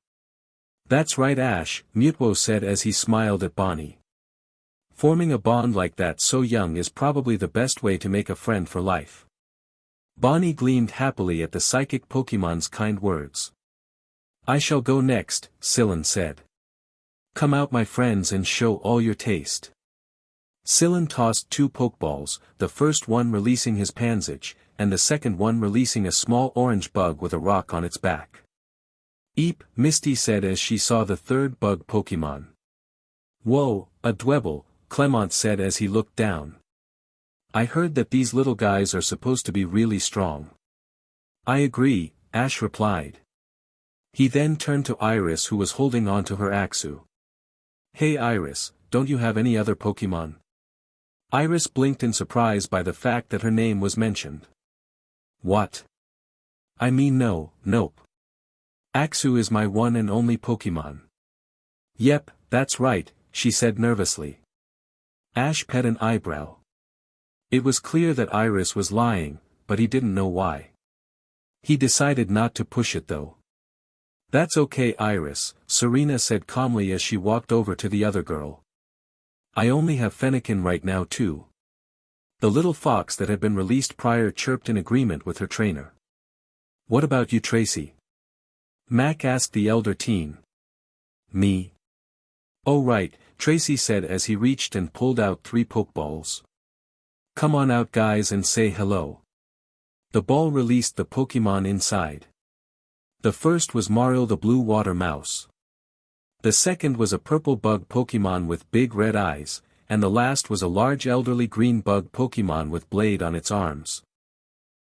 That's right, Ash, Mewtwo said as he smiled at Bonnie. Forming a bond like that so young is probably the best way to make a friend for life. Bonnie gleamed happily at the psychic Pokémon's kind words. I shall go next, Sylvan said. Come out, my friends, and show all your taste. Sylvan tossed two Pokeballs, the first one releasing his Pansage, and the second one releasing a small orange bug with a rock on its back. Eep, Misty said as she saw the third bug Pokémon. Whoa, a Dwebble, Clement said as he looked down. I heard that these little guys are supposed to be really strong. I agree, Ash replied. He then turned to Iris who was holding on to her Axu. Hey Iris, don't you have any other Pokémon? Iris blinked in surprise by the fact that her name was mentioned. What? I mean nope. Axu is my one and only Pokémon. Yep, that's right, she said nervously. Ash pet an eyebrow. It was clear that Iris was lying, but he didn't know why. He decided not to push it though. That's okay Iris, Serena said calmly as she walked over to the other girl. I only have Fennekin right now too. The little fox that had been released prior chirped in agreement with her trainer. What about you Tracy? Mac asked the elder teen. Me? Oh right, Tracy said as he reached and pulled out 3 Pokeballs. Come on out guys and say hello. The ball released the Pokémon inside. The first was Mario the blue water mouse. The second was a purple bug Pokémon with big red eyes, and the last was a large elderly green bug Pokémon with blade on its arms.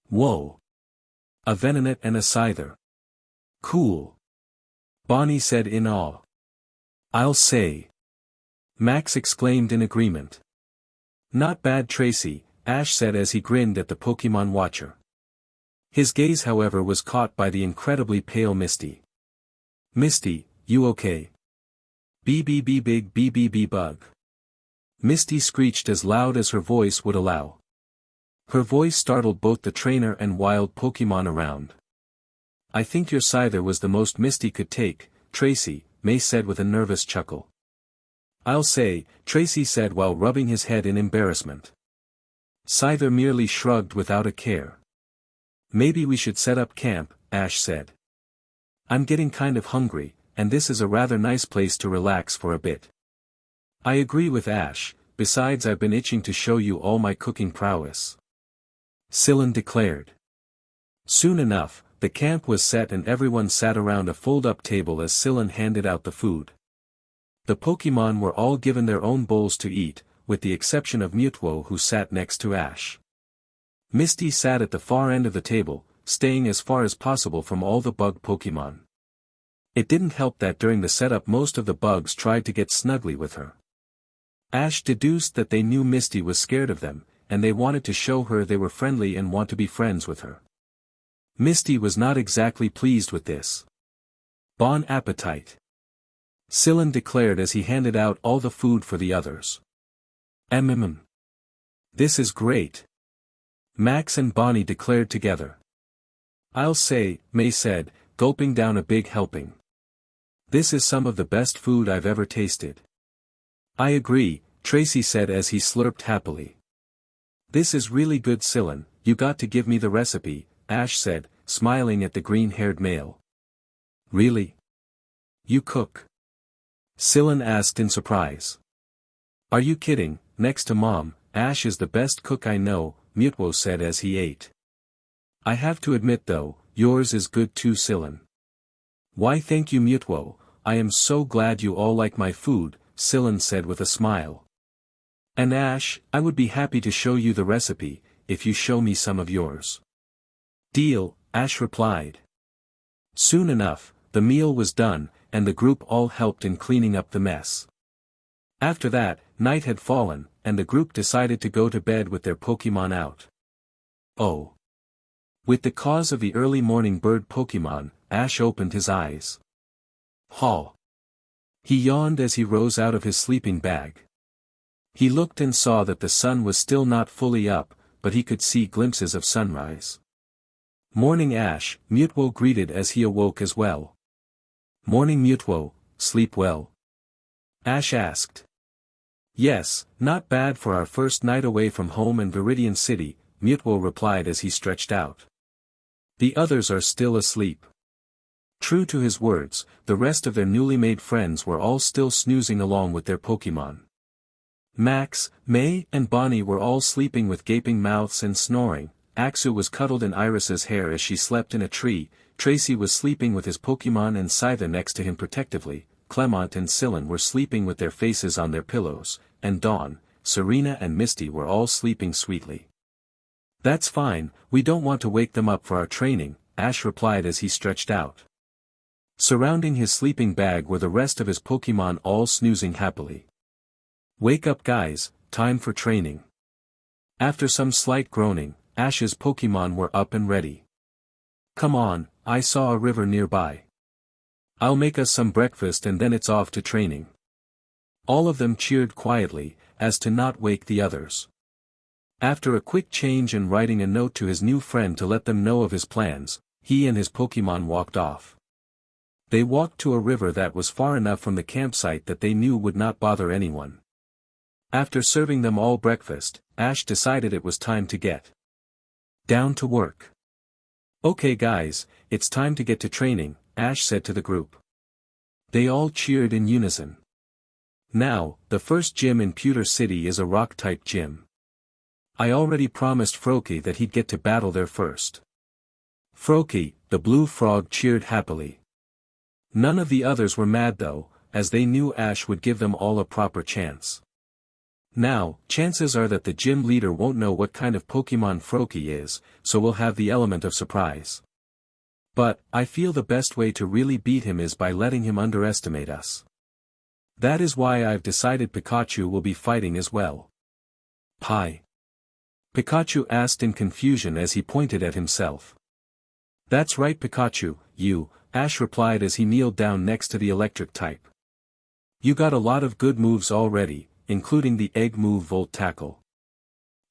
Whoa! A Venonat and a Scyther. Cool. Bonnie said in awe. I'll say. Max exclaimed in agreement. Not bad Tracy, Ash said as he grinned at the Pokémon watcher. His gaze however was caught by the incredibly pale Misty. Misty, you okay? BBB big BBB bug. Misty screeched as loud as her voice would allow. Her voice startled both the trainer and wild Pokémon around. I think your Scyther was the most Misty could take, Tracy, May said with a nervous chuckle. I'll say, Tracy said while rubbing his head in embarrassment. Scyther merely shrugged without a care. Maybe we should set up camp, Ash said. I'm getting kind of hungry, and this is a rather nice place to relax for a bit. I agree with Ash, besides I've been itching to show you all my cooking prowess. Syllan declared. Soon enough, the camp was set and everyone sat around a fold-up table as Syllan handed out the food. The Pokémon were all given their own bowls to eat, with the exception of Mewtwo who sat next to Ash. Misty sat at the far end of the table, staying as far as possible from all the bug Pokémon. It didn't help that during the setup most of the bugs tried to get snuggly with her. Ash deduced that they knew Misty was scared of them, and they wanted to show her they were friendly and want to be friends with her. Misty was not exactly pleased with this. Bon appetit. Syllan declared as he handed out all the food for the others. This is great. Max and Bonnie declared together. I'll say, May said, gulping down a big helping. This is some of the best food I've ever tasted. I agree, Tracy said as he slurped happily. This is really good Syllan, you got to give me the recipe, Ash said, smiling at the green-haired male. Really? You cook? Syllan asked in surprise. Are you kidding? Next to Mom, Ash is the best cook I know, Mewtwo said as he ate. I have to admit though, yours is good too Syllan. Why thank you Mewtwo, I am so glad you all like my food, Syllan said with a smile. And Ash, I would be happy to show you the recipe, if you show me some of yours. Deal, Ash replied. Soon enough, the meal was done, and the group all helped in cleaning up the mess. After that, night had fallen, and the group decided to go to bed with their Pokémon out. Oh. With the cause of the early morning bird Pokémon, Ash opened his eyes. Haw. He yawned as he rose out of his sleeping bag. He looked and saw that the sun was still not fully up, but he could see glimpses of sunrise. Morning Ash, Mewtwo greeted as he awoke as well. Morning Mewtwo, sleep well? Ash asked. Yes, not bad for our first night away from home and Viridian City, Mewtwo replied as he stretched out. The others are still asleep. True to his words, the rest of their newly made friends were all still snoozing along with their Pokémon. Max, May, and Bonnie were all sleeping with gaping mouths and snoring. Axu was cuddled in Iris's hair as she slept in a tree, Tracy was sleeping with his Pokémon and Scyther next to him protectively, Clement and Syllan were sleeping with their faces on their pillows, and Dawn, Serena and Misty were all sleeping sweetly. "That's fine, we don't want to wake them up for our training," Ash replied as he stretched out. Surrounding his sleeping bag were the rest of his Pokémon all snoozing happily. "Wake up guys, time for training." After some slight groaning, Ash's Pokémon were up and ready. "Come on, I saw a river nearby. I'll make us some breakfast and then it's off to training." All of them cheered quietly, as to not wake the others. After a quick change and writing a note to his new friend to let them know of his plans, he and his Pokémon walked off. They walked to a river that was far enough from the campsite that they knew would not bother anyone. After serving them all breakfast, Ash decided it was time to get down to work. "Okay guys, it's time to get to training," Ash said to the group. They all cheered in unison. "Now, the first gym in Pewter City is a rock-type gym. I already promised Froakie that he'd get to battle there first." Froakie, the blue frog, cheered happily. None of the others were mad though, as they knew Ash would give them all a proper chance. Now, chances are that the gym leader won't know what kind of Pokémon Froakie is, so we'll have the element of surprise. But, I feel the best way to really beat him is by letting him underestimate us. That is why I've decided Pikachu will be fighting as well. "Pie?" Pikachu asked in confusion as he pointed at himself. "That's right Pikachu, you," Ash replied as he kneeled down next to the electric type. "You got a lot of good moves already, including the egg move Volt Tackle."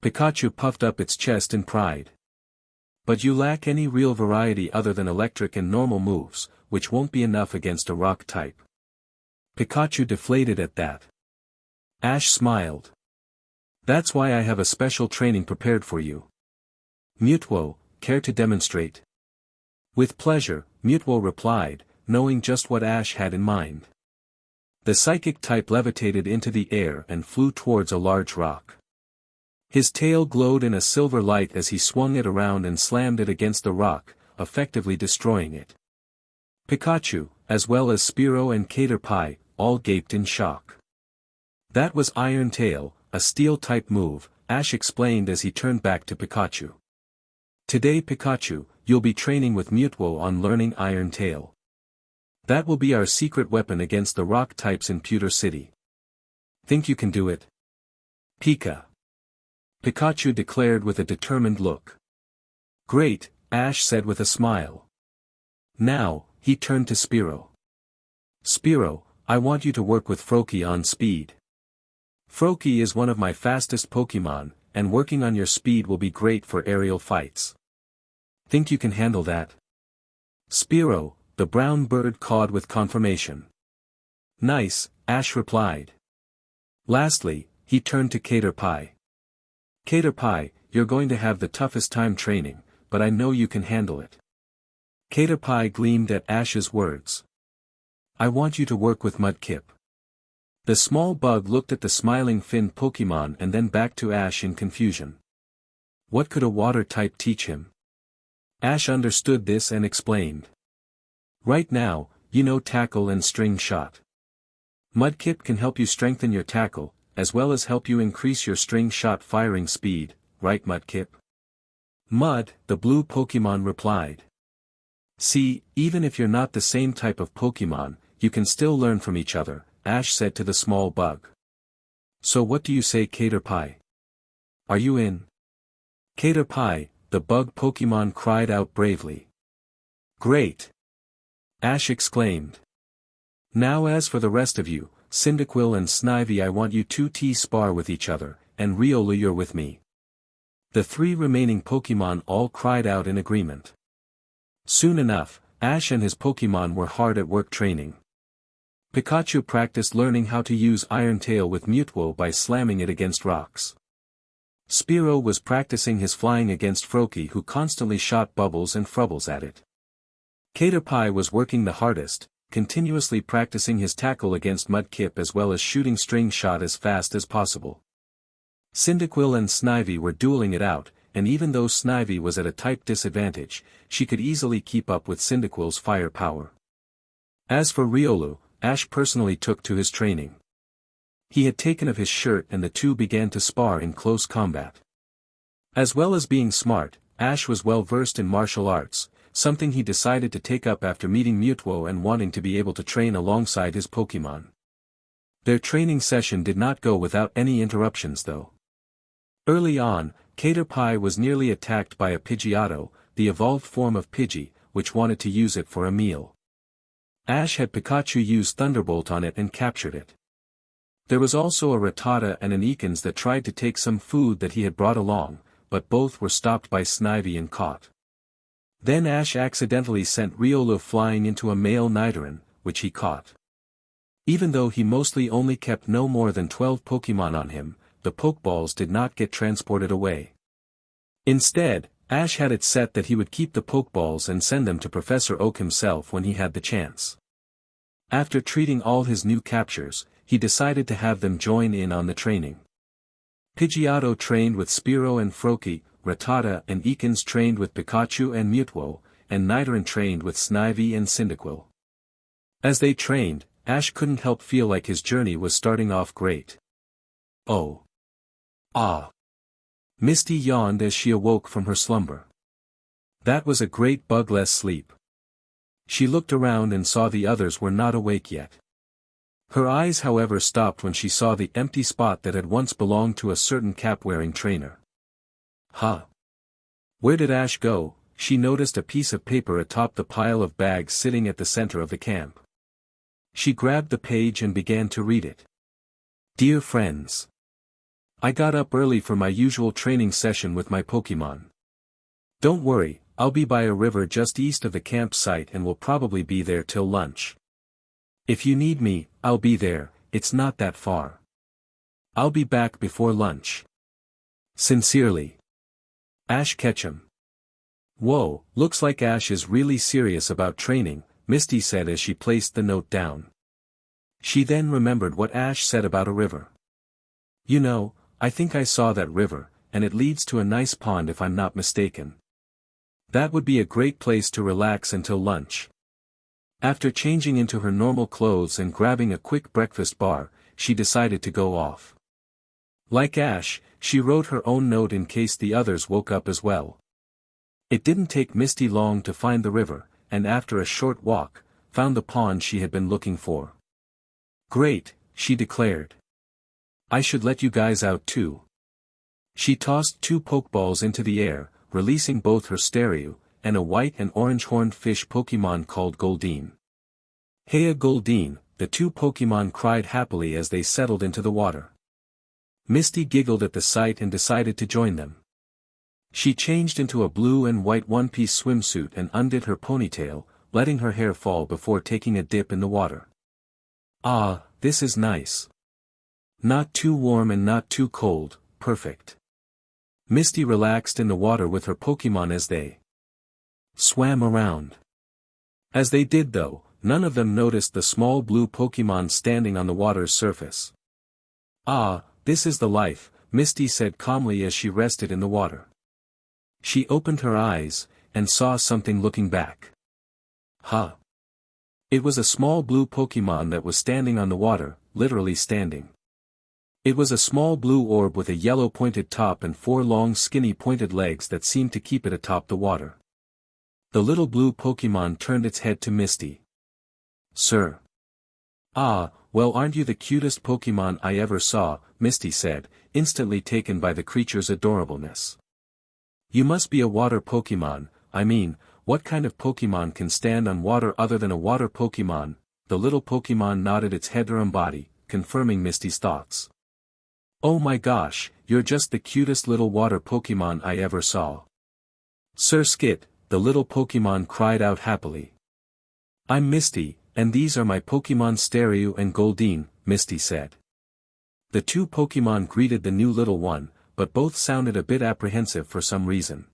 Pikachu puffed up its chest in pride. "But you lack any real variety other than electric and normal moves, which won't be enough against a rock type." Pikachu deflated at that. Ash smiled. "That's why I have a special training prepared for you. Mewtwo, care to demonstrate?" "With pleasure," Mewtwo replied, knowing just what Ash had in mind. The psychic type levitated into the air and flew towards a large rock. His tail glowed in a silver light as he swung it around and slammed it against the rock, effectively destroying it. Pikachu, as well as Spearow and Caterpie, all gaped in shock. "That was Iron Tail, a steel-type move," Ash explained as he turned back to Pikachu. "Today Pikachu, you'll be training with Mewtwo on learning Iron Tail. That will be our secret weapon against the rock types in Pewter City. Think you can do it?" "Pika!" Pikachu declared with a determined look. "Great," Ash said with a smile. Now, he turned to Spearow. "Spearow, I want you to work with Froakie on speed. Froakie is one of my fastest Pokémon, and working on your speed will be great for aerial fights. Think you can handle that?" Spearow, the brown bird, cawed with confirmation. "Nice," Ash replied. Lastly, he turned to Caterpie. "Caterpie, you're going to have the toughest time training, but I know you can handle it." Caterpie gleamed at Ash's words. "I want you to work with Mudkip." The small bug looked at the smiling finned Pokémon and then back to Ash in confusion. What could a water type teach him? Ash understood this and explained. "Right now, you know Tackle and String Shot. Mudkip can help you strengthen your tackle, as well as help you increase your string shot firing speed, right Mudkip?" "Mud," the blue Pokémon replied. "See, even if you're not the same type of Pokémon, you can still learn from each other," Ash said to the small bug. "So what do you say Caterpie? Are you in?" "Caterpie," the bug Pokémon cried out bravely. "Great!" Ash exclaimed. "Now as for the rest of you, Cyndaquil and Snivy, I want you two to spar with each other, and Riolu you're with me." The three remaining Pokémon all cried out in agreement. Soon enough, Ash and his Pokémon were hard at work training. Pikachu practiced learning how to use Iron Tail with Mewtwo by slamming it against rocks. Spearow was practicing his flying against Froakie, who constantly shot bubbles and frubbles at it. Caterpie was working the hardest, continuously practicing his tackle against Mudkip as well as shooting String Shot as fast as possible. Cyndaquil and Snivy were dueling it out, and even though Snivy was at a type disadvantage, she could easily keep up with Cyndaquil's fire power. As for Riolu, Ash personally took to his training. He had taken off his shirt and the two began to spar in close combat. As well as being smart, Ash was well versed in martial arts, something he decided to take up after meeting Mewtwo and wanting to be able to train alongside his Pokémon. Their training session did not go without any interruptions though. Early on, Caterpie was nearly attacked by a Pidgeotto, the evolved form of Pidgey, which wanted to use it for a meal. Ash had Pikachu use Thunderbolt on it and captured it. There was also a Rattata and an Ekans that tried to take some food that he had brought along, but both were stopped by Snivy and caught. Then Ash accidentally sent Riolu flying into a male Nidoran, which he caught. Even though he mostly only kept no more than 12 Pokémon on him, the Pokeballs did not get transported away. Instead, Ash had it set that he would keep the Pokeballs and send them to Professor Oak himself when he had the chance. After treating all his new captures, he decided to have them join in on the training. Pidgeotto trained with Spearow and Froakie, Rattata and Ekans trained with Pikachu and Mewtwo, and Nidoran trained with Snivy and Cyndaquil. As they trained, Ash couldn't help feel like his journey was starting off great. Oh. Ah. Misty yawned as she awoke from her slumber. That was a great bugless sleep. She looked around and saw the others were not awake yet. Her eyes however stopped when she saw the empty spot that had once belonged to a certain cap-wearing trainer. Huh. Where did Ash go? She noticed a piece of paper atop the pile of bags sitting at the center of the camp. She grabbed the page and began to read it. Dear friends. I got up early for my usual training session with my Pokémon. Don't worry, I'll be by a river just east of the campsite and will probably be there till lunch. If you need me, I'll be there, it's not that far. I'll be back before lunch. Sincerely. Ash Ketchum. Whoa, looks like Ash is really serious about training, Misty said as she placed the note down. She then remembered what Ash said about a river. You know, I think I saw that river, and it leads to a nice pond if I'm not mistaken. That would be a great place to relax until lunch. After changing into her normal clothes and grabbing a quick breakfast bar, she decided to go off. Like Ash, she wrote her own note in case the others woke up as well. It didn't take Misty long to find the river, and after a short walk, found the pond she had been looking for. Great, she declared. I should let you guys out too. She tossed 2 Pokeballs into the air, releasing both her Spearow, and a white and orange-horned fish Pokémon called Goldeen. Heya Goldeen, the 2 Pokémon cried happily as they settled into the water. Misty giggled at the sight and decided to join them. She changed into a blue and white one-piece swimsuit and undid her ponytail, letting her hair fall before taking a dip in the water. Ah, this is nice. Not too warm and not too cold, perfect. Misty relaxed in the water with her Pokémon as they swam around. As they did though, none of them noticed the small blue Pokémon standing on the water's surface. Ah, this is the life, Misty said calmly as she rested in the water. She opened her eyes, and saw something looking back. Huh. It was a small blue Pokémon that was standing on the water, literally standing. It was a small blue orb with a yellow pointed top and 4 long skinny pointed legs that seemed to keep it atop the water. The little blue Pokémon turned its head to Misty. Sir. Ah, well aren't you the cutest Pokémon I ever saw, Misty said, instantly taken by the creature's adorableness. You must be a water Pokémon, I mean, what kind of Pokémon can stand on water other than a water Pokémon? The little Pokémon nodded its head or body, confirming Misty's thoughts. Oh my gosh, you're just the cutest little water Pokémon I ever saw. Sir Skit, the little Pokémon cried out happily. I'm Misty, and these are my Pokémon Spearow and Goldeen, Misty said. The 2 Pokémon greeted the new little one, but both sounded a bit apprehensive for some reason.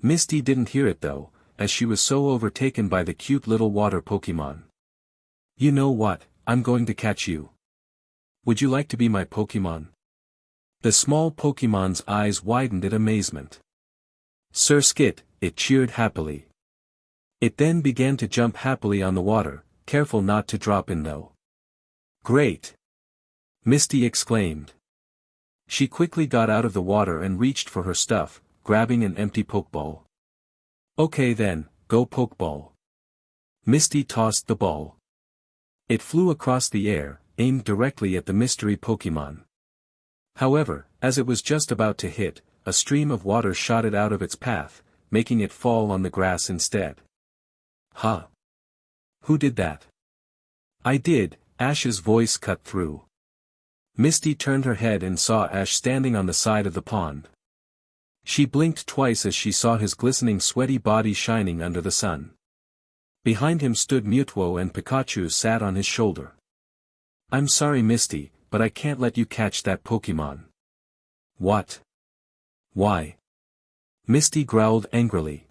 Misty didn't hear it though, as she was so overtaken by the cute little water Pokémon. You know what, I'm going to catch you. Would you like to be my Pokémon? The small Pokémon's eyes widened in amazement. Sir Skit, it cheered happily. It then began to jump happily on the water, careful not to drop in though. Great! Misty exclaimed. She quickly got out of the water and reached for her stuff, grabbing an empty Pokeball. Okay then, go Pokeball. Misty tossed the ball. It flew across the air, aimed directly at the mystery Pokémon. However, as it was just about to hit, a stream of water shot it out of its path, making it fall on the grass instead. Huh? Who did that? I did, Ash's voice cut through. Misty turned her head and saw Ash standing on the side of the pond. She blinked twice as she saw his glistening sweaty body shining under the sun. Behind him stood Mewtwo and Pikachu sat on his shoulder. I'm sorry Misty, but I can't let you catch that Pokémon. What? Why? Misty growled angrily.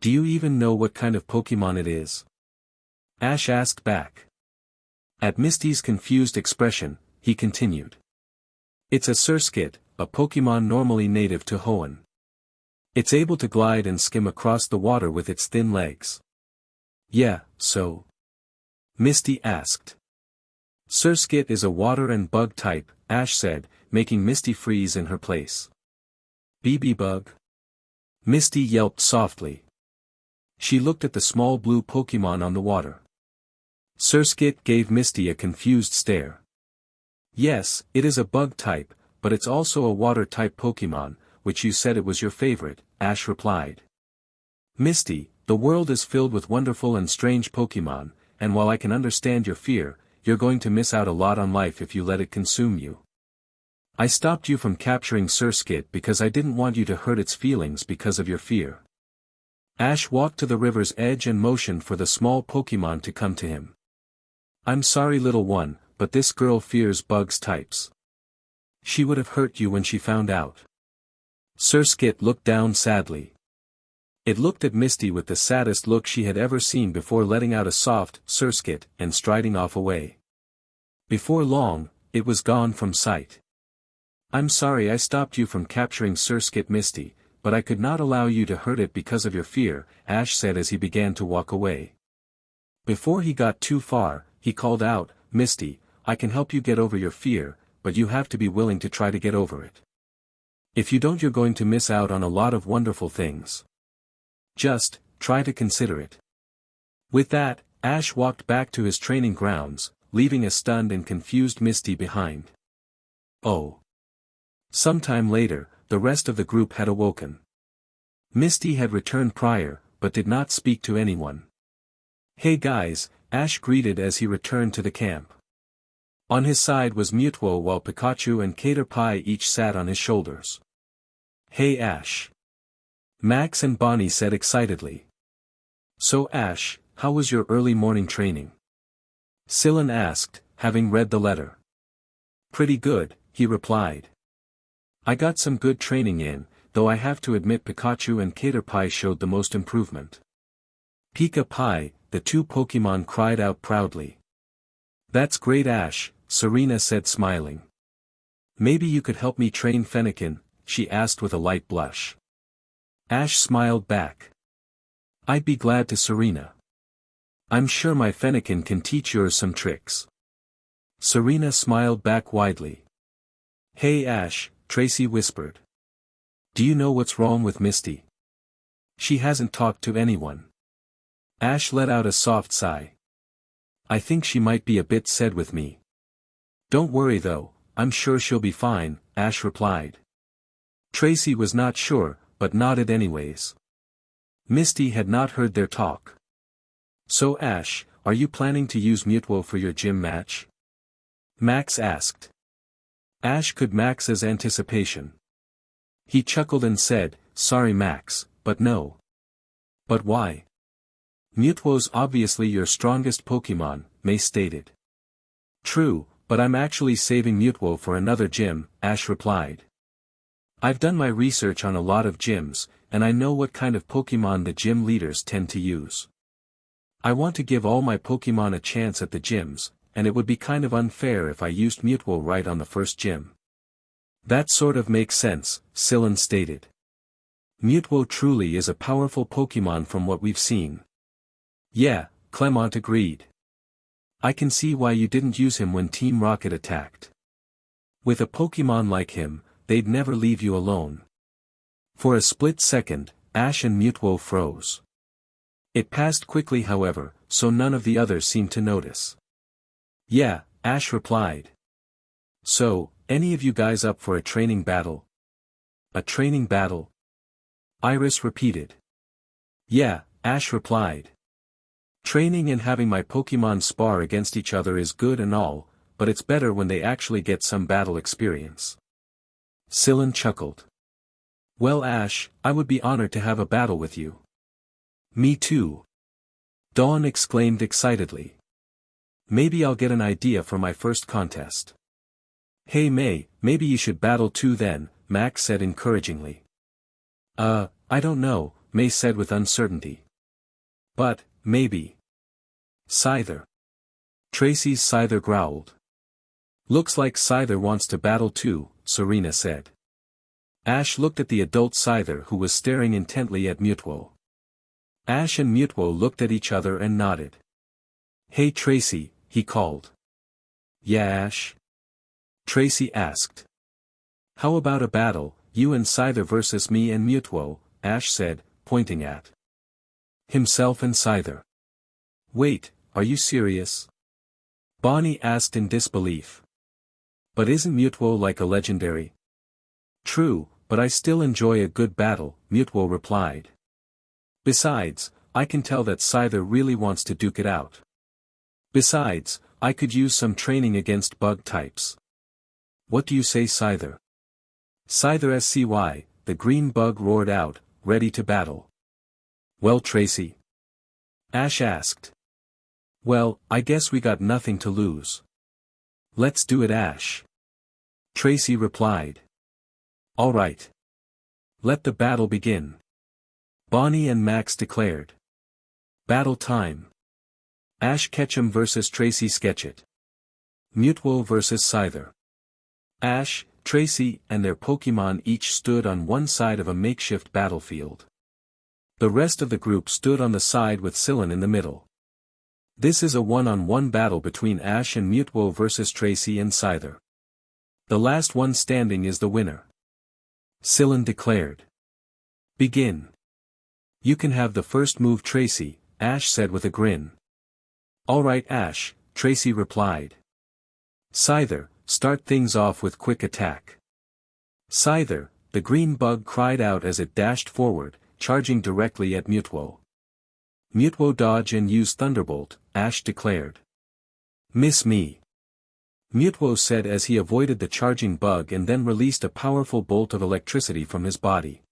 Do you even know what kind of Pokémon it is? Ash asked back. At Misty's confused expression, he continued. It's a Surskit, a Pokémon normally native to Hoenn. It's able to glide and skim across the water with its thin legs. Yeah, so? Misty asked. Surskit is a water and bug type, Ash said, making Misty freeze in her place. BB bug? Misty yelped softly. She looked at the small blue Pokémon on the water. Surskit gave Misty a confused stare. Yes, it is a bug type, but it's also a water-type Pokémon, which you said it was your favorite, Ash replied. Misty, the world is filled with wonderful and strange Pokémon, and while I can understand your fear, you're going to miss out a lot on life if you let it consume you. I stopped you from capturing Surskit because I didn't want you to hurt its feelings because of your fear. Ash walked to the river's edge and motioned for the small Pokémon to come to him. I'm sorry little one, but this girl fears bugs types. She would have hurt you when she found out. Surskit looked down sadly. It looked at Misty with the saddest look she had ever seen before letting out a soft Surskit and striding off away. Before long, it was gone from sight. I'm sorry I stopped you from capturing Surskit Misty, but I could not allow you to hurt it because of your fear, Ash said as he began to walk away. Before he got too far, he called out, Misty, I can help you get over your fear, but you have to be willing to try to get over it. If you don't you're going to miss out on a lot of wonderful things. Just, try to consider it. With that, Ash walked back to his training grounds, leaving a stunned and confused Misty behind. Oh. Sometime later, the rest of the group had awoken. Misty had returned prior, but did not speak to anyone. Hey guys, Ash greeted as he returned to the camp. On his side was Mewtwo while Pikachu and Caterpie each sat on his shoulders. Hey Ash. Max and Bonnie said excitedly. So Ash, how was your early morning training? Sylvan asked, having read the letter. Pretty good, he replied. I got some good training in, though I have to admit Pikachu and Caterpie showed the most improvement. Pika-Pie, the two Pokémon cried out proudly. That's great Ash, Serena said smiling. Maybe you could help me train Fennekin, she asked with a light blush. Ash smiled back. I'd be glad to Serena. I'm sure my Fennekin can teach yours some tricks. Serena smiled back widely. Hey Ash, Tracy whispered. Do you know what's wrong with Misty? She hasn't talked to anyone. Ash let out a soft sigh. I think she might be a bit sad with me. Don't worry though, I'm sure she'll be fine, Ash replied. Tracy was not sure, but nodded anyways. Misty had not heard their talk. So Ash, are you planning to use Mewtwo for your gym match? Max asked. Ash could Max's anticipation. He chuckled and said, sorry Max, but no. But why? Mewtwo's obviously your strongest Pokémon, May stated. True, but I'm actually saving Mewtwo for another gym, Ash replied. I've done my research on a lot of gyms, and I know what kind of Pokémon the gym leaders tend to use. I want to give all my Pokémon a chance at the gyms, and it would be kind of unfair if I used Mewtwo right on the first gym. That sort of makes sense, Sylvan stated. Mewtwo truly is a powerful Pokémon from what we've seen. Yeah, Clement agreed. I can see why you didn't use him when Team Rocket attacked. With a Pokémon like him, they'd never leave you alone. For a split second, Ash and Mewtwo froze. It passed quickly however, so none of the others seemed to notice. Yeah, Ash replied. So, any of you guys up for a training battle? A training battle? Iris repeated. Yeah, Ash replied. Training and having my Pokémon spar against each other is good and all, but it's better when they actually get some battle experience. Syllan chuckled. Well Ash, I would be honored to have a battle with you. Me too. Dawn exclaimed excitedly. Maybe I'll get an idea for my first contest. Hey May, maybe you should battle too then, Max said encouragingly. I don't know, May said with uncertainty. But, maybe. Scyther. Tracy's Scyther growled. Looks like Scyther wants to battle too, Serena said. Ash looked at the adult Scyther who was staring intently at Mewtwo. Ash and Mewtwo looked at each other and nodded. Hey Tracy, he called. Yeah Ash? Tracy asked. How about a battle, you and Scyther versus me and Mewtwo, Ash said, pointing at himself and Scyther. Wait, are you serious? Bonnie asked in disbelief. But isn't Mewtwo like a legendary? True, but I still enjoy a good battle, Mewtwo replied. Besides, I can tell that Scyther really wants to duke it out. Besides, I could use some training against bug types. What do you say Scyther? Scyther SCY, the green bug roared out, ready to battle. Well Tracy? Ash asked. Well, I guess we got nothing to lose. Let's do it Ash. Tracy replied. Alright. Let the battle begin. Bonnie and Max declared. Battle time. Ash Ketchum vs Tracy Sketchit. Mewtwo vs Scyther. Ash, Tracy, and their Pokémon each stood on one side of a makeshift battlefield. The rest of the group stood on the side with Syllan in the middle. This is a one-on-one battle between Ash and Mewtwo vs Tracy and Scyther. The last one standing is the winner. Syllan declared. Begin. You can have the first move Tracy, Ash said with a grin. Alright Ash, Tracy replied. Scyther, start things off with quick attack. Scyther, the green bug cried out as it dashed forward, charging directly at Mewtwo. Mewtwo dodge and use Thunderbolt, Ash declared. Miss me. Mewtwo said as he avoided the charging bug and then released a powerful bolt of electricity from his body.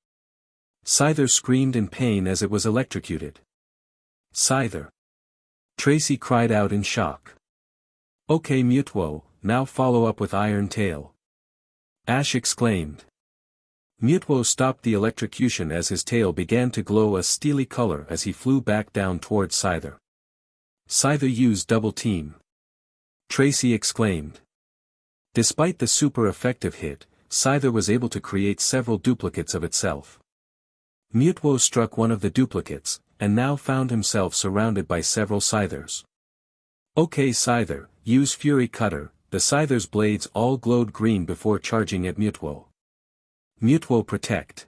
Scyther screamed in pain as it was electrocuted. Scyther. Tracy cried out in shock. Okay Mewtwo, now follow up with Iron Tail. Ash exclaimed. Mewtwo stopped the electrocution as his tail began to glow a steely color as he flew back down towards Scyther. Scyther used Double Team. Tracy exclaimed. Despite the super effective hit, Scyther was able to create several duplicates of itself. Mewtwo struck one of the duplicates, and now found himself surrounded by several Scythers. Okay Scyther, use Fury Cutter, the Scyther's blades all glowed green before charging at Mewtwo. Mewtwo protect.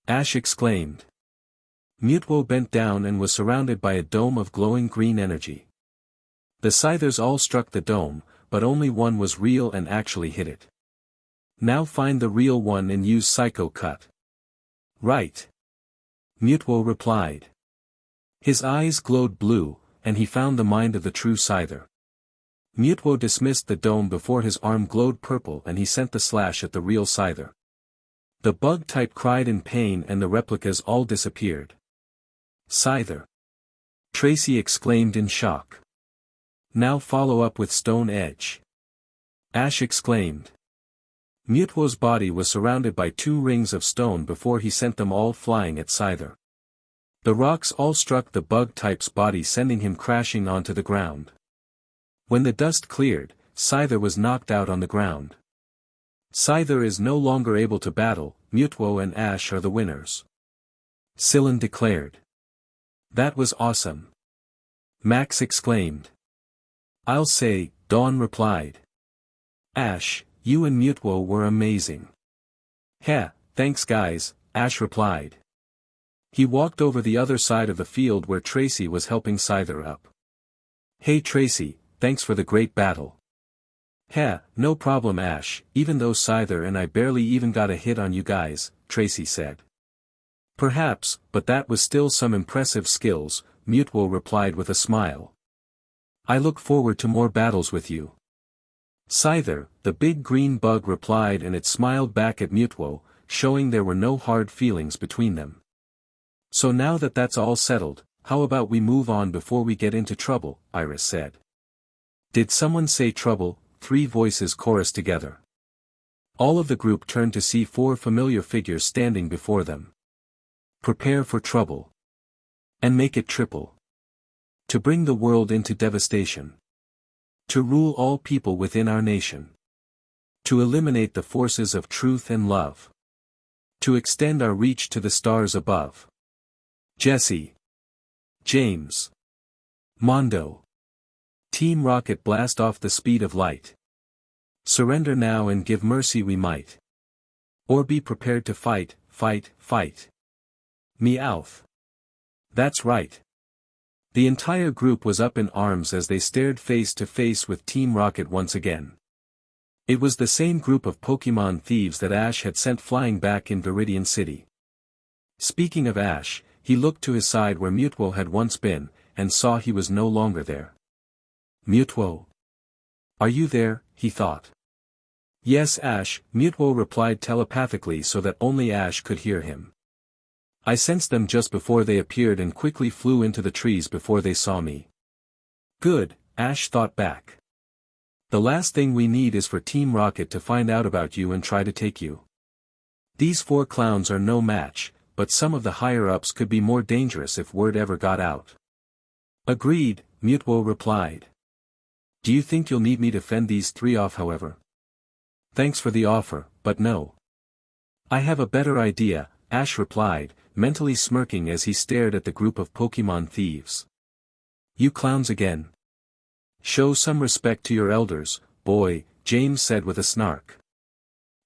Ash exclaimed. Mewtwo bent down and was surrounded by a dome of glowing green energy. The Scythers all struck the dome, but only one was real and actually hit it. Now find the real one and use Psycho Cut. Right. Mewtwo replied. His eyes glowed blue, and he found the mind of the true Scyther. Mewtwo dismissed the dome before his arm glowed purple and he sent the slash at the real Scyther. The bug type cried in pain and the replicas all disappeared. Scyther. Tracy exclaimed in shock. Now follow up with Stone Edge. Ash exclaimed. Mewtwo's body was surrounded by 2 rings of stone before he sent them all flying at Scyther. The rocks all struck the bug type's body sending him crashing onto the ground. When the dust cleared, Scyther was knocked out on the ground. Scyther is no longer able to battle, Mewtwo and Ash are the winners. Syllan declared. That was awesome. Max exclaimed. I'll say, Dawn replied. Ash, you and Mewtwo were amazing. Heh, thanks guys, Ash replied. He walked over the other side of the field where Tracy was helping Scyther up. Hey Tracy, thanks for the great battle. Heh, no problem Ash, even though Scyther and I barely even got a hit on you guys, Tracy said. Perhaps, but that was still some impressive skills, Mewtwo replied with a smile. I look forward to more battles with you. Scyther, the big green bug replied, and it smiled back at Mewtwo, showing there were no hard feelings between them. So now that that's all settled, how about we move on before we get into trouble, Iris said. Did someone say trouble? 3 voices chorused together. All of the group turned to see 4 familiar figures standing before them. Prepare for trouble. And make it triple. To bring the world into devastation. To rule all people within our nation. To eliminate the forces of truth and love. To extend our reach to the stars above. Jesse. James. Mondo. Team Rocket blast off the speed of light. Surrender now and give mercy we might. Or be prepared to fight, fight, fight. Meowth. That's right. The entire group was up in arms as they stared face to face with Team Rocket once again. It was the same group of Pokémon thieves that Ash had sent flying back in Viridian City. Speaking of Ash, he looked to his side where Mewtwo had once been, and saw he was no longer there. Mewtwo. Are you there? He thought. Yes Ash, Mewtwo replied telepathically so that only Ash could hear him. I sensed them just before they appeared and quickly flew into the trees before they saw me. Good, Ash thought back. The last thing we need is for Team Rocket to find out about you and try to take you. These 4 clowns are no match, but some of the higher-ups could be more dangerous if word ever got out. Agreed, Mewtwo replied. Do you think you'll need me to fend these 3 off however? Thanks for the offer, but no. I have a better idea, Ash replied, mentally smirking as he stared at the group of Pokémon thieves. You clowns again. Show some respect to your elders, boy, James said with a snark.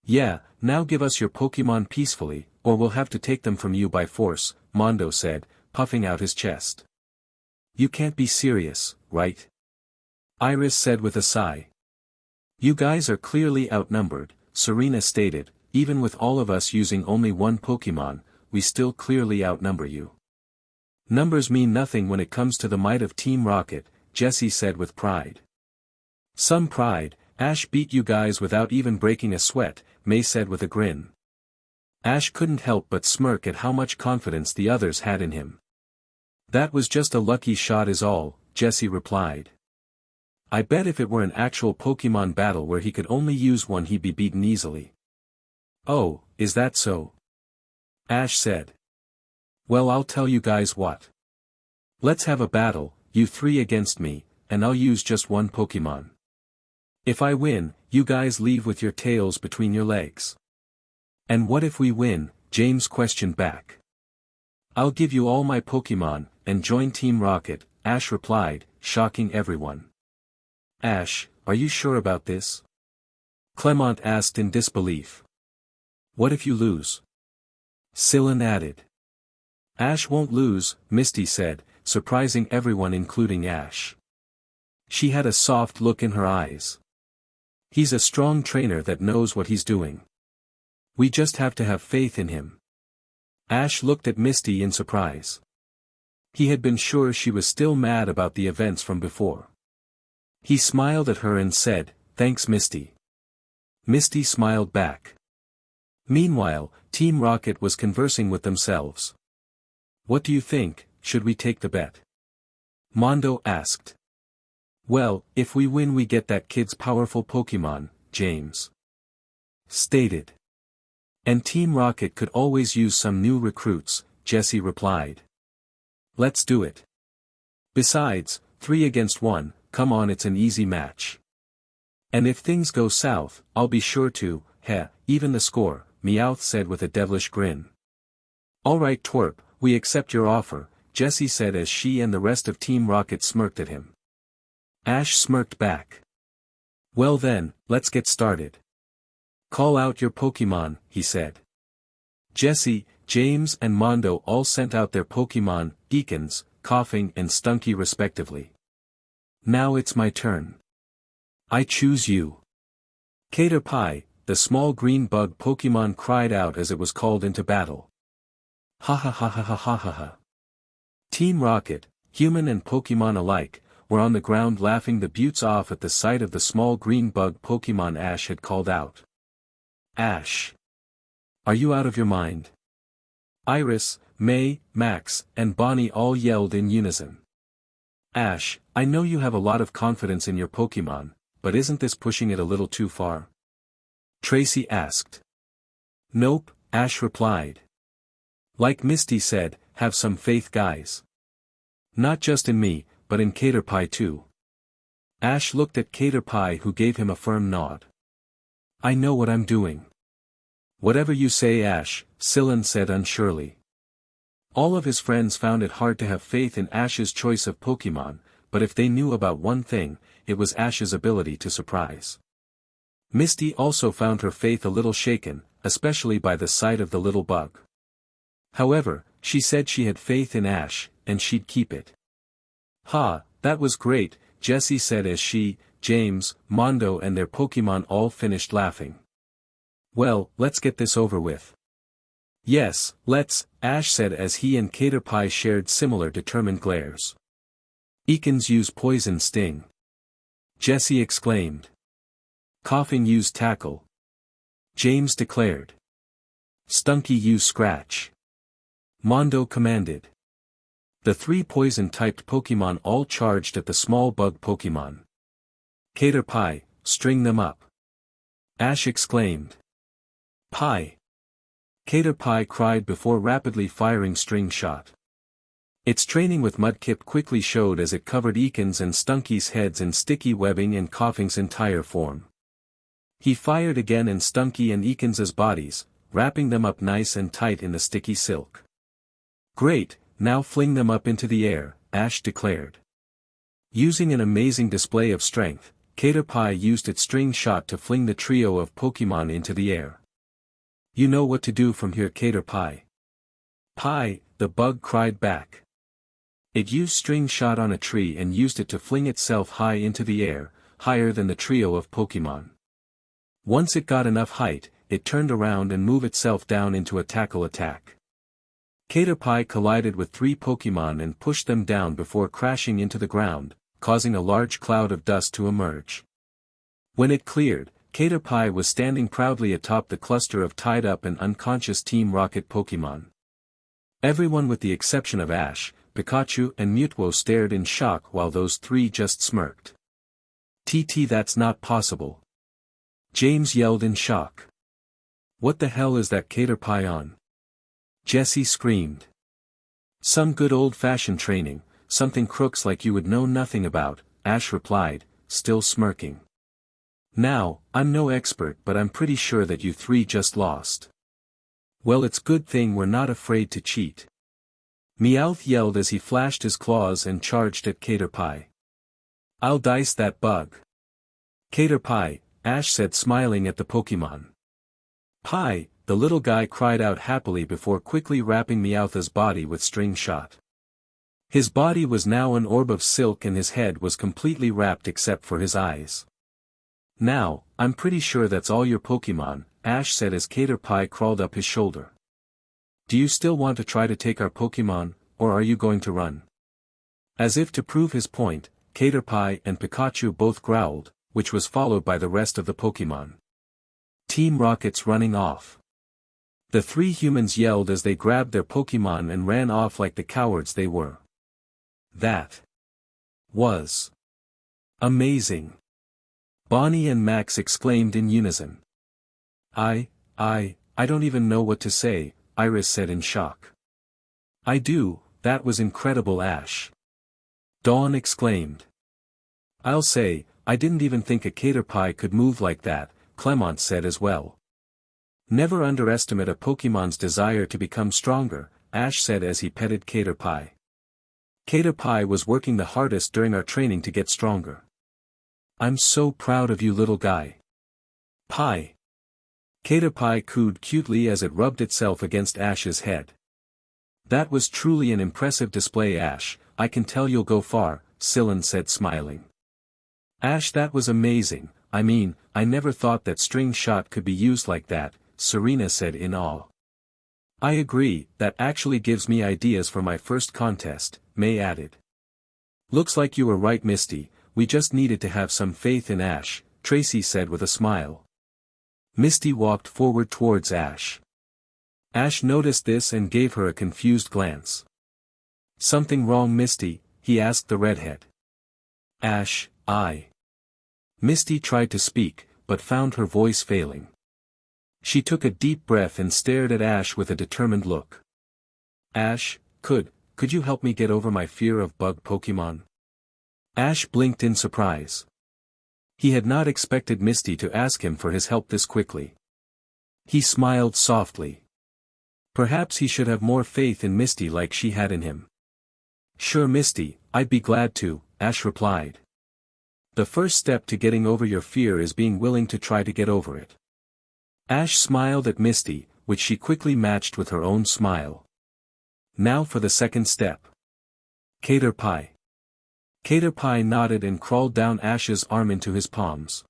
Yeah, now give us your Pokémon peacefully, or we'll have to take them from you by force, Mondo said, puffing out his chest. You can't be serious, right? Iris said with a sigh. You guys are clearly outnumbered, Serena stated, even with all of us using only 1 Pokémon, we still clearly outnumber you. Numbers mean nothing when it comes to the might of Team Rocket, Jessie said with pride. Some pride, Ash beat you guys without even breaking a sweat, May said with a grin. Ash couldn't help but smirk at how much confidence the others had in him. That was just a lucky shot is all, Jessie replied. I bet if it were an actual Pokémon battle where he could only use one he'd be beaten easily. Oh, is that so? Ash said. Well I'll tell you guys what. Let's have a battle, you 3 against me, and I'll use just 1 Pokémon. If I win, you guys leave with your tails between your legs. And what if we win? James questioned back. I'll give you all my Pokémon, and join Team Rocket, Ash replied, shocking everyone. Ash, are you sure about this? Clement asked in disbelief. What if you lose? Syllan added. Ash won't lose, Misty said, surprising everyone including Ash. She had a soft look in her eyes. He's a strong trainer that knows what he's doing. We just have to have faith in him. Ash looked at Misty in surprise. He had been sure she was still mad about the events from before. He smiled at her and said, Thanks Misty. Misty smiled back. Meanwhile, Team Rocket was conversing with themselves. What do you think, should we take the bet? Mondo asked. Well, if we win we get that kid's powerful Pokémon, James stated. And Team Rocket could always use some new recruits, Jessie replied. Let's do it. Besides, 3 against 1, come on it's an easy match. And if things go south, I'll be sure to, even the score, Meowth said with a devilish grin. Alright twerp, we accept your offer, Jessie said as she and the rest of Team Rocket smirked at him. Ash smirked back. Well then, let's get started. Call out your Pokémon, he said. Jesse, James and Mondo all sent out their Pokémon, Ekans, Coughing and Stunky respectively. Now it's my turn. I choose you. Caterpie, the small green bug Pokémon cried out as it was called into battle. Ha ha ha ha ha ha ha ha. Team Rocket, human and Pokémon alike, were on the ground laughing the buttes off at the sight of the small green bug Pokémon Ash had called out. Ash! Are you out of your mind? Iris, May, Max, and Bonnie all yelled in unison. Ash, I know you have a lot of confidence in your Pokémon, but isn't this pushing it a little too far? Tracy asked. Nope, Ash replied. Like Misty said, have some faith guys. Not just in me, but in Caterpie too. Ash looked at Caterpie who gave him a firm nod. I know what I'm doing. Whatever you say Ash, Syllan said unsurely. All of his friends found it hard to have faith in Ash's choice of Pokémon, but if they knew about one thing, it was Ash's ability to surprise. Misty also found her faith a little shaken, especially by the sight of the little bug. However, she said she had faith in Ash, and she'd keep it. Ha, that was great, Jessie said as she, James, Mondo and their Pokémon all finished laughing. Well, let's get this over with. Yes, let's, Ash said as he and Caterpie shared similar determined glares. Ekans use Poison Sting. Jessie exclaimed. Coughing use Tackle. James declared. Stunky use Scratch. Mondo commanded. The three poison-typed Pokémon all charged at the small bug Pokémon. Caterpie, string them up. Ash exclaimed. Pie. Caterpie cried before rapidly firing string shot. Its training with Mudkip quickly showed as it covered Ekans and Stunky's heads in sticky webbing and Coughing's entire form. He fired again in Stunky and Ekans's bodies, wrapping them up nice and tight in the sticky silk. Great, now fling them up into the air, Ash declared. Using an amazing display of strength, Caterpie used its string shot to fling the trio of Pokémon into the air. You know what to do from here Caterpie. Pie, the bug cried back. It used string shot on a tree and used it to fling itself high into the air, higher than the trio of Pokémon. Once it got enough height, it turned around and moved itself down into a tackle attack. Caterpie collided with three Pokémon and pushed them down before crashing into the ground, causing a large cloud of dust to emerge. When it cleared, Caterpie was standing proudly atop the cluster of tied-up and unconscious Team Rocket Pokémon. Everyone with the exception of Ash, Pikachu and Mewtwo stared in shock while those three just smirked. TT, that's not possible. James yelled in shock. What the hell is that Caterpie on? Jessie screamed. Some good old-fashioned training, something crooks like you would know nothing about, Ash replied, still smirking. Now, I'm no expert but I'm pretty sure that you three just lost. Well, it's good thing we're not afraid to cheat. Meowth yelled as he flashed his claws and charged at Caterpie. I'll dice that bug. Caterpie, Ash said smiling at the Pokémon. Pie, the little guy cried out happily before quickly wrapping Meowth's body with string shot. His body was now an orb of silk and his head was completely wrapped except for his eyes. Now, I'm pretty sure that's all your Pokémon, Ash said as Caterpie crawled up his shoulder. Do you still want to try to take our Pokémon, or are you going to run? As if to prove his point, Caterpie and Pikachu both growled, which was followed by the rest of the Pokémon. Team Rocket's running off. The three humans yelled as they grabbed their Pokémon and ran off like the cowards they were. That was amazing. Bonnie and Max exclaimed in unison. I don't even know what to say, Iris said in shock. I do, that was incredible Ash. Dawn exclaimed. I'll say, I didn't even think a Caterpie could move like that, Clement said as well. Never underestimate a Pokémon's desire to become stronger, Ash said as he petted Caterpie. Caterpie was working the hardest during our training to get stronger. I'm so proud of you little guy. Pie. Caterpie cooed cutely as it rubbed itself against Ash's head. That was truly an impressive display, Ash. I can tell you'll go far, Sylvan said smiling. Ash, that was amazing. I mean, I never thought that string shot could be used like that, Serena said in awe. I agree, that actually gives me ideas for my first contest, May added. Looks like you were right, Misty, we just needed to have some faith in Ash, Tracy said with a smile. Misty walked forward towards Ash. Ash noticed this and gave her a confused glance. Something wrong, Misty? He asked the redhead. Ash, Misty tried to speak, but found her voice failing. She took a deep breath and stared at Ash with a determined look. Ash, could you help me get over my fear of bug Pokémon? Ash blinked in surprise. He had not expected Misty to ask him for his help this quickly. He smiled softly. Perhaps he should have more faith in Misty like she had in him. Sure, Misty, I'd be glad to, Ash replied. The first step to getting over your fear is being willing to try to get over it. Ash smiled at Misty, which she quickly matched with her own smile. Now for the second step. Caterpie. Caterpie nodded and crawled down Ash's arm into his palms.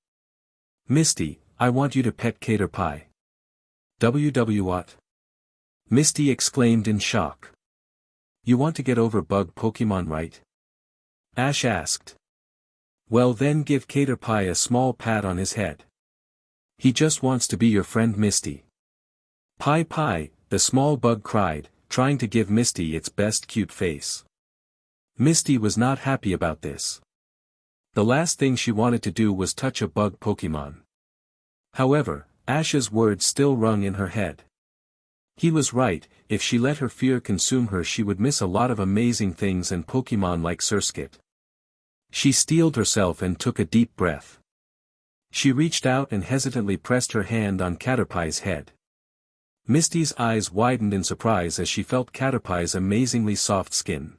Misty, I want you to pet Caterpie. What? Misty exclaimed in shock. You want to get over bug Pokémon, right? Ash asked. Well then give Caterpie a small pat on his head. He just wants to be your friend, Misty. Pie, the small bug cried, trying to give Misty its best cute face. Misty was not happy about this. The last thing she wanted to do was touch a bug Pokémon. However, Ash's words still rung in her head. He was right, if she let her fear consume her she would miss a lot of amazing things and Pokémon like Surskit. She steeled herself and took a deep breath. She reached out and hesitantly pressed her hand on Caterpie's head. Misty's eyes widened in surprise as she felt Caterpie's amazingly soft skin.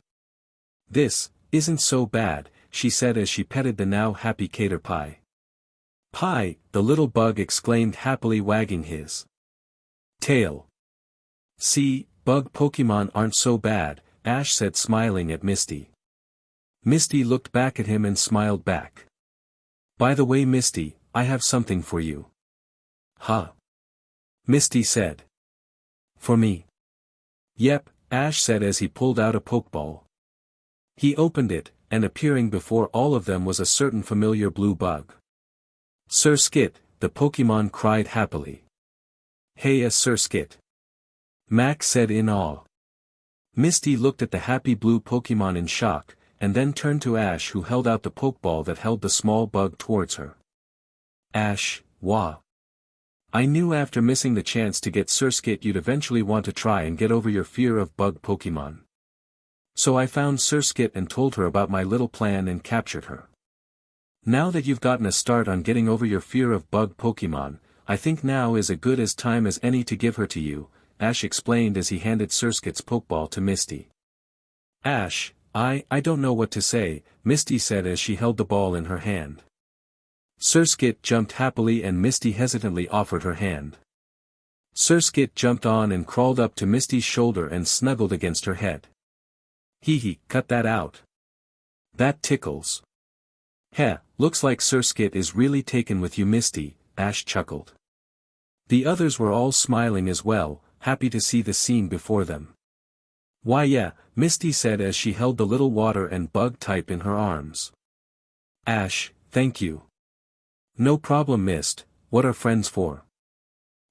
This isn't so bad, she said as she petted the now happy Caterpie. Pie, the little bug exclaimed happily, wagging his tail. See, bug Pokémon aren't so bad, Ash said smiling at Misty. Misty looked back at him and smiled back. By the way, Misty, I have something for you. Huh? Misty said. For me? Yep, Ash said as he pulled out a Pokeball. He opened it, and appearing before all of them was a certain familiar blue bug. Surskit, the Pokémon cried happily. Hey, a Surskit. Max said in awe. Misty looked at the happy blue Pokémon in shock, and then turned to Ash, who held out the Pokeball that held the small bug towards her. Ash, wah. I knew after missing the chance to get Surskit you'd eventually want to try and get over your fear of bug Pokémon. So I found Surskit and told her about my little plan and captured her. Now that you've gotten a start on getting over your fear of bug Pokémon, I think now is as good a time as any to give her to you, Ash explained as he handed Surskit's Pokeball to Misty. Ash, I don't know what to say, Misty said as she held the ball in her hand. Surskit jumped happily and Misty hesitantly offered her hand. Surskit jumped on and crawled up to Misty's shoulder and snuggled against her head. Hee, cut that out. That tickles. Heh, looks like Surskit is really taken with you, Misty, Ash chuckled. The others were all smiling as well, happy to see the scene before them. Why yeah, Misty said as she held the little water and bug type in her arms. Ash, thank you. No problem, Mist, what are friends for?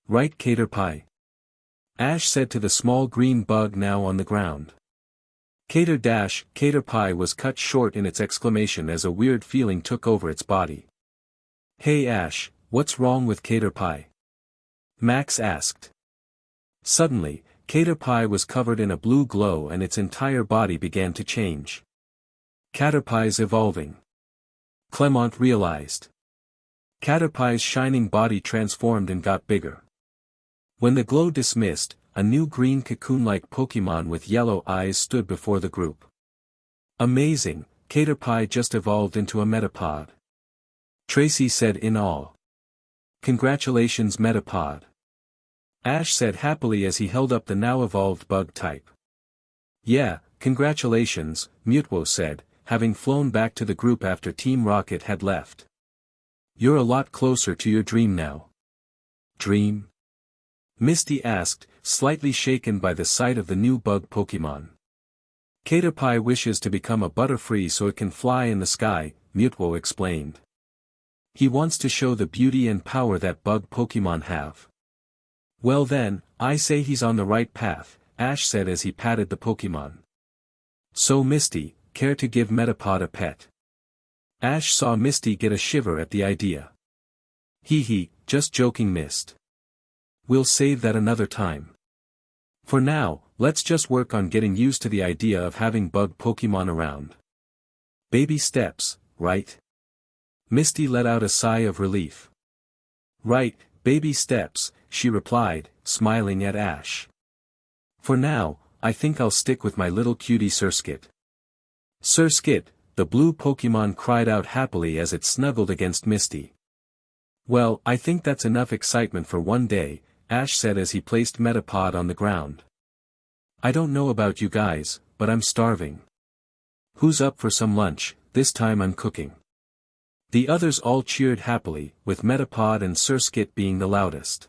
Right, Caterpie? Ash said to the small green bug now on the ground. Caterpie was cut short in its exclamation as a weird feeling took over its body. Hey Ash, what's wrong with Caterpie? Max asked. Suddenly, Caterpie was covered in a blue glow and its entire body began to change. Caterpie's evolving. Clement realized. Caterpie's shining body transformed and got bigger. When the glow dismissed, a new green cocoon-like Pokémon with yellow eyes stood before the group. Amazing, Caterpie just evolved into a Metapod. Tracy said in awe. Congratulations, Metapod. Ash said happily as he held up the now evolved bug type. Yeah, congratulations, Mewtwo said, having flown back to the group after Team Rocket had left. You're a lot closer to your dream now. Dream? Misty asked, slightly shaken by the sight of the new bug Pokémon. Caterpie wishes to become a butterfree so it can fly in the sky, Mewtwo explained. He wants to show the beauty and power that bug Pokémon have. Well then, I say he's on the right path, Ash said as he patted the Pokémon. So Misty, care to give Metapod a pet? Ash saw Misty get a shiver at the idea. Hee hee, just joking Mist. We'll save that another time. For now, let's just work on getting used to the idea of having bug Pokémon around. Baby steps, right? Misty let out a sigh of relief. Right, baby steps, she replied, smiling at Ash. For now, I think I'll stick with my little cutie Surskit. Surskit, the blue Pokémon cried out happily as it snuggled against Misty. Well, I think that's enough excitement for one day, Ash said as he placed Metapod on the ground. I don't know about you guys, but I'm starving. Who's up for some lunch? This time I'm cooking. The others all cheered happily, with Metapod and Surskit being the loudest.